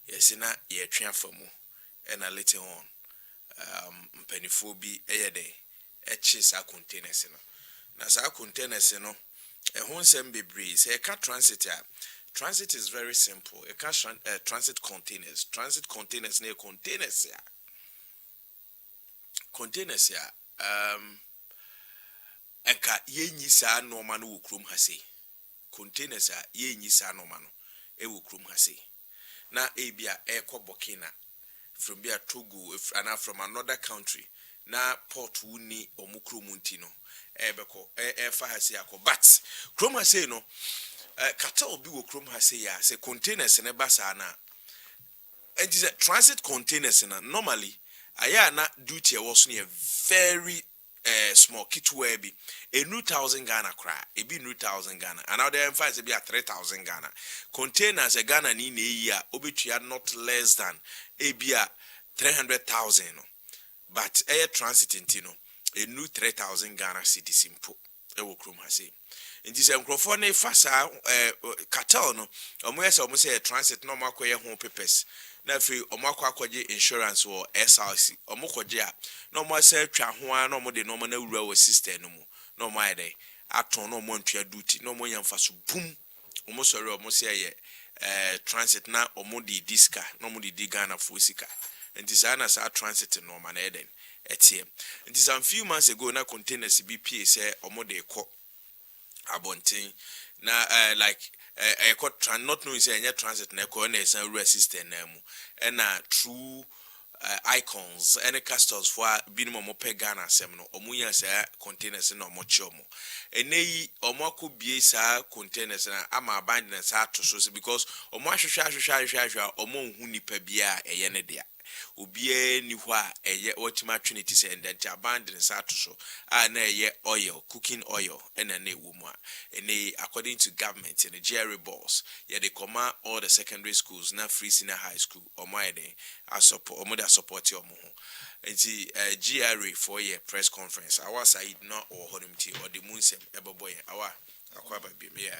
yes, na ye train for mu. And a later on, pennyfo bi eyede echi sa containers no na sa containers no ehun sem bebre say ka transit is very simple. E ka transit containers na containers ya eka yenyi sa normal no wukrum ha sei containers a yenyi sa normal no e wukrum ha sei na ebia Burkina from Bia Togo and from another country na port wuni omukro muntino ebeko fa hase akọ but krom hase no kata obi wo krom hase ya se containers ne basa na and is a transit containers and normally ayana duty was near very small kit where be a new 1,000 Ghana cry, a be new 1,000 Ghana, and now they emphasize be at 3,000 Ghana. Containers a Ghana in a year, obituary not less than a be 300,000, but air transit in Tino, a new 3,000 Ghana city simple. A workroom has say. In this microphone, fasa cartel no, almost say a transit no more home papers. Na free omako akwaje insurance or SRC omokwaje a no mo say twa ho a no mo de no mo na wura wo system no mu no mo ade aton no mo ntwa duty no mo yamfa so boom omo sori omo say ye transit na omo di diska no mo di Ghana for sika enti sa na sa transit no ma na eden etie enti some few months ago na containers BPA say omo de ko abontin na like not knowing say any transit na ko na san rail system na mu and true icons any castles for minimum per Ghana sem no omunya say containers na omochomo eneyi omako bie sa containers na ama abandon sa to so because omo ahwehwa omo hu nipa bia eye ne dia obie ni hwa eye ultimate trinity say and then abandon sa to so na eye oil cooking oil and na ewomu a ene according to government in the Jerry boss they command all the secondary schools na free senior high school omoyede support omo da support omo ho enti GRA 4-year press conference our side no or honimti or the munsem eboboy our akwaba bi me ya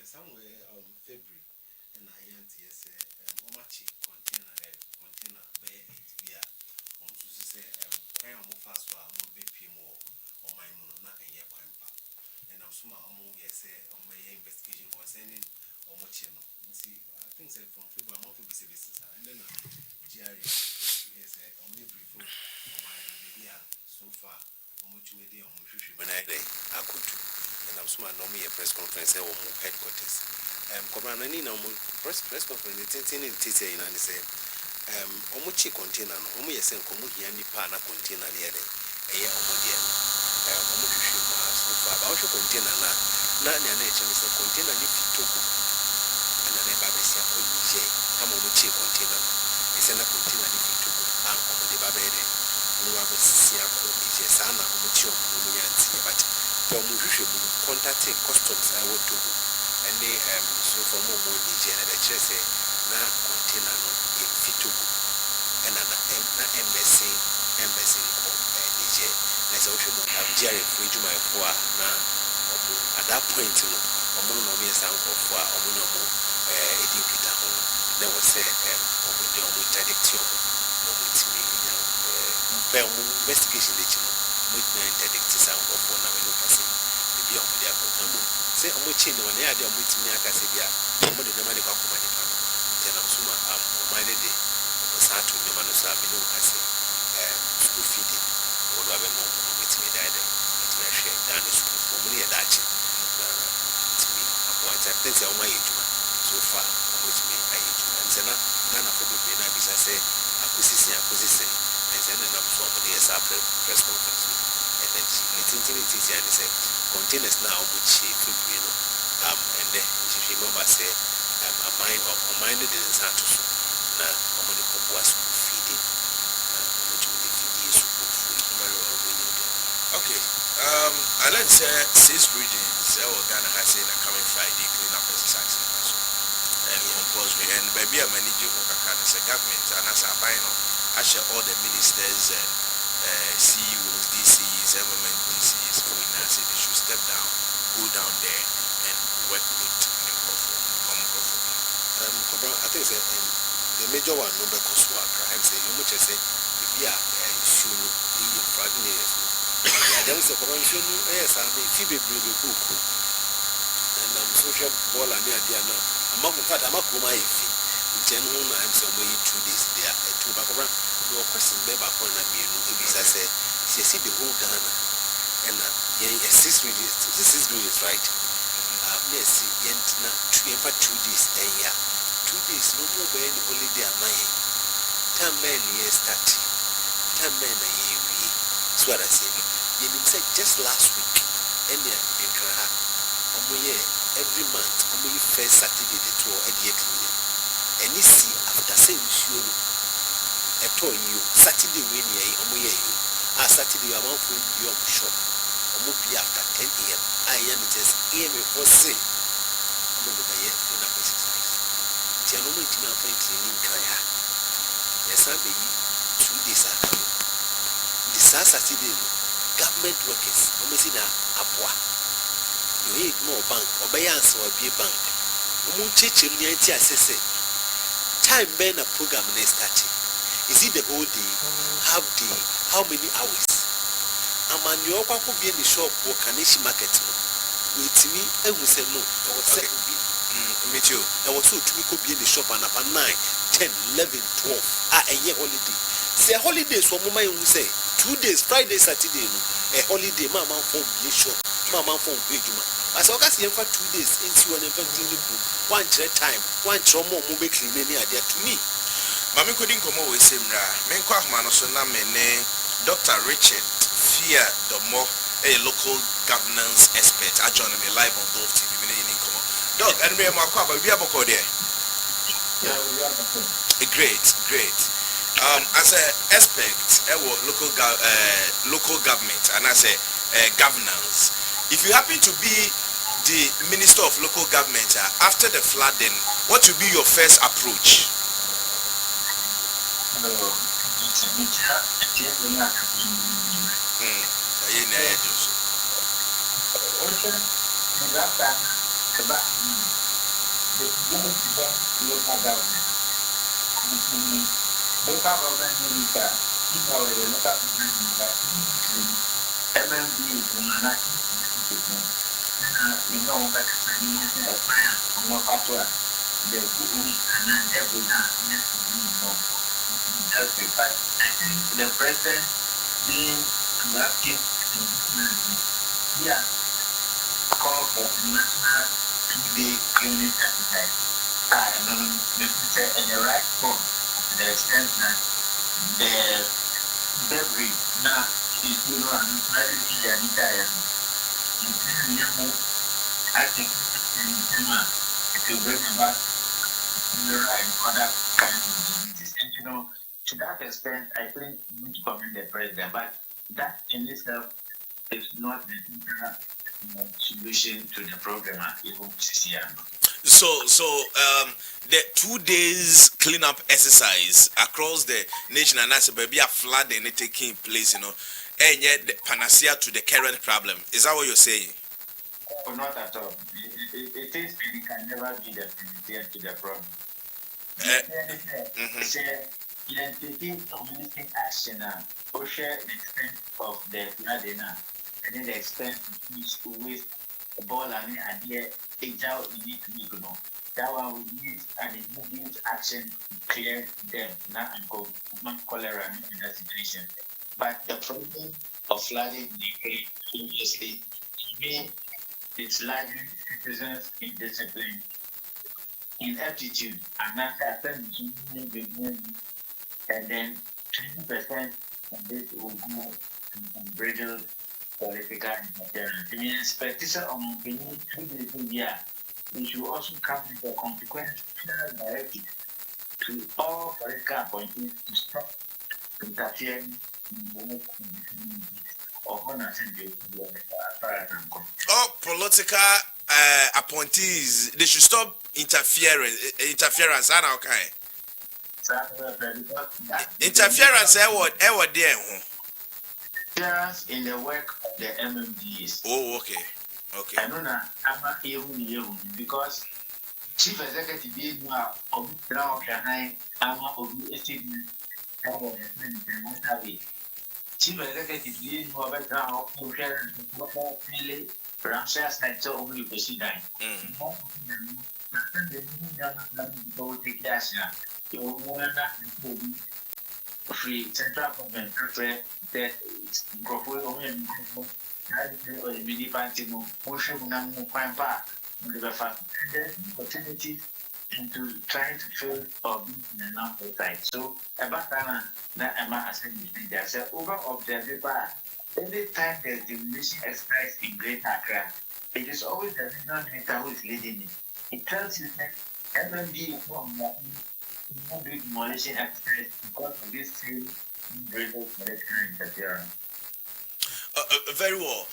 somewhere February and I yes omachi container be bia on to say kwan mo fast wa mo be pm o my mono na enye kwan pa and I'm suma mo yes on my investigation concerning omochi no see I think say from February month to be services and then GRA yes on me brief on my media so far omochi we dey on hwehwe when I dey akutu and I'm suma no me press conference on headquarters Kobana ni na press conference tintin titi ina ni say omuchi container no omu yesen komu hia nipa na container ne ede eye omodie omu hwehwe ma so fa ba wo container na ne eche say container ni fitoku na ne ba besia ko nije kama omuchi container ese na container ni fitoku an omode ba bede mu wa besia ko nije sana omuchi omu nya ntie ba to omu hwehwe mu contact customs I would do and they so for more nije na the chese na container no in fitoku and na embassy ko nije na so hwe mo Jerry free juma for na at that point no omo no me san ko for omo no mo edi kita ho na we say omo de omo interdict omo timi nya be omo investigation de chimo mo interdict san ko for na we no kase bi omo de akọ say omo chi no na ya de omo timi aka se bia omo de na ma de kwa ko ma de pa no tena suma omo ne de omo sa to ne ma no sa me no kase school feeding omo ba be mo omo timi da de timi hwe da ne school omo ne ya da chi na timi abo ata think say omo ayi juma so far omo timi ayi juma nzena na ko be na bi sa say akusisi nzena na so omo ne sa press conference and then tintin and say containers now which February no and then if you remember say a mine the Santos na omo de ko school feeding omo de feeding school food very well okay I like say 6 regions Ghana has said coming Friday clean up exercise and compulsory and baby I manage you say government and as a final I share all the ministers and CEOs, DCs, government DCs, say they should step down, go down there and work with the I think the major one number cost work. I'm saying you much say if you are soon in fragments. There was a convention, yes, I mean, Phoebe Brady book and social ball and Diana. I'm not my fee. In general, I'm somewhere 2 days there. 2 back around. Your question may back on a meal. If I say, see the whole Ghana and 6 regions, right? Yes, and 2 days a year. 2 days, no more by any holiday. My 10 men years 30, 10 men a year. That's what I said. You said just last week, and in Kraha, every month, first Saturday, the tour at the and you see after saying you a toy you Saturday when you Saturday I'm out for your shop be after 10 a.m. I am just AM for say I'm going to buy it in a exercise. Tiano to me find cleaning kaya. Yes, I be 2 days ago. The Saturday government workers almost in a apwa. You need more bank or buy answer or be a bank. Church say time ben a program is starting. Is it the whole day, half day, how many hours? A man you could be in the shop or Kanishi market. Wait me, I will say no. I was say meet you. I was so to could be in the shop and up at 9, 10, 11, 12. A year holiday. Say holidays for Mama will say 2 days, Friday, Saturday, a holiday, Mama from the shop, Mama from Bigma. As I see for 2 days into an event in the group, one time, one trauma mobile cleaning idea to me. Mami couldn't come away Simra. Men Quahman also name Dr. Richard Fia Domo, a local governance expert. I joined me live on Dove TV. Dog, and me and my car, but we have a code there. Great. As an expert, local government, and as a governance, if you happen to be the Minister of Local Government after the flooding, what will be your first approach? The president being active call for national two-day cleaning exercise. And the right form to the extent that the debris now is very I think it will bring about other kinds of diseases. And to that extent, I think we need to commend the president, but that in itself is not the solution to the problem at Evo CCM. So, the 2 days cleanup exercise across the nation and as a baby a flooding taking place, and yet the panacea to the current problem. Is that what you're saying? Oh, not at all. It is, it can never be the panacea to the problem. Taking community action or share the extent of the flooding and then the extent with the ball and idea out you need to make that one will need an immediate action to clear them now and go cholera in that situation. But the problem of flooding decay obviously to me it's largely citizens in discipline, in aptitude, and not and then 20% of this will go to bridal political interference. I mean, expectation of maintaining 2 days a year, it should also come with a consequential directive to all political appointees to stop interfering in the work of the community or all political appointees, they should stop interference. Okay. Interference, there. Interference in the work of the MMDs. Oh, okay. I don't know. I'm not here because Chief Executive is now behind. I'm not Chief Executive is more background really Ramses Nature only president. Free central government prefer that Grofo only or mini party motion opportunity into trying to fill or be in an outside. So about that I'm asking you I said over observable anytime there's demolition exercise in Greater Accra, it is always the regional minister who is leading it. It tells you that FMD is not doing demolition exercise because of this same greater political interference. Very well.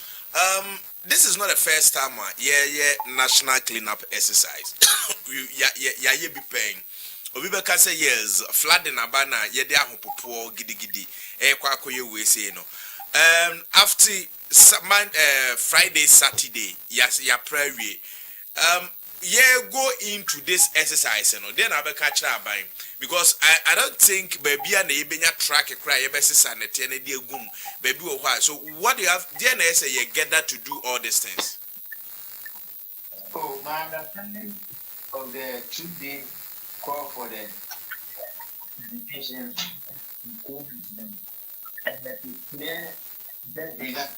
This is not the first time. National cleanup exercise. Yeah, be paying. Obi beka say yes, flooding abana yede ahopopo gidigidi. Kwa koye we say no. After Friday, Saturday, ya prayer we. Go into this exercise, then I will catch that by because I don't think baby and the track a cry and a tenny gum baby or why. So what do you have DNA say you get that to do all these things? Oh, my understanding of the 2-day call for the sanitation and that is clear that they got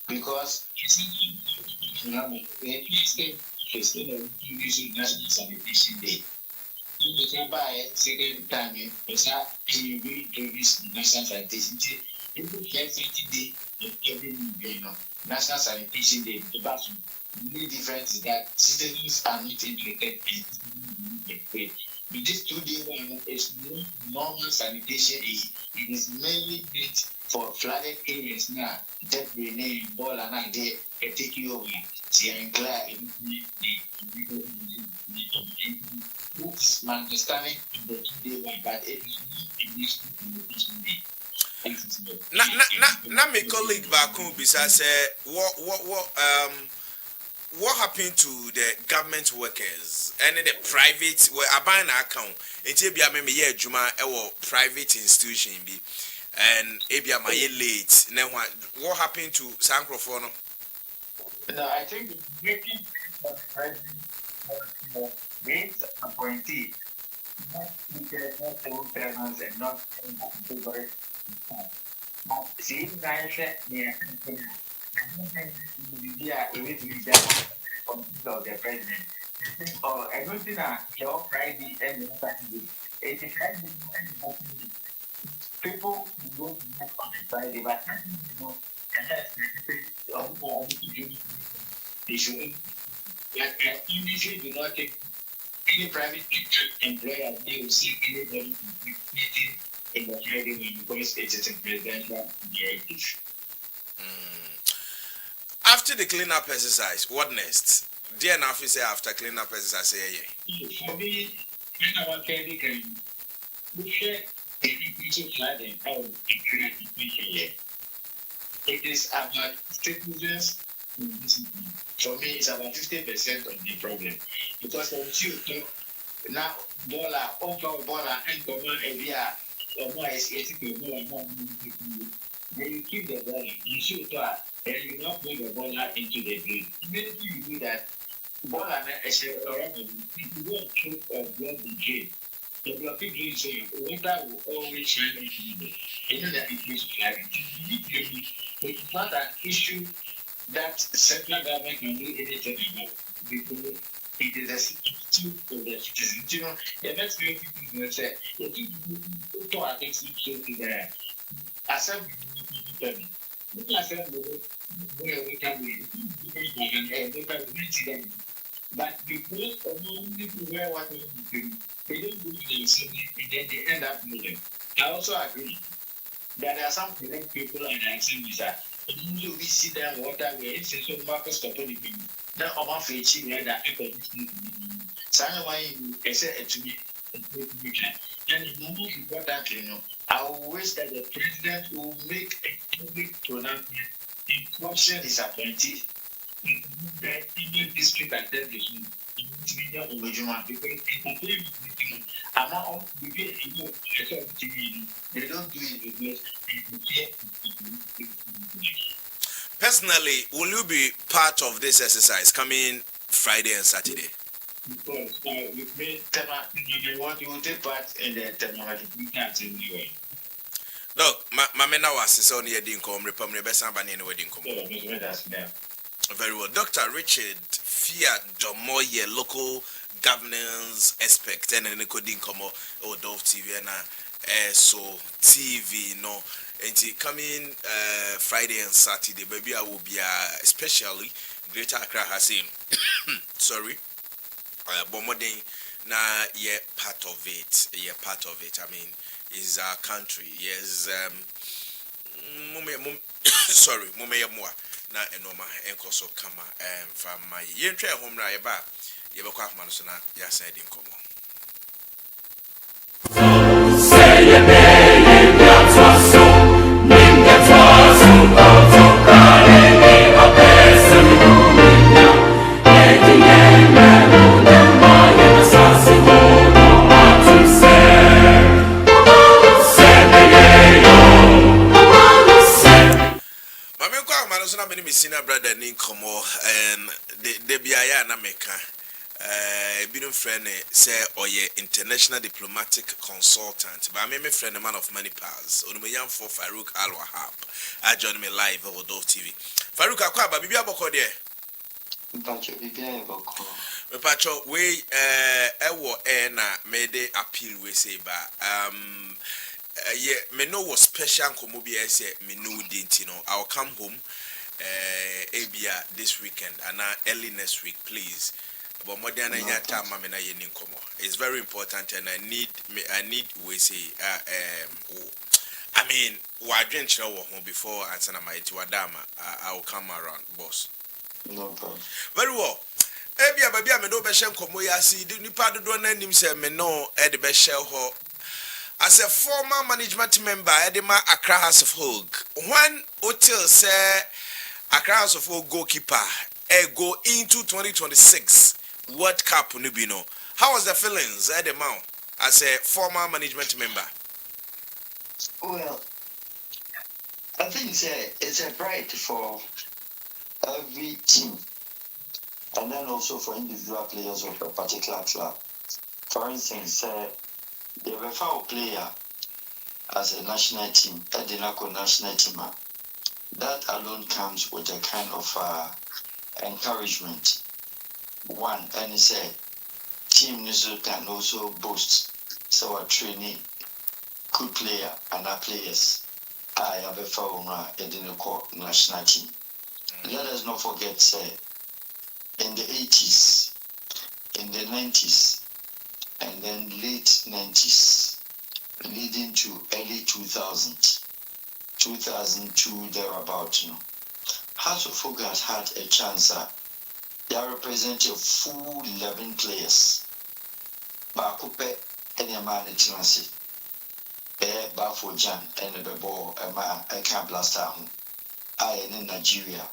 because you see, National Sanitation Day. You can buy second time, you introduce the National Sanitation Day. Every 50 day, every National Sanitation Day, the bathroom. The only difference is that citizens are not interested in it. With this 2-day one, it's not normal sanitation. It is mainly meant for flooded areas now. That we name ball and idea take you over. See, I'm glad that's my understanding of the 2-day one, but it is not a national day. Na my colleague Baku Bisa say what happened to the government workers and the private where I buy an account until be a member year Juma private institution be and Abia my late. Now what happened to Sancrofono? No, I think the making of president means appointee, not civil servants and not very but seeing nice near of the president. Or everything your Friday and Saturday. It is people go to work on Friday, but they should usually do not take any private employer. They will see anybody meeting in the Friday because it is a presidential directive. After the cleanup exercise, what next? Dear officer after cleanup exercise, say for me, our Friday can share the flooding out in it is about citizens. For me, it's about 50% of the problem because of you now, dollar, and common area, or more is 80 then you keep the dollar, you shoot that, then you not put the dollar into the drain. Immediately you do that, dollar is around if you don't shoot or block the drain. The blocking drain saying water will always shine into the you know that it is flagging. It's not an issue that central government can do anything about because it is a situation of the citizens. You know, the next thing people will say, the people who are against it there. Accept the but because of people wear what they don't do things and then they end up moving. I also agree that there are some correct people and I see that we see them water where it's so market stop anything. Now I'm off a cheap that I said to me and the most important, I will wish that the president will make a public pronouncement in question his appointee. The Indian district and then because they don't do it because personally, will you be part of this exercise coming Friday and Saturday? Because we made what you will take part in the Thermographic anyway. Look, my men now was on the income, Republic Besambani and wedding come. Very well. Dr. Richard Fiat Domoye, local governance expert, and then coding come or Dove TV and so TV no. And coming Friday and Saturday, maybe I will be especially Greater Accra has seen. Sorry. Bomoding na ye part of it. I mean, is our country. Yes. Sorry, mume ya mwa na enoma enkoso kama from my yentre home ra yeba yebekwa afma so na ya side nkomo. Senior brother Ninkomo and the Biaya Nameka. Been friend say or ye international diplomatic consultant. But I mean, my friend, a man of many powers. On my young for Farouk Al Wahab. I joined me live over Dove TV. Farouk Akwaba, Bibia Boko there. Pacho, we ewo na made appeal we say ba yeah, me know was special komobi say me know didn't I'll come home. Abia this weekend and early next week, please. But more than a time, it's very important, and I need we say I mean, why drink before answer my to Adama? I will come around, boss. No problem. Very well. Abia, baby, I know Beshem Komoya see the new part of the name say me know Eddie Beshel ho. As a former management member, Edema Accra House of Hogue, one hotel say Accra House of Hogue goalkeeper go into 2026 World Cup Nubino. How was the feelings at the mount as a former management member? Well, I think it's a pride for every team, and then also for individual players of a particular club. For instance, the referral player as a national team, a Dinaco national team, that alone comes with a kind of encouragement. One, and it's a team can also boast so a training good player and our players. I have a former Dinaco national team. Let us not forget, in the 80s, in the 90s, and then late 90s, leading to early 2000, 2002, thereabout, House of Hogue has had a chance. They are representing full 11 players. Bakupe and a man in Tinasi. Bafo Jan and the ball, a man, a camp last time. I in Nigeria.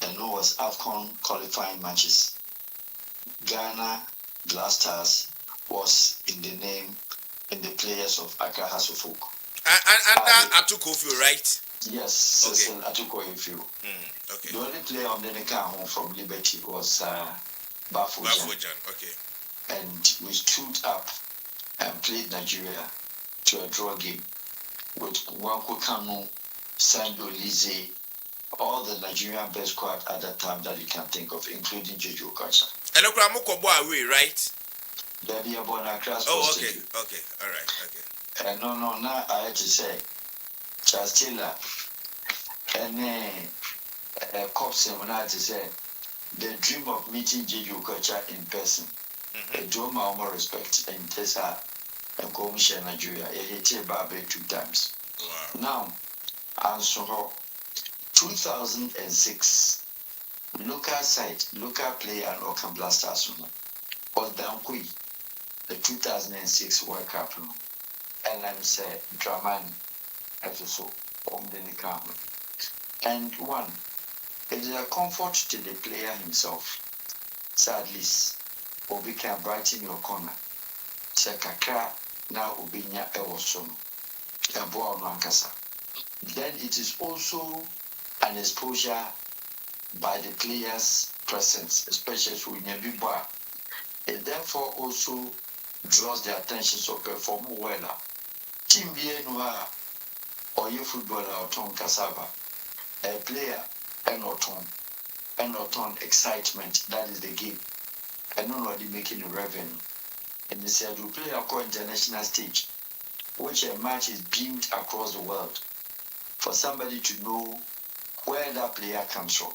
And no was AFCON qualifying matches. Ghana Blasters was in the name, in the players of Accra House of Hogue. And that Atukofu, right? Yes, okay. Atukofu. Okay. The only player on the account from Liberty was Bafo Jan. Okay. And we stood up and played Nigeria to a draw game with Wanko Kanu, Sando Lize, all the Nigerian best squad at that time that you can think of, including Jojo Okacha. And Okramoko boy away, right? There be a Bona class. Oh, okay, okay, all right, okay. And no, now I had to say, Charles Taylor, and Cops, and when I had to say, the dream of meeting Jojo Okacha in person, a dream of more respect, and Tessa and Commission Nigeria, he hit Barbe 2 times. Wow. Now, and so 2006, local player and Okan Blasters was Dankui, the 2006 World Cup, and I'm say Dramani, also and one, it is a comfort to the player himself. Sadly, Obi can brighten your corner. Sekaka now Obinya Ewoson, Eboa Mankasa. Then it is also an exposure by the players' presence, especially with Nyabiba. It therefore also draws the attention to perform well. Team Bienua or your footballer or Tom Cassava, a player and not on excitement, that is the game. And not only making a revenue. And they said we play across international stage, which a match is beamed across the world for somebody to know where that player comes from.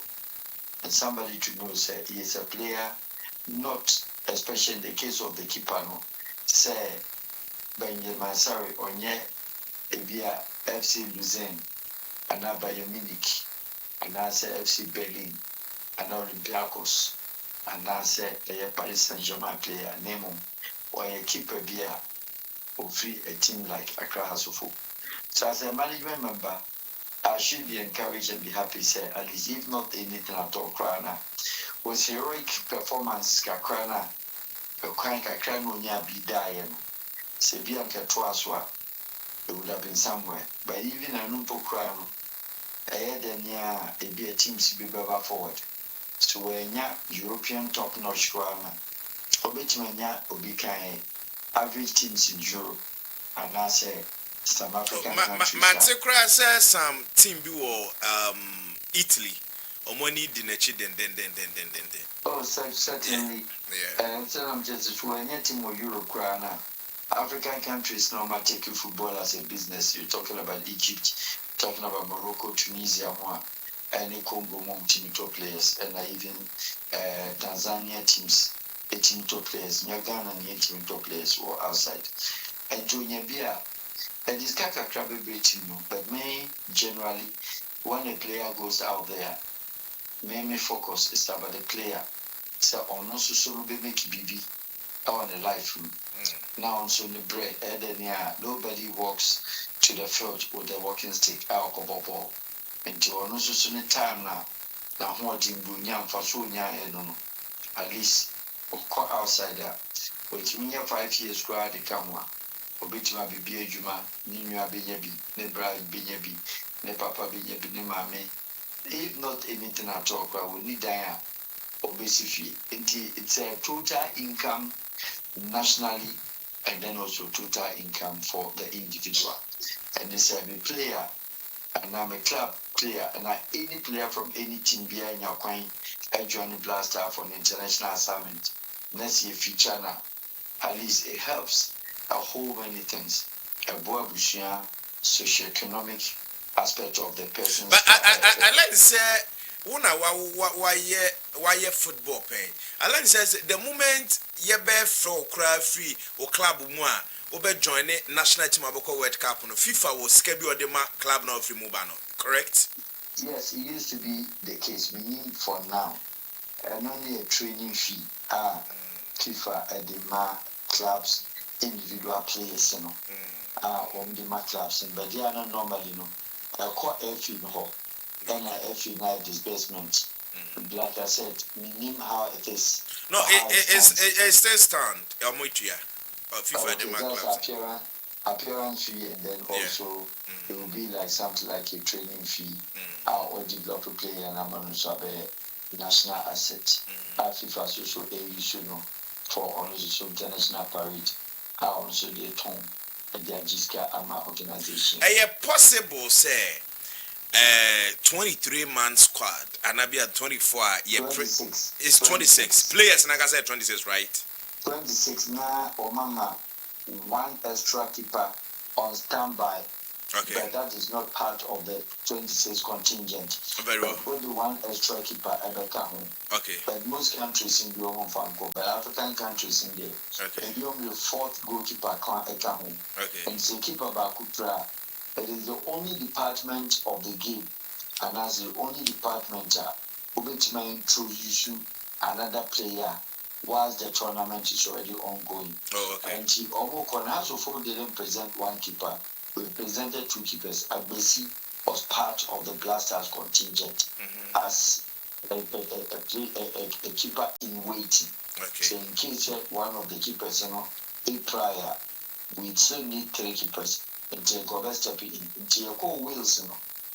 and somebody to know say he is a player, not especially in the case of the keeper. No, say Benjamin Sorry onye ebia FC Luzern and Bayern Munich and I say FC Berlin and Olympiacos and I say Paris Saint-Germain player name him or a keeper beer or free a team like Accra Hasofo. So as a management member, I should be encouraged and be happy, say, at least if not anything at all, Krana. Was heroic performance, Kakrana, a crank a cran on ya be dying. Sebian Katuaswa, it would have been somewhere. But even a numpo crown, I had a be a team to be better forward. So when ya European top notch Krana, Obitimania Obikai, average teams in Europe, and I say, some African countries. Matekra says some team be Italy. Or money dinechi then. Oh, certainly. Yeah. And so I'm just when your team of Europe crana. African countries normally take football as a business. You're talking about Egypt, talking about Morocco, Tunisia, and Congo team top players, and even Tanzania teams, 18 top players, Ghana and 18 top players were outside. And to Nyabia. And this Kaka Krabbe team, but me generally, when a player goes out there, me focus is about the player. So on also solo be make BB on the life room. Now on so the bread, and then yeah, nobody walks to the field with the walking stick out of ball. Until on also so the time now what in Bunyam for so no. At least of course outside that. With me 5 years grad the camera. Obitima bibi ejuma ni nua benya bi ne bra benya bi ne papa benya bi ne mame if not anything at all we need that obesity it's a total income nationally and then also total income for the individual and it's a player and I'm a club player and any player from any team behind your coin I join the blaster for an international assignment next year feature now at least it helps a whole many things. A boy socio-economic aspect of the person. But I like to say, why football pain. I like to say the moment you be flow cry free or club or be join it national team aboko World Cup no FIFA will schedule the club now free mobano. Correct? Yes, it used to be the case. We need for now and only a training fee. FIFA at the clubs. Individual players, on the clubs, but they are not normally, I call FE no, and FE night disbursement. Like I said, name how it is. No, it still stand. FIFA the clubs. Appearance fee, and then also it will be like something like a training fee, or develop a player and I'm on national asset. FIFA social issue for also international parade. Also they turn the Ajiska Ama organization. Possible say 23-man squad and I be at 24 it's 26 players and I can say 26 right 26 now or mama one extra keeper on standby. Okay. But that is not part of the 26 contingent. Very well. Only one extra keeper at the home. Okay. But most countries in the home Fanko, but African countries in there. Okay. And you only the fourth goalkeeper at home. Okay. And the keeper Bakudra. It is the only department of the game, and as the only department, Ubitman introduce another player whilst the tournament is already ongoing. Oh, okay. And he almost didn't present one keeper. We presented two keepers. Agbesi was part of the Blasters contingent as a keeper in waiting. Okay. So in case one of the keepers, a prior, we still need 3 keepers. Until Gobe step in, until you call Wilson,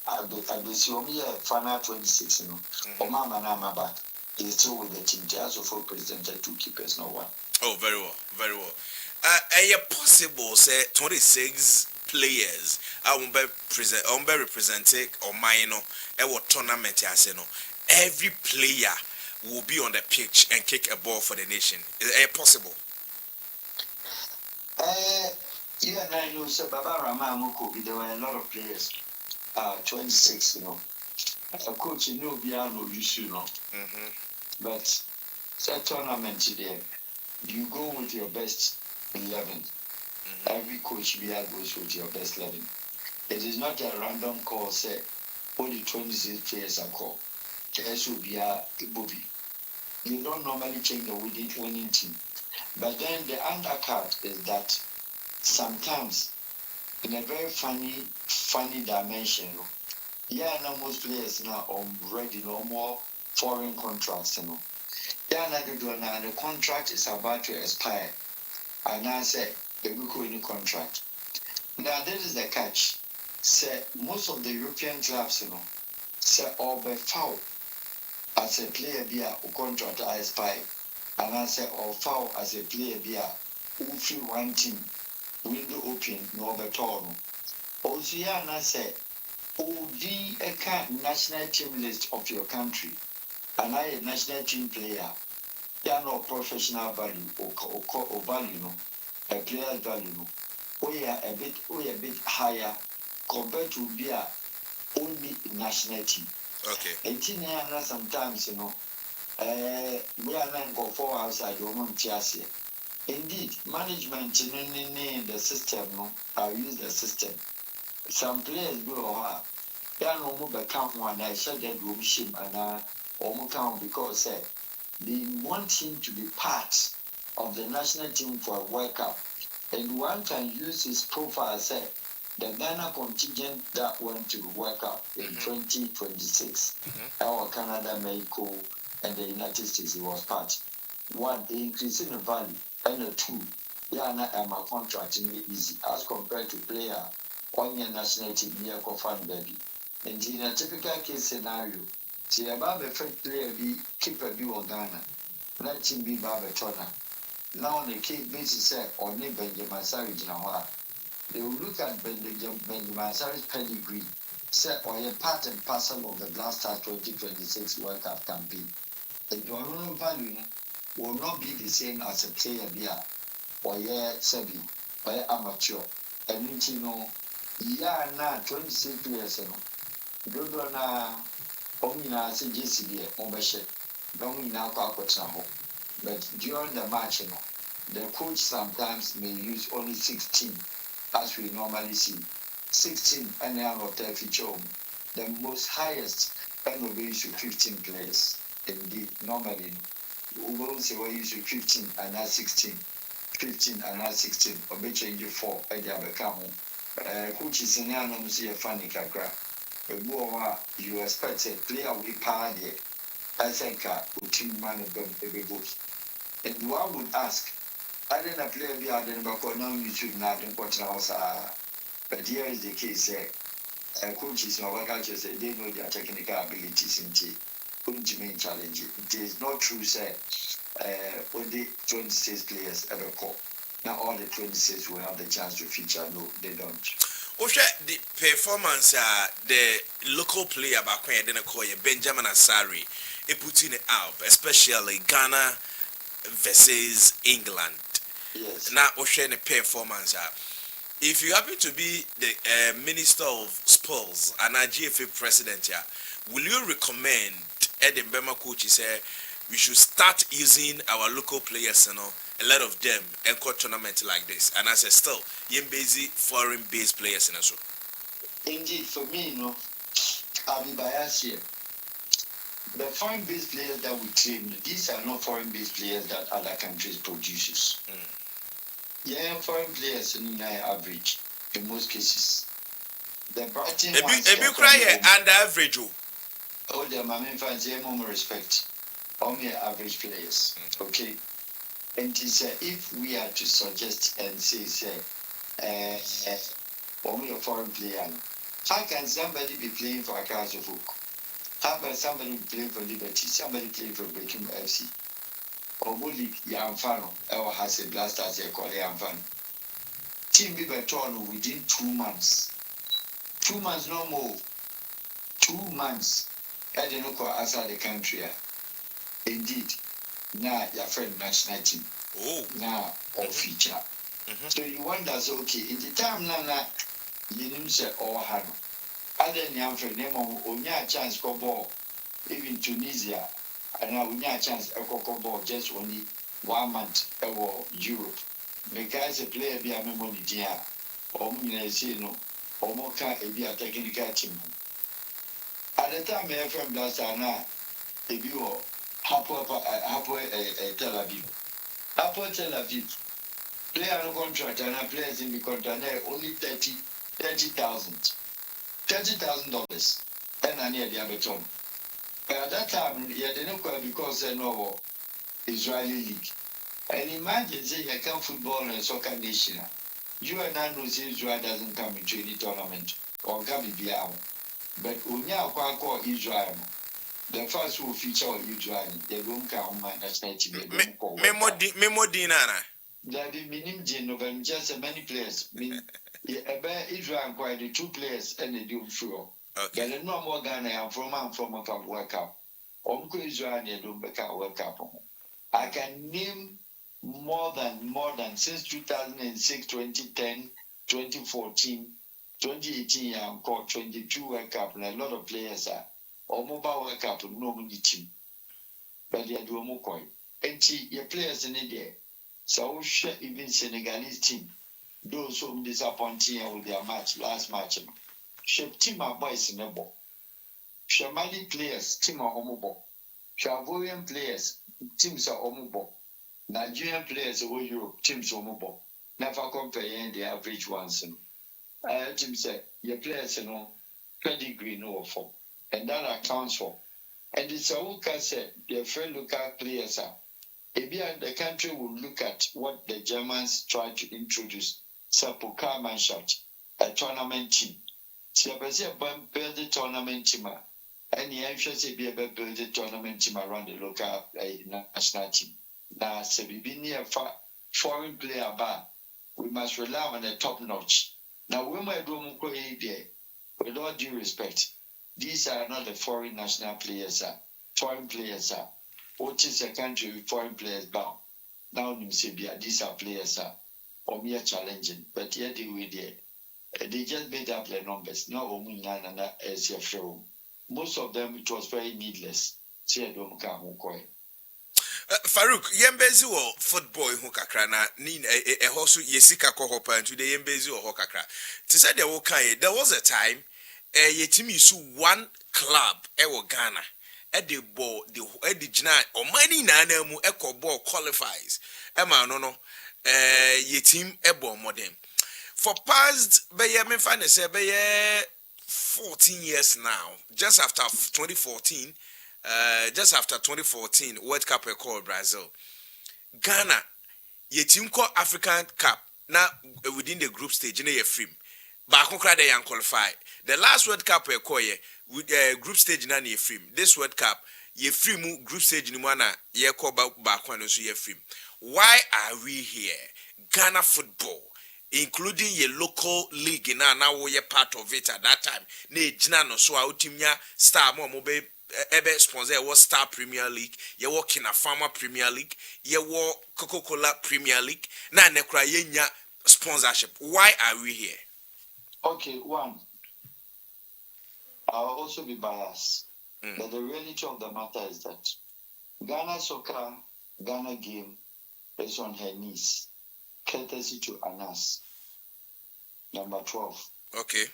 Agbesi only final 26, Omama Namaba is still with the team. They also presented 2 keepers, no one. Oh, very well, very well. Possible say 26 players I will be representing or minor tournament as every player will be on the pitch and kick a ball for the nation. Is it possible? You and I know, so Baba Rama Mukobi, there were a lot of players, 26, a coach no biano you should know. But that tournament there, you go with your best 11. Every coach goes with your best 11. It is not a random call, say, only 26 players are called. You don't normally change the winning team. But then the undercut is that sometimes, in a very funny dimension, most players now are ready no more foreign contracts. The contract is about to expire. And I say, they will go any contract. Now, this is the catch. Say, most of the European clubs, say, all by foul as a player be a contract I expire. And I say, or foul as a player be a who free one team, window open, no better. Also, and I say, a national team list of your country, and I a national team player. They are no professional value or value, a player's value. We are a bit higher compared to be a only national team. Okay. And sometimes, we are not go for outside your own chassis. Indeed, management in the system, I use the system. Some players go, they are no more become one. I said that room shim and count because they want him to be part of the national team for a World Cup. And one can use his profile, say, the Ghana contingent that went to the World Cup in 2026. Our Canada, Mexico, and the United States, it was part. One, they increase in the value, and two, they are not my contract in easy as compared to player on your national team near Kofan baby. And in a typical case scenario, see about the first player be keeper be or Ghana, let him be Baba Turner. Now the case basis said on Benjamin Savage now. They will look at Benjamin Savage's pedigree, set or a part and parcel of the Black Stars 2026 World Cup campaign. The general value will not be the same as a player beer or sebi or amateur. And now 26 players. Don't know Omina say JCB, Obeshe, don't now go. But during the match, the coach sometimes may use only 16, as we normally see. 16 and of their feature. The most highest and we use 15 players. Indeed, normally, we will say we use 15 and not 16. 15 and not 16, or be change 4 at the other come. Coach is in the see a funny kakra. You expect a player will be party. I think a team man of them every book. And I would ask, I didn't play the other because now you should not watch house. But here is the case. Coaches and workers say they know their technical abilities in T. Ultimate challenge. It is not true, sir. Only 26 players ever call. Now all the 26 will have the chance to feature. No, they don't. The performance, the local player back when I call you Benjamin Asari, he put in it out, especially Ghana versus England. Yes. Now, the performance. If you happen to be the Minister of Sports and a GFA President, will you recommend Edinburgh coaches we should start using our local players, a lot of them, and coach tournament like this? And as still, busy foreign-based players, so. Indeed, for me, I'll be biased here. The foreign-based players that we claim, these are not foreign-based players that other countries produces. Yeah, foreign players in average in most cases. The Brighton ones. If you cry under average, oh, the Mamin fans, they more respect. Only average players, okay. And if we are to suggest and say, only a foreign player, how can somebody be playing for Akazo Folk? How can somebody be playing for Liberty? Somebody playing for Breaking FC? Or Woody Yamfano, or has a blast as they call Yamfano. Team be torn within 2 months. 2 months, no more. 2 months. I didn't go outside the country. Indeed. Now, your friend national team. Oh. Now, or feature. So you wonder, so okay, in the time, Nana, you didn't say, oh, Hano. Other than Yamfred Nemo, Unya chance for ball, even Tunisia, and now Unya chance a coco ball just only 1 month or Europe. Because a player be a memory dear, or Munezino, or Moka be a technical team. At the time, my friend Blasana, a view, Hapo Tel Aviv. Hapo Tel Aviv. Player no contract and players in the contract only $30,000. $30,000. And I near the Abeton. But at that time, you didn't quite because they know Israeli League. And imagine saying you can football and soccer nation. You and I know Israel doesn't come into any tournament or come in the hour. But when you call Israel, the first who feature Israel, they don't come my national team. Memo Dinana. There be minimum gin of just many players. Israel quite the 2 players and they do sure. Okay. There are no more Ghana and from a cup World Cup. Uncle Israel and don't become World Cup. I can name more than since 2006, 2010, 2014, 2018, and 22 World Cup, and a lot of players are or mobile World Cup, no money team. But they are doing more coin. And your players in there. So even Senegalese team, those who disappointing with their last match. Shape team are boys in the ball. Mali players, team are homobo. Ivorian players, teams are homobo. Nigerian players over Europe, teams homobo. Never compare the average ones. Team say your players pedigree no form. And that accounts for. And it's a look at their friend local players are. The country will look at what the Germans tried to introduce, Mannschaft, a tournament team. So build the tournament team, and the anxious be able to build the tournament team around the local national team. Now, so we be near foreign player bar, we must rely on a top notch. Now, we might do more there, with all due respect, these are not the foreign national players, foreign players are. What is a country with foreign players bound? Now, these are players or mere challenging, but yet they were there. They just made up their numbers. No, as your show. Most of them, it was very needless. Farouk, yembezi wo football hu kakra na ni hosu yesika ko hopa ntu de yembezi wo kakra. To say there was a time ye team isu one club wo Ghana. The ball, the Jina, or money na mu echo ball qualifies. Emma no, ye team ebo modem. For past, be ye me find say be 14 years now. Just after 2014, World Cup called Brazil. Ghana, ye team called African Cup. Now within the group stage, ye free. But they can qualify. The last World Cup we call with group stage na ye free. This World Cup ye free mu group stage ni mwana ye call back one so ye free. Why are we here? Ghana football, including ye local league now we part of it at that time. Ne jina no so outimya Star mo be ebe sponsor was Star Premier League, ye wo Kina Farmer Premier League, ye wo Coca-Cola Premier League. Na nekra ye nya sponsorship. Why are we here? Okay, one. I'll also be biased. But the reality of the matter is that Ghana soccer, Ghana game is on her knees, courtesy to Anas, number 12. Okay.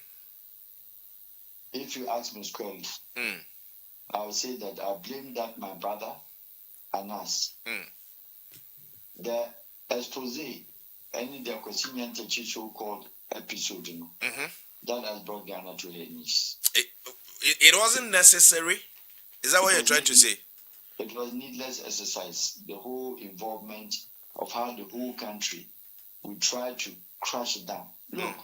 If you ask me squarely, I will say that I blame that my brother, Anas. The expose, any the question so-called episode, that has brought Ghana to her knees. It wasn't necessary. Is that what you're trying to say? It was needless exercise. The whole involvement of how the whole country would try to crash it down. Look,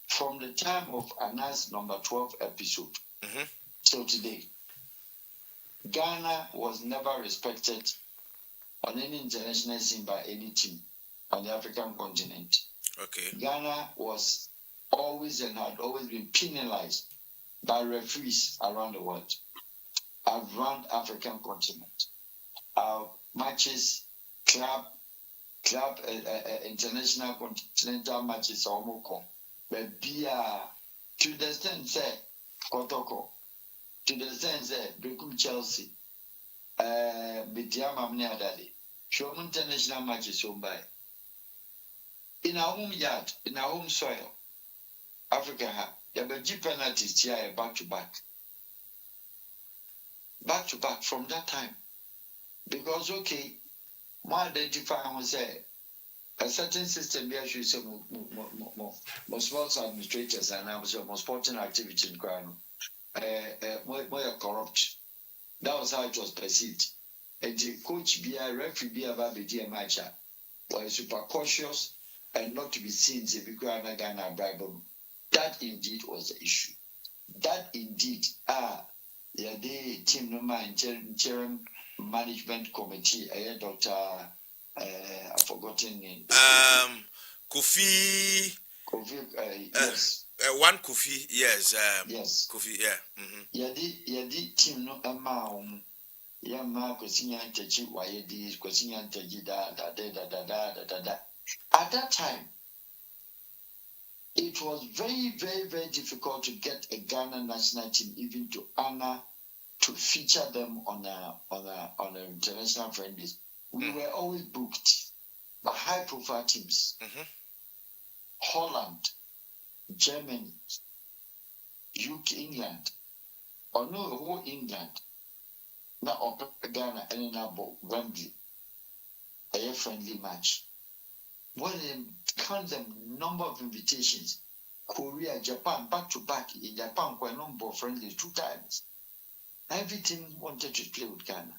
from the time of Anas number 12 episode till today, Ghana was never respected on any international scene by any team on the African continent. Okay. Ghana was always and had always been penalized by referees around the world. I've run African continent. Our matches, club, international continental matches are almost come. But to the extent say Kotoko. To the sense that Brekum Chelsea, Bitiama Mneadali, show international matches so by. In our home yard, in our home soil, Africa, there were G penalties here back to back. Back to back from that time. Because, okay, more identify and say a certain system here should say more sports administrators and I was more sporting activity in crime. More corrupt. That was how it was perceived. And the coach be a referee be about the dear match was super cautious and not to be seen if you can't Ghana Bible. That indeed was the issue. That indeed the team number interim management committee, Dr. I've forgotten name. Kofi. Yes. One Kofi, yes. Yes. Kofi, yeah. Yadi team no amount. Yama Kosinya Tachi, Wayedi, Kosinya Taji, da. At that time, it was very, very, very difficult to get a Ghana national team even to honor to feature them on an international friendlies. We were always booked by high-profile teams. Holland, Germany, UK, England, or no, whole England. Now, Ghana and in Wembley, a friendly match. When they count the number of invitations, Korea, Japan, back to back in Japan, quite a number of friendlies 2 times. Everything wanted to play with Ghana.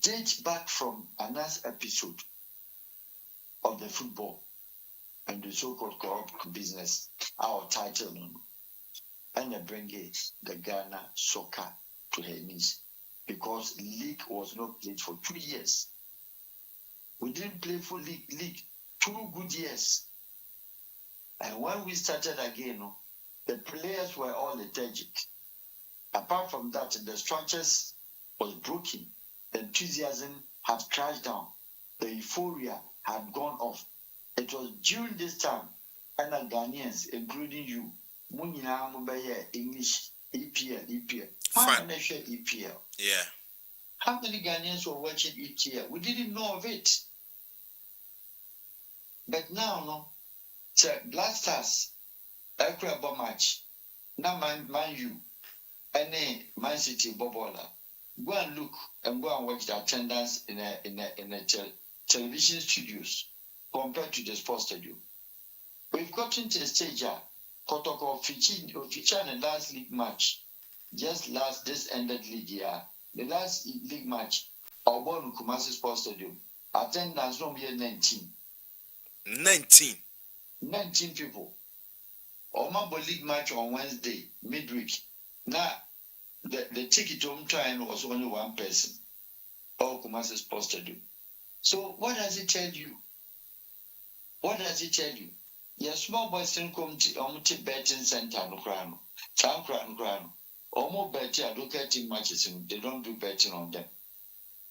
Dates back from another episode of the football and the so-called corrupt business, our title, and they bring the Ghana soccer to her knees because league was not played for 2 years. We didn't play for league 2 good years. And when we started again, the players were all lethargic. Apart from that, the structures was broken. The enthusiasm had crashed down. The euphoria had gone off. It was during this time, and Ghanaians, including you, Munina Mumbai English EPL. How many EPL? Yeah. How many Ghanaians were watching EPL? We didn't know of it. But now, so Black Stars, Equable match, now Man U, any Man City Bobola. Go and look and go and watch the attendance in a television studios compared to the sports stadium. We've gotten to a stage Kotoko featuring the last league match. This ended league year. The last league match, Obon Kumasi Sports Stadium. Attendance no be 19. 19 people. Omabo league match on Wednesday, midweek. Now, the ticket home time was only 1 person. All Kumasi Sports Stadium. So, what does it tell you? Your small boys didn't come to betting center no crown. Some crown. Almost betting, I look at team matches and they don't do betting on them.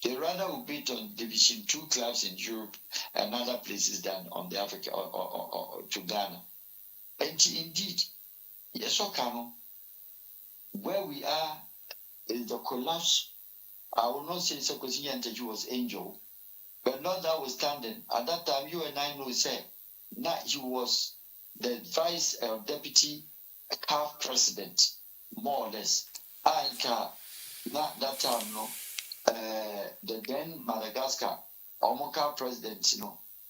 They rather will bet on Division 2 clubs in Europe and other places than on the Africa or to Ghana. And indeed, yes, where we are is the collapse. I will not say Sarkozy and was angel, but not notwithstanding. At that time, you and I know, say, that he was the vice deputy CAF president, more or less. Not that time, no. The then Madagascar, CAF president,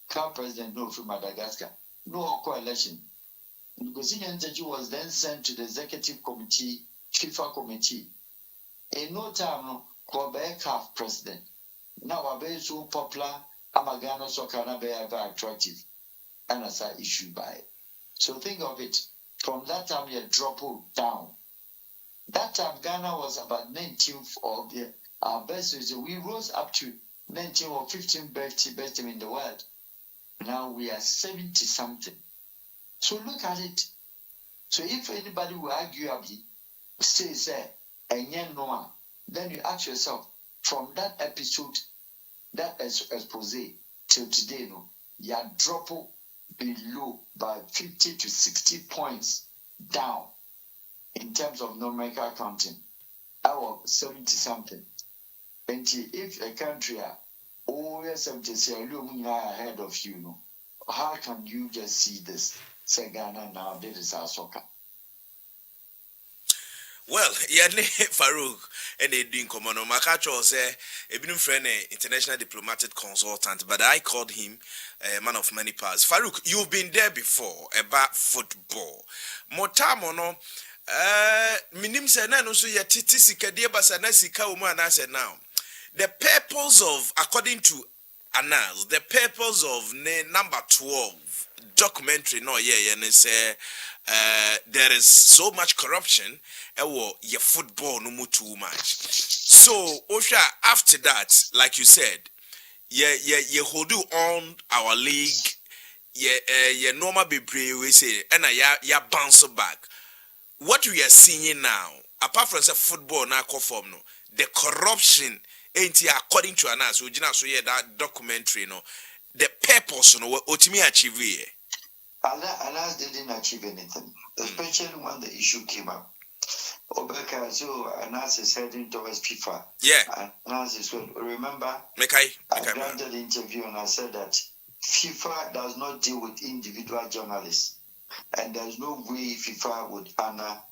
CAF president, no, from Madagascar, no coalition. Because was then sent to the executive committee, FIFA committee. In no time, no, CAF president. Now, we're so popular, Amagana soccer, very attractive, and as I issued by it. So think of it. From that time, you drop down. That time, Ghana was about 19th of our best. We rose up to 19 or 15 best team in the world. Now we are 70 something. So look at it. So if anybody will arguably say, then you ask yourself, from that episode, that expose till today, you are dropping below by 50 to 60 points down. in terms of numerical counting. Our 70 something. And if a country are all 70 say ahead of you, no, how can you just see this? Say Ghana now, this is our soccer. Well, Yane Farouk and they doing common. Makacho say a been friend, international diplomatic consultant, but I called him a man of many parts. Farouk, you've been there before about football. Motamono, minim se na no so ye titi sikadie basa na sika wo mu anase now. The purpose of, according to Anas, the purpose of number 12 documentary no say there is so much corruption your football no more too much. So Osha, after that, like you said, ye hold on our league, ye normal be brave we say and ya bounce back. What we are seeing now, apart from the football now form no, the corruption ain't according to Anas, so that documentary no, the purpose no what ultimately achieve here. Anas didn't achieve anything, especially when the issue came up. Obeka, so Anas is heading towards FIFA. Yeah. Anas is well. Remember, I granted the interview and I said that FIFA does not deal with individual journalists. And there's no way FIFA would honor,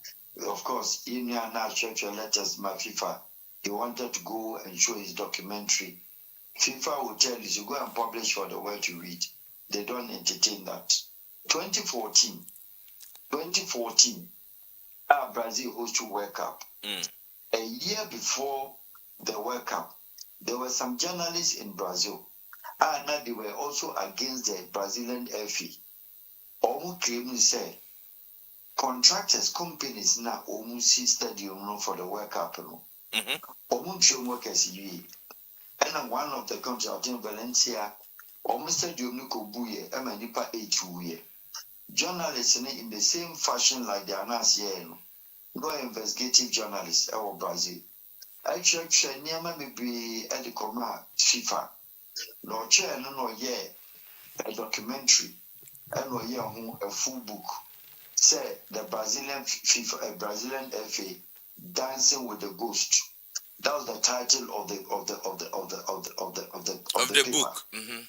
of course, in Anas church letters, my FIFA. He wanted to go and show his documentary. FIFA will tell you to go and publish for the world to read. They don't entertain that. 2014, Brazil hosted World Cup. A year before the World Cup, there were some journalists in Brazil. And they were also against the Brazilian FA. Almost claim to say, contractors, companies now almost see stadium for the World Cup. Almost show workers here. And one of the countries out in Valencia, almost stadium no kobuye, nipa 8 journalists in the same fashion like the Anas here, no investigative journalists in Brazil. Actually, Niama may be at the Coma FIFA. No chair, no, a documentary, and a full book. Say the Brazilian FIFA, Brazilian FA, Dancing with the Ghost. That was the title of the book.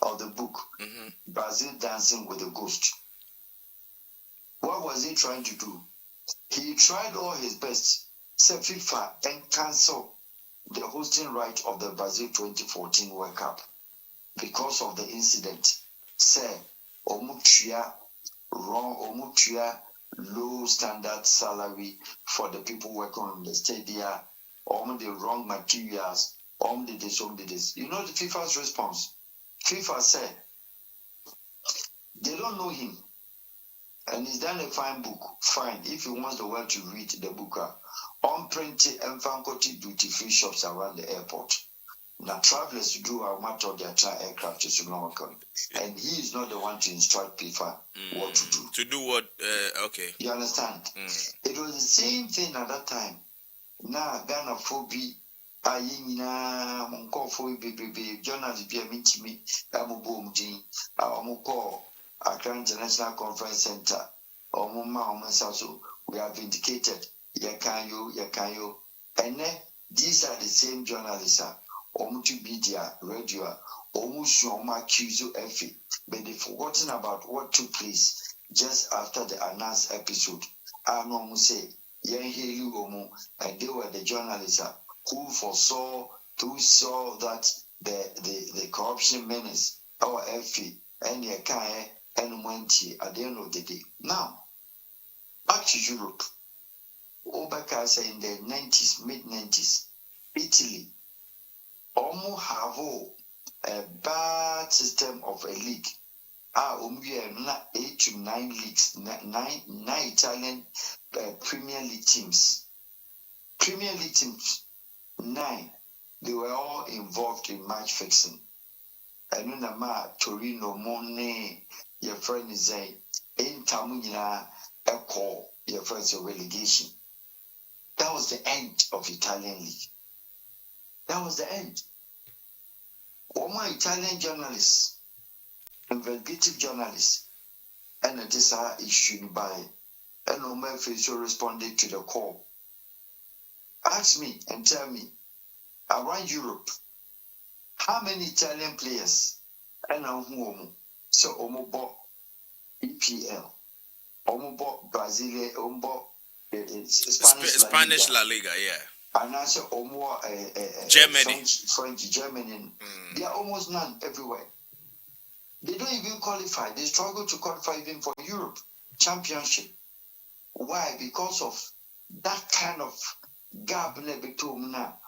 Of the book. Brazil Dancing with the Ghost. What was he trying to do? He tried all his best, say FIFA, and cancel the hosting right of the Brazil 2014 World Cup because of the incident. Say Omutia low standard salary for the people working on the stadium, the wrong materials, this. You know the FIFA's response? FIFA said they don't know him. And he's done a fine book. Fine. If he wants the world to read the book, unprinted and fancoti duty-free shops around the airport. Now travelers do a matter of their aircraft to Sugnawakon. And he is not the one to instruct FIFA what to do. To do what? Okay. You understand? It was the same thing at that time. Now Ghana phobia. Ayina Monko baby journalists be a me. I'm a boom jean. I'm call Accra International Conference Center. We have indicated Yakanyo. And these are the same journalists. To media, radio, almost accuse FA. But they've forgotten about what took place just after the announced episode. I know say, and they were the journalists who saw that the corruption menace our FA and Yakaya and Mwanti at the end of the day. Now, back to Europe. Obaka in the 90s, mid-90s, Italy almost have a bad system of a league. 8 to 9 leagues, 9 Italian Premier League teams. Premier League teams, 9. They were all involved in match fixing. And then Torino, Mone, your friend is saying, in Tamunina, a call, your friend's relegation. That was the end of Italian league. That was the end. All my Italian journalists, investigative journalists, and this are issued by and Omefe so responded to the call. Ask me and tell me, around Europe, how many Italian players and so Omobo EPL, Omobo Brazilian, Omobo Spanish La Liga, yeah. And also Omo Germany. French, Germany. There are almost none everywhere. They don't even qualify. They struggle to qualify even for Europe Championship. Why? Because of that kind of gap between now.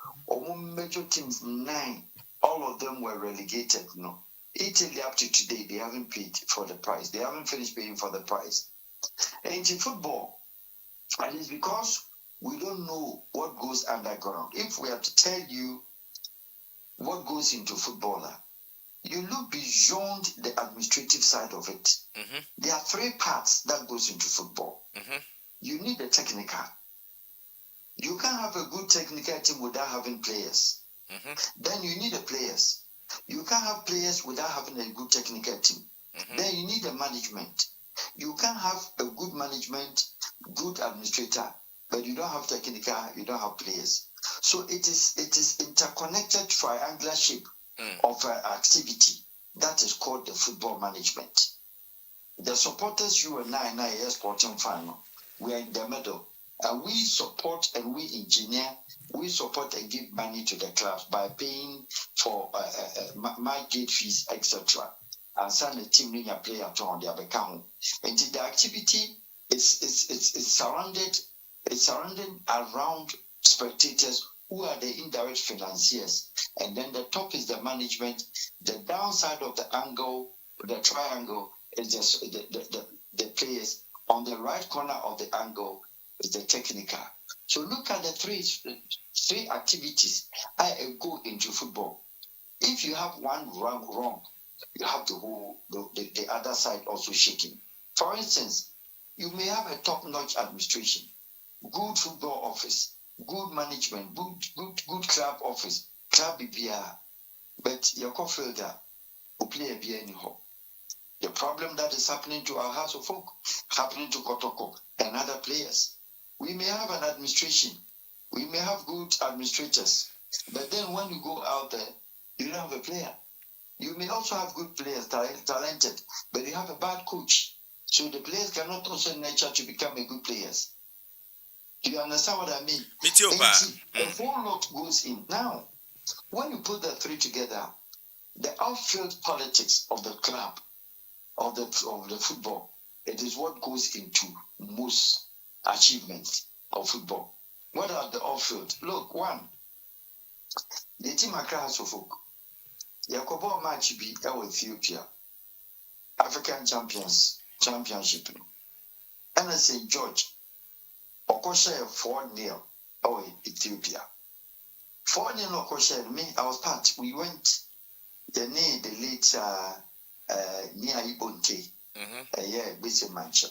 Major teams 9, all of them were relegated. No, Italy up to today they haven't paid for the price. They haven't finished paying for the price. And in football, and it's because we don't know what goes underground. If we have to tell you what goes into footballer, you look beyond the administrative side of it. There are 3 parts that goes into football. You need the technical. You can't have a good technical team without having players. Then you need the players. You can't have players without having a good technical team. Then you need the management. You can't have a good management, good administrator, but you don't have technical, you don't have players. So it is interconnected triangular shape of activity that is called the football management. The supporters, you and I sporting fan, we are in the middle. And we support and we engineer, we support and give money to the clubs by paying for my gate fees, etc. And send the team in your player on their account. And the activity is surrounded around spectators who are the indirect financiers. And then the top is the management. The downside of the angle, the triangle, is just the players. On the right corner of the angle is the technical. So look at the three activities I go into football. If you have one wrong, you have the other side also shaking. For instance, you may have a top-notch administration, good football office, good management, good club office, club BPR, but your co-fielder will play a BNI hall. The problem that is happening to our House of Folk, happening to Kotoko and other players. We may have an administration, we may have good administrators, but then when you go out there, you don't have a player. You may also have good players, talented, but you have a bad coach. So the players cannot also nurture to become a good players. Do you understand what I mean? A whole lot goes in. Now, when you put the 3 together, the outfield politics of the club, of the football, it is what goes into most achievements of football. What are the outfield? Look, 1, the team Accra House of Folk. Yakobo match be Ethiopia, African Championship, and St. George, Okosha 4-0 Ethiopia. 4-0 Okosha, me, I was part. We went the late near Ibonte, Bisi Mancha,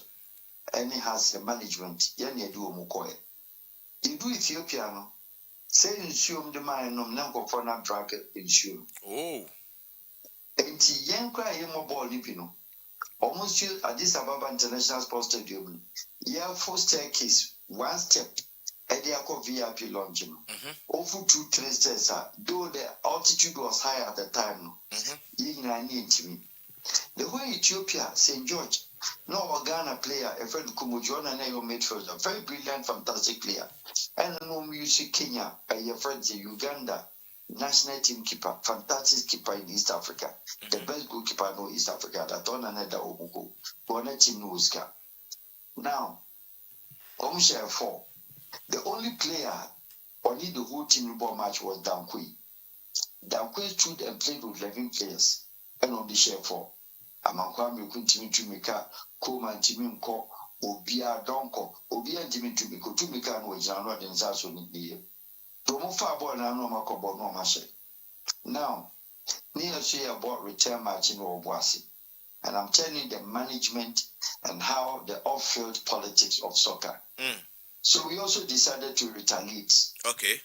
and he has a management. Yani do Mukoe. You do Ethiopia, no? Say insume the man no nanko for na drag insume. Oh. Enti yankra yemo ball nipino. Almost you at this Ababa International Sports Stadium. Yeah, 4 staircase, 1 step. Ediako VIP lounge. Over 2, 3 stairs. Though the altitude was high at the time. The whole Ethiopia, St. George, no Ghana player, a friend Kumujona and your midfielder, very brilliant, fantastic player. And no music Kenya, your friends in Uganda, national team keeper, fantastic keeper in East Africa, the best goalkeeper in East Africa, that on another Obugo, one team Nuska. Now, share 4. The only player only the whole team ball match was Dankwe. Dankwe stood and played with 11 players, and on the share 4. Amakwame Kuntimi Tumika, Koma Timinko, Obia Donko, Obia Timintumiko, Tumika, and Wajano and Zaso Nidia. Promofa boy na no makobo no mashe. Now, near say about return match in Obwasi. And I'm telling you the management and how the off-field politics of soccer. So we also decided to retaliate. Okay.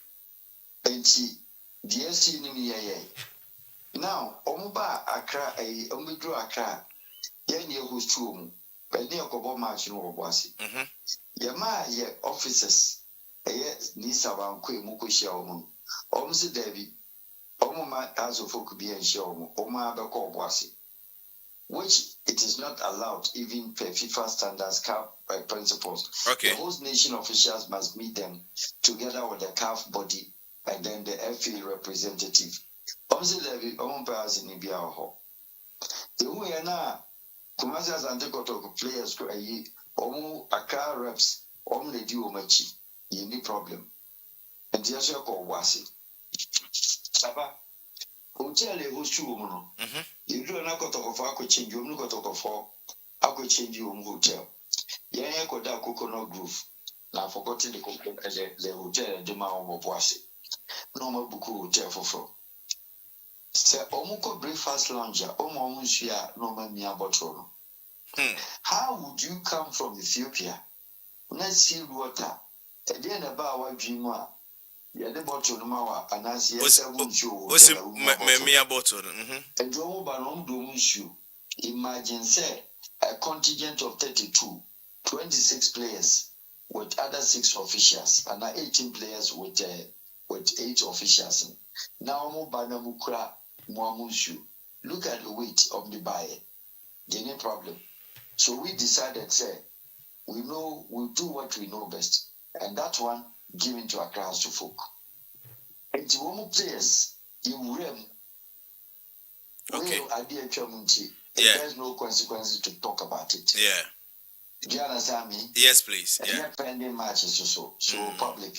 And see, the SC now, Omuba Accra, Omidro Accra, Yenye who's true. but near Kobo match no Obuasi. Yama ye officers, Nisa Bankwe Mukushia Omun, Omsi Devi, Omuma as of Okubi and Shomu, Oma Bako Obuasi, which it is not allowed even per FIFA standards CAF principles. Okay. The host nation officials must meet them together with the CAF body and then the FA representative. Omsi Devi, Omumpas in Ibiaho. The Uyana, Kumasa Santekoto players, Omu Aka reps, the duo machi, any problem. And just your call was it. Saba, hotel a host you, you do an acotop of Aqua change, you look at for Aqua change your hotel. Yan Koda Coconut Grove. Now forgotten the hotel and the Mao of Wasi. No more Buku hotel for four. Sir Omuko breakfast lounger, Omo Musia, no man near Botron. How would you come from Ethiopia? Let's see water. And then about what dream are. Yeah, the bottle mawa, and as yes, I won't show. What's me bottle? And Joe Baron Domushu. Imagine, say, a contingent of 32, 26 players with other 6 officials, and 18 players with 8 officials. Now, Mobana Mukra Muamushu. Look at the weight of the buyer. There's no problem. So we decided, say, we'll do what we know best. And that one, given to Accra House of Folk. And the woman players, you rem. Okay. There's no consequences to talk about it. Yeah. Do you understand me? Yes, please. Yeah. Pending matches or so public.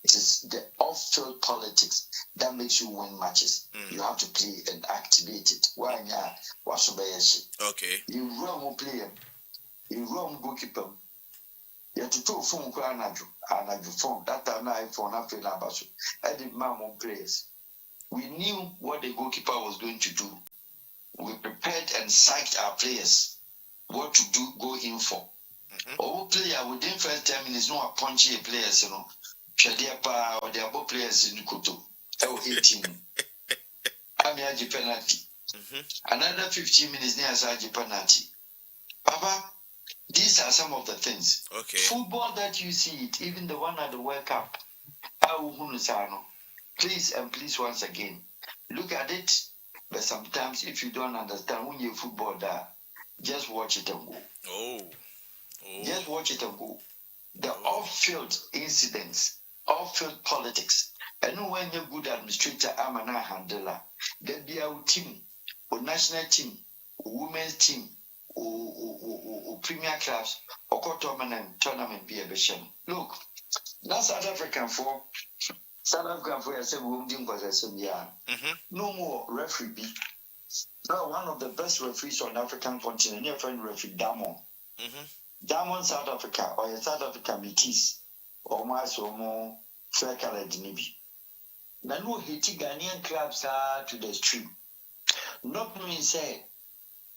It is the off-field politics that makes you win matches. You have to play and activate it. Why not? Okay. You run player. You run goalkeeper. You have to throw phone cry and phone. That time I phone after Nabasu. I did my own players. We knew what the goalkeeper was going to do. We prepared and psyched our players what to do, go in for. All player within first 10 minutes, no punchy players, you know. Shadia or the above players in Kuto. 18. I'm a penalty. Another 15 minutes near Saji penalty. Papa, these are some of the things. Okay. Football that you see it, even the one at the World Cup. Please and please once again, look at it. But sometimes if you don't understand when you're football there, just watch it and go. Oh. Just watch it and go. The off-field incidents, off-field politics. And when you're good administrator, I'm an handler. Then be our team, or national team, or women's team, or premier clubs, or tournament be a bishop. Look, now South African for I said, no more referee be. Now, one of the best referees on the African continent, your friend referee Damon. Diamond South Africa or a South Africa Métis or more fair colored Nibi. Now, no Haiti Ghanaian clubs are to the stream. Not knowing say,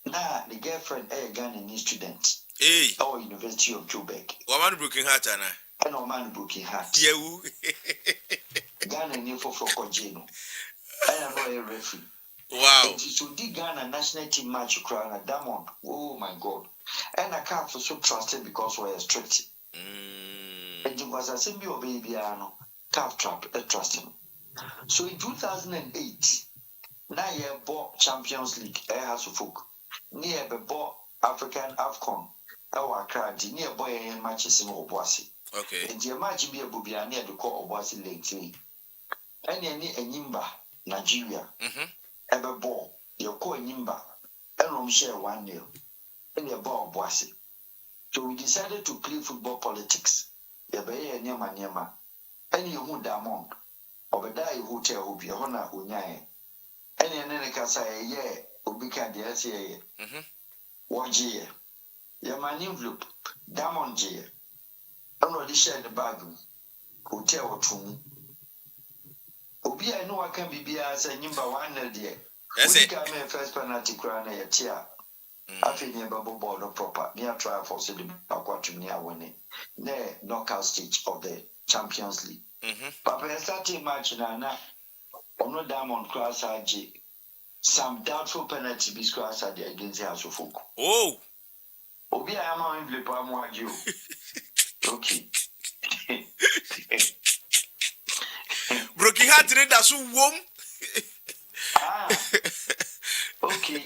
the girlfriend a Ghanaian student. Hey. Or University of Joburg. Woman broken heart, Anna. And no man broken heart. You. Ghana near for Kojino. I am not a referee. Wow. So the Ghana national team match crown Diamond. Oh my God. And I can't so trusted because we're strict. And it was a simple baby, calf trap, trust him. So in 2008, now you bought Champions League, House of Folk, near the bought African AFCON, our crowd, near boy matches in Obuasi. Okay. And your match be a bubia near the court Obuasi Lake 3. And any Nimba, Nigeria, ever ball, your call Nimba, and room share 1-0. And your ball Obuasi. So we decided to play football politics. Yabaya Nyama, and you would Diamond. Obadiah hotel will be a honor unyae. And in any case, Ubika de Asia. 1 year. Your man envelope, Diamond J. I'm not sharing the bag. Hotel or 2. Obi, I know I can be as a number 1 dear. Ubika me first penalty crown a tear. I feel near bubble ball no proper. Near try for the aquatum near winning. Near knockout stage of the Champions League. Papa, a starting match now, or no Diamond class RG. Some doubtful penalty be class against the House of Folk. Oh, Obi I am on the Pamuajo. Okay. Broken heart read as womb. Okay.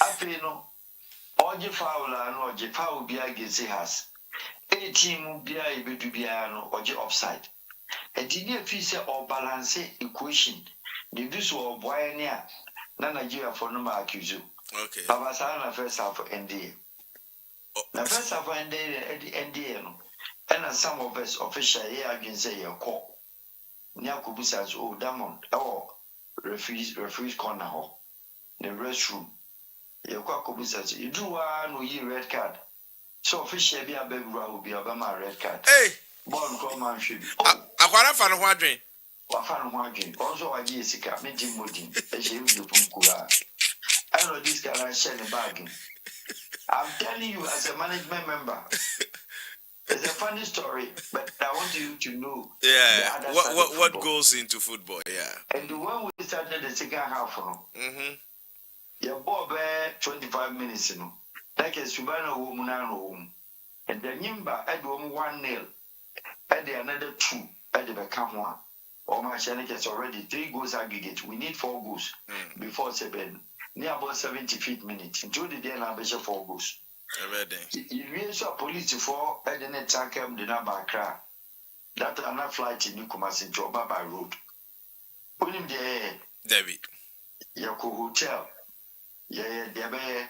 After no, Oji foul and Oji foul be against has. 18 be a bit to be an Oji offside. And the near feature or balance equation. The do so boy near Nigeria for number accuse you. Okay. Papa Sana first half of NDA. The first half of NDA at the NDA. And some of us official here against say your call. Nyakubusas oh Damon or referees corner hall. The restroom. Your Kwakubusas, you do no ye red card. So official be a big will be Obama red card. Hey, Born command should be. Aquara fan wondering. Wafan Wagin, also a Jessica, meeting Moodin, a shame you Punkula. I know this guy share the bargain. I'm telling you, as a management member, it's a funny story, but I want you to know. Yeah, the other side of what football. goes into football? Yeah. And when we started the second half, your ball 25 minutes, you know, like a Subano woman home, and the Nimba at 1-0, at the another 2 at the become 1. Or my channel is already 3 goals aggregate. We need 4 goals before 7. Near about 70 minutes. Until the day I 4 goals. You really saw police for and then attack him the number crack. That another flight in Newcomers into Baba Road. Put him there, David. Yako Hotel. Yeah, there,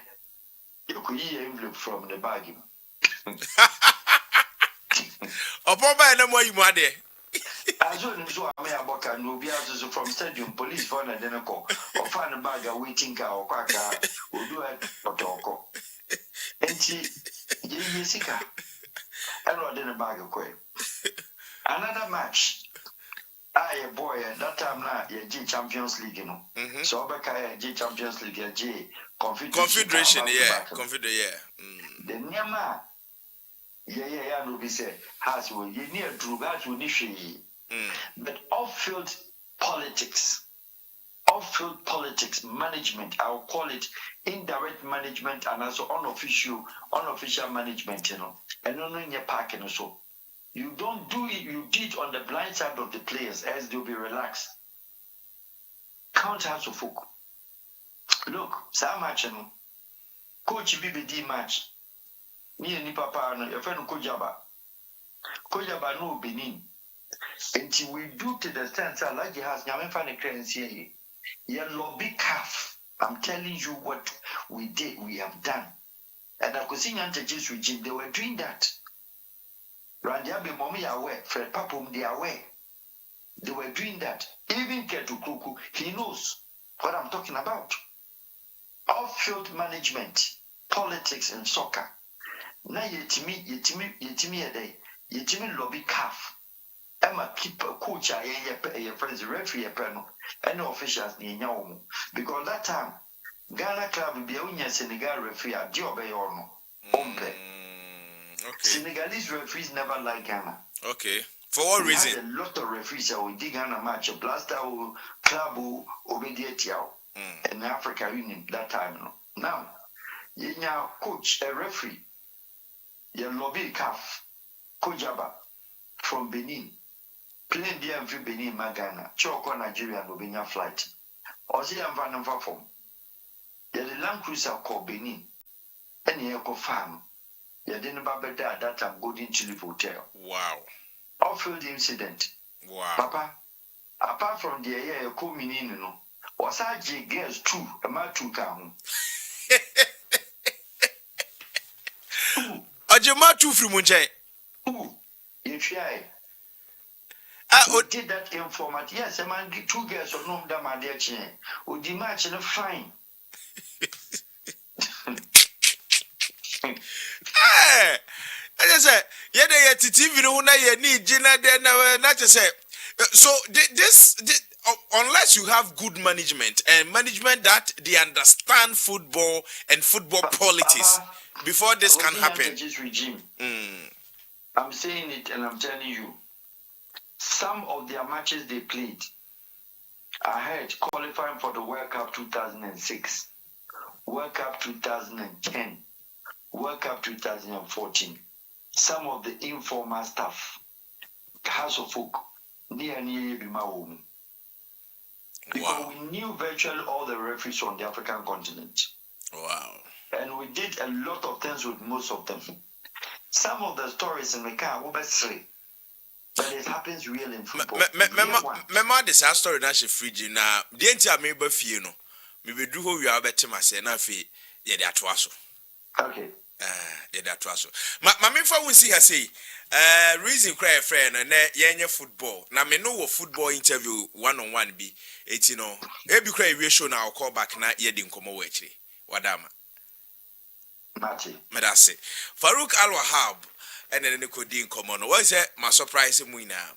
you could hear envelope from the bag. Upon by no more you are there. As soon as I may have walked and will be out from stadium, police phone and then a call, or find a bag of waiting car or quacker, will do it or talk. And she, Jessica, and what in a bag of quay. Another match. A boy at that time now, G Champions League, you know. So Obaka G Champions League, G Confederation, yeah. Confederation, The Nyama, yeah, no be said, has will you near Drew, that will initiate. But off-field politics, management, I'll call it indirect management and also unofficial management, you know, and no in your parking also. You don't do it, you did on the blind side of the players as they'll be relaxed. Count House of Folk. Look, some match, you know, Coach BBD match. Me and Papa, your friend Kojaba. Kojaba no Benin. Until we do to the sense that like he has Yaman Fan currency, you lobby calf. I'm telling you what we did, we have done. And I could see Yantaji's regime, they were doing that. Randiabe Mommy aware, Fred Papum, they are aware. They were doing that. Even Ketu Kuku, he knows what I'm talking about. Off-field management, politics, and soccer. Now yetimi a day, yetimi lobby calf. Emma keep a coach, a friends, referee, a panel, and officials near Yamu. Because that time, Ghana club be a Senegal referee, Diobe or no. Okay. Senegalese referees never like Ghana. Okay. For what reason? Had a lot of referees that will dig Ghana match, a blaster club obedient yao. In the Africa Union that time. No. Now, you coach, a referee. Your lobby calf, Kojaba, from Benin, plane DMV Benin, Magana, Choko, Nigeria, no Benya flight. Or see, I'm van and form. There's a Land Cruiser called Benin, and the Eco Farm. You didn't babble at that time, Golden Tulip Hotel. Wow. Off-field incident. Wow. Papa, apart from the air, coming in, you know, was I girls too, a man too come. Ajema two from Munjay. If you did that informant, yes, a man get 2 girls or no damn idea chain. Would the match in a fine? I just said, yeah, they had TV, no, you need Gina, then not to say. So, this, unless you have good management and management that they understand football and football politics. Before this can happen, regime. I'm saying it and I'm telling you, some of their matches they played ahead qualifying for the World Cup 2006, World Cup 2010, World Cup 2014, some of the informal staff, House of Folk, near Bimaum. Because we knew virtually all the referees on the African continent. Wow. And we did a lot of things with most of them. Some of the stories in the car will be straight. But it happens real in football. Remember this story that she free now. The entire member fee no. Maybe do who you are better myself na fe ye dey atoaso. Okay. Ye dey atoaso. Ma me fa won see her say reason cry friend na yenye football. Na me no wo football interview one on one bi. Eti no. E bi cry we show na I'll call back na ye dey nkomo wa akire. Wadama. Mati. Medase. Farouk Al-Wahab and then they could in common. What is it? My surprise him now.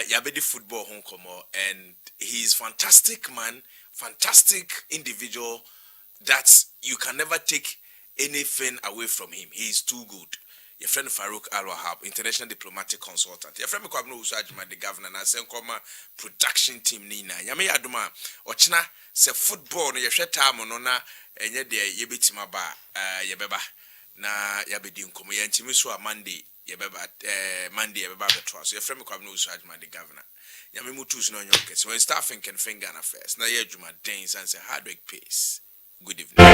Yabedi football home komo, and he's fantastic man, fantastic individual that you can never take anything away from him. He's too good. Your friend Farouk Al-Wahab, international diplomatic consultant. Your friend Kwabno Usajima, the governor, and Senkoma production team Nina. Yami Aduma, Ochina, se football no yehwe time no na enye de yebetima ba yebeba na yabedi nkomo yantimi so Monday yebeba Monday yebeba betwa so yefrem kwam no Usajima the governor yami mutus no nyoke so when staffing can finger na first na ye adwuma den and say hard work pays. Good evening.